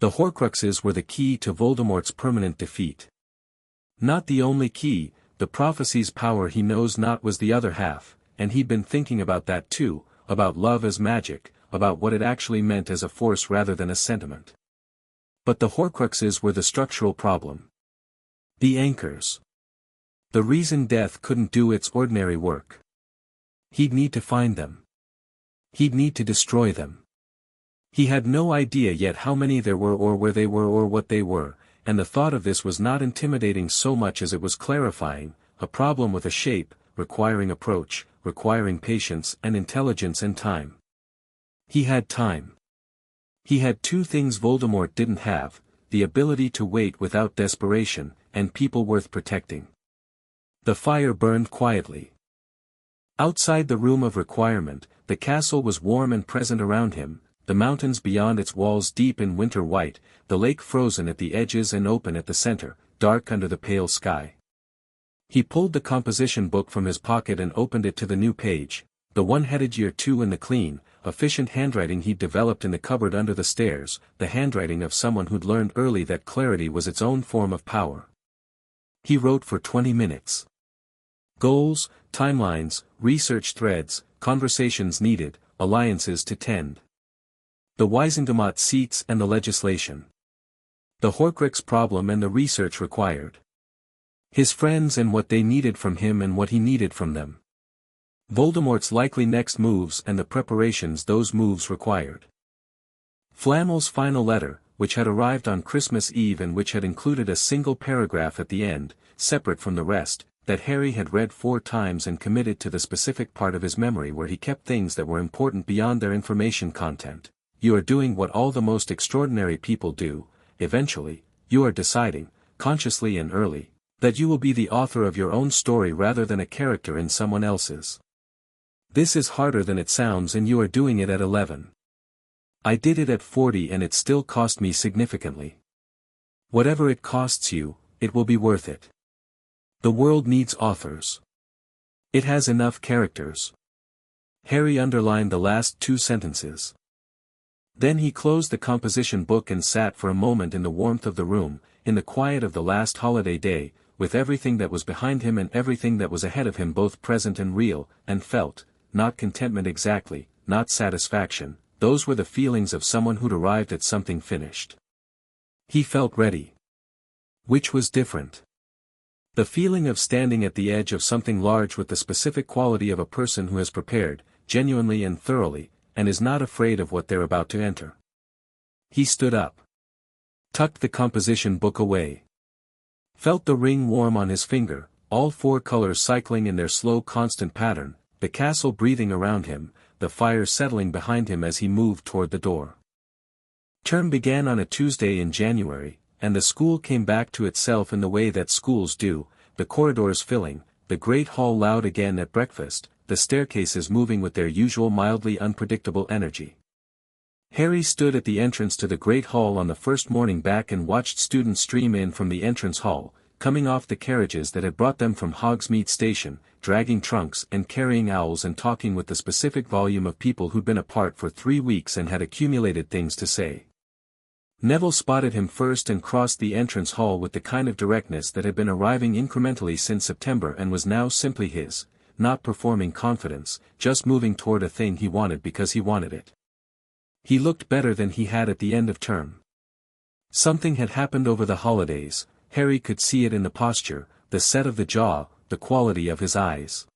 The Horcruxes were the key to Voldemort's permanent defeat. Not the only key, the prophecy's power he knows not was the other half, and he'd been thinking about that too, about love as magic, about what it actually meant as a force rather than a sentiment. But the Horcruxes were the structural problem. The anchors. The reason death couldn't do its ordinary work. He'd need to find them. He'd need to destroy them. He had no idea yet how many there were or where they were or what they were, and the thought of this was not intimidating so much as it was clarifying, a problem with a shape, requiring approach, requiring patience and intelligence and time. He had time. He had two things Voldemort didn't have, the ability to wait without desperation, and people worth protecting. The fire burned quietly. Outside the room of requirement, the castle was warm and present around him, the mountains beyond its walls deep in winter white, the lake frozen at the edges and open at the center, dark under the pale sky. He pulled the composition book from his pocket and opened it to the new page, the one headed Year 2 in the clean, efficient handwriting he'd developed in the cupboard under the stairs, the handwriting of someone who'd learned early that clarity was its own form of power. He wrote for 20 minutes. Goals, timelines, research threads, conversations needed, alliances to tend. The Wisengamot seats and the legislation. The Horcrux problem and the research required. His friends and what they needed from him and what he needed from them. Voldemort's likely next moves and the preparations those moves required. Flamel's final letter, which had arrived on Christmas Eve and which had included a single paragraph at the end, separate from the rest, that Harry had read 4 times and committed to the specific part of his memory where he kept things that were important beyond their information content. You are doing what all the most extraordinary people do, eventually, you are deciding, consciously and early, that you will be the author of your own story rather than a character in someone else's. This is harder than it sounds and you are doing it at 11. I did it at 40 and it still cost me significantly. Whatever it costs you, it will be worth it. The world needs authors. It has enough characters. Harry underlined the last 2 sentences. Then he closed the composition book and sat for a moment in the warmth of the room, in the quiet of the last holiday day, with everything that was behind him and everything that was ahead of him both present and real, and felt, not contentment exactly, not satisfaction, those were the feelings of someone who'd arrived at something finished. He felt ready. Which was different. The feeling of standing at the edge of something large with the specific quality of a person who has prepared, genuinely and thoroughly, and is not afraid of what they're about to enter. He stood up. Tucked the composition book away. Felt the ring warm on his finger, all 4 colors cycling in their slow constant pattern, the castle breathing around him, the fire settling behind him as he moved toward the door. Term began on a Tuesday in January, and the school came back to itself in the way that schools do, the corridors filling, the great hall loud again at breakfast, the staircases moving with their usual mildly unpredictable energy. Harry stood at the entrance to the great hall on the first morning back and watched students stream in from the entrance hall, coming off the carriages that had brought them from Hogsmeade Station, dragging trunks and carrying owls and talking with the specific volume of people who'd been apart for 3 weeks and had accumulated things to say. Neville spotted him first and crossed the entrance hall with the kind of directness that had been arriving incrementally since September and was now simply his, not performing confidence, just moving toward a thing he wanted because he wanted it. He looked better than he had at the end of term. Something had happened over the holidays, Harry could see it in the posture, the set of the jaw, the quality of his eyes.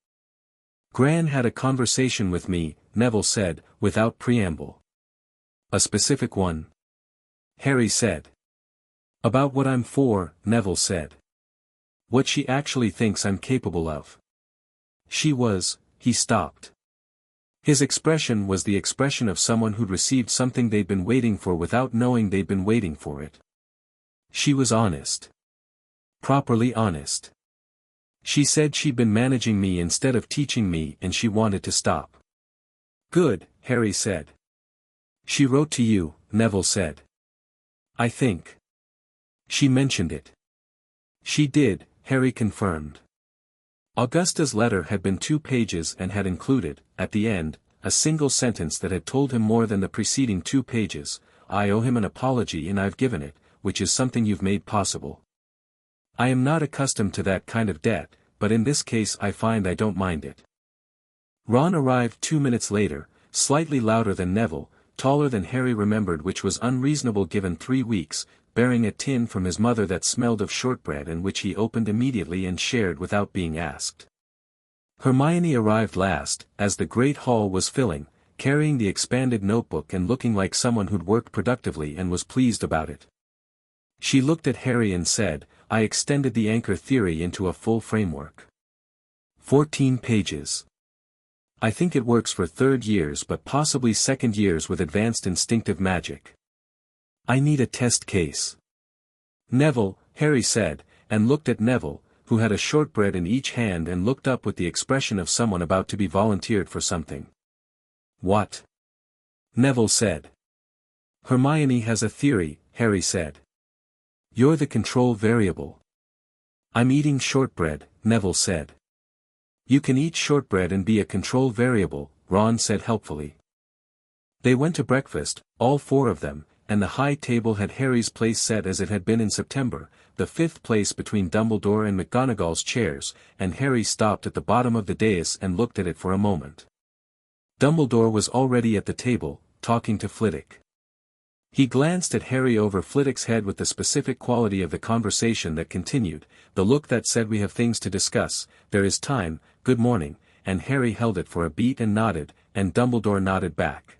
Gran had a conversation with me, Neville said, without preamble. A specific one? Harry said. About what I'm for, Neville said. What she actually thinks I'm capable of. She was, he stopped. His expression was the expression of someone who'd received something they'd been waiting for without knowing they'd been waiting for it. She was honest. Properly honest. She said she'd been managing me instead of teaching me and she wanted to stop. Good, Harry said. She wrote to you, Neville said. I think. She mentioned it. She did, Harry confirmed. Augusta's letter had been 2 pages and had included, at the end, a single sentence that had told him more than the preceding 2 pages. I owe him an apology and I've given it, which is something you've made possible. I am not accustomed to that kind of debt, but in this case I find I don't mind it. Ron arrived 2 minutes later, slightly louder than Neville, taller than Harry remembered, which was unreasonable given 3 weeks, bearing a tin from his mother that smelled of shortbread and which he opened immediately and shared without being asked. Hermione arrived last, as the great hall was filling, carrying the expanded notebook and looking like someone who'd worked productively and was pleased about it. She looked at Harry and said, I extended the anchor theory into a full framework. 14 pages. I think it works for 3rd years but possibly 2nd years with advanced instinctive magic. I need a test case. Neville, Harry said, and looked at Neville, who had a shortbread in each hand and looked up with the expression of someone about to be volunteered for something. What? Neville said. Hermione has a theory, Harry said. You're the control variable. I'm eating shortbread, Neville said. You can eat shortbread and be a control variable, Ron said helpfully. They went to breakfast, all 4 of them, and the high table had Harry's place set as it had been in September, the 5th place between Dumbledore and McGonagall's chairs, and Harry stopped at the bottom of the dais and looked at it for a moment. Dumbledore was already at the table, talking to Flitwick. He glanced at Harry over Flitwick's head with the specific quality of the conversation that continued, the look that said we have things to discuss, there is time, good morning, and Harry held it for a beat and nodded, and Dumbledore nodded back.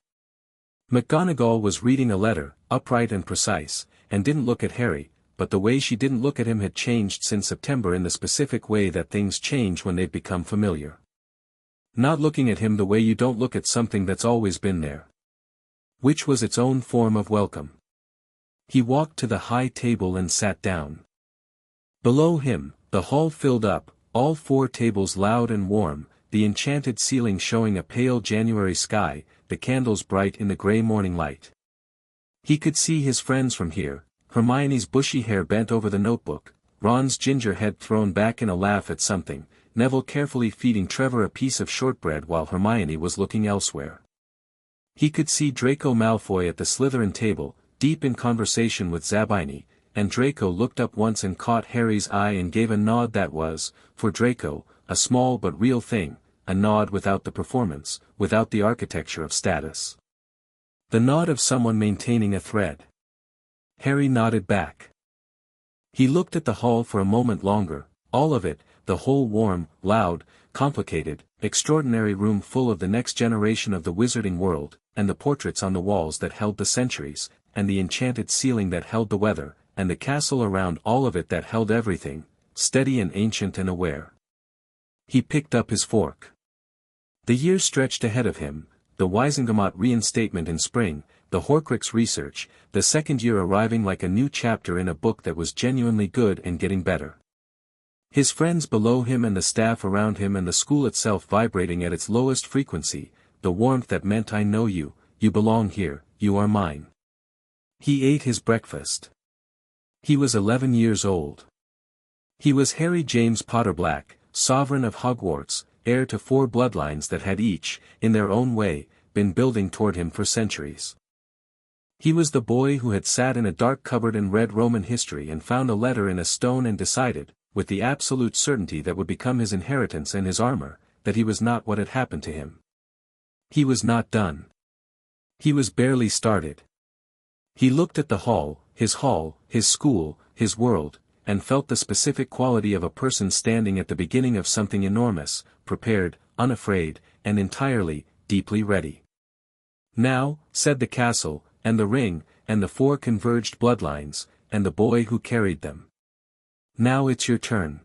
McGonagall was reading a letter, upright and precise, and didn't look at Harry, but the way she didn't look at him had changed since September in the specific way that things change when they've become familiar. Not looking at him the way you don't look at something that's always been there. Which was its own form of welcome. He walked to the high table and sat down. Below him, the hall filled up, all 4 tables loud and warm, the enchanted ceiling showing a pale January sky, the candles bright in the grey morning light. He could see his friends from here, Hermione's bushy hair bent over the notebook, Ron's ginger head thrown back in a laugh at something, Neville carefully feeding Trevor a piece of shortbread while Hermione was looking elsewhere. He could see Draco Malfoy at the Slytherin table, deep in conversation with Zabini, and Draco looked up once and caught Harry's eye and gave a nod that was, for Draco, a small but real thing, a nod without the performance, without the architecture of status. The nod of someone maintaining a thread. Harry nodded back. He looked at the hall for a moment longer, all of it, the whole warm, loud, complicated, extraordinary room full of the next generation of the wizarding world, and the portraits on the walls that held the centuries, and the enchanted ceiling that held the weather, and the castle around all of it that held everything, steady and ancient and aware. He picked up his fork. The years stretched ahead of him, the Wisengamot reinstatement in spring, the Horcrux research, the 2nd year arriving like a new chapter in a book that was genuinely good and getting better. His friends below him and the staff around him and the school itself vibrating at its lowest frequency, the warmth that meant I know you, you belong here, you are mine. He ate his breakfast. He was 11 years old. He was Harry James Potter-Black, sovereign of Hogwarts, heir to 4 bloodlines that had each, in their own way, been building toward him for centuries. He was the boy who had sat in a dark cupboard and read Roman history and found a letter in a stone and decided, with the absolute certainty that would become his inheritance and his armor, that he was not what had happened to him. He was not done. He was barely started. He looked at the hall, his school, his world, and felt the specific quality of a person standing at the beginning of something enormous, prepared, unafraid, and entirely, deeply ready. Now, said the castle, and the ring, and the 4 converged bloodlines, and the boy who carried them. Now it's your turn.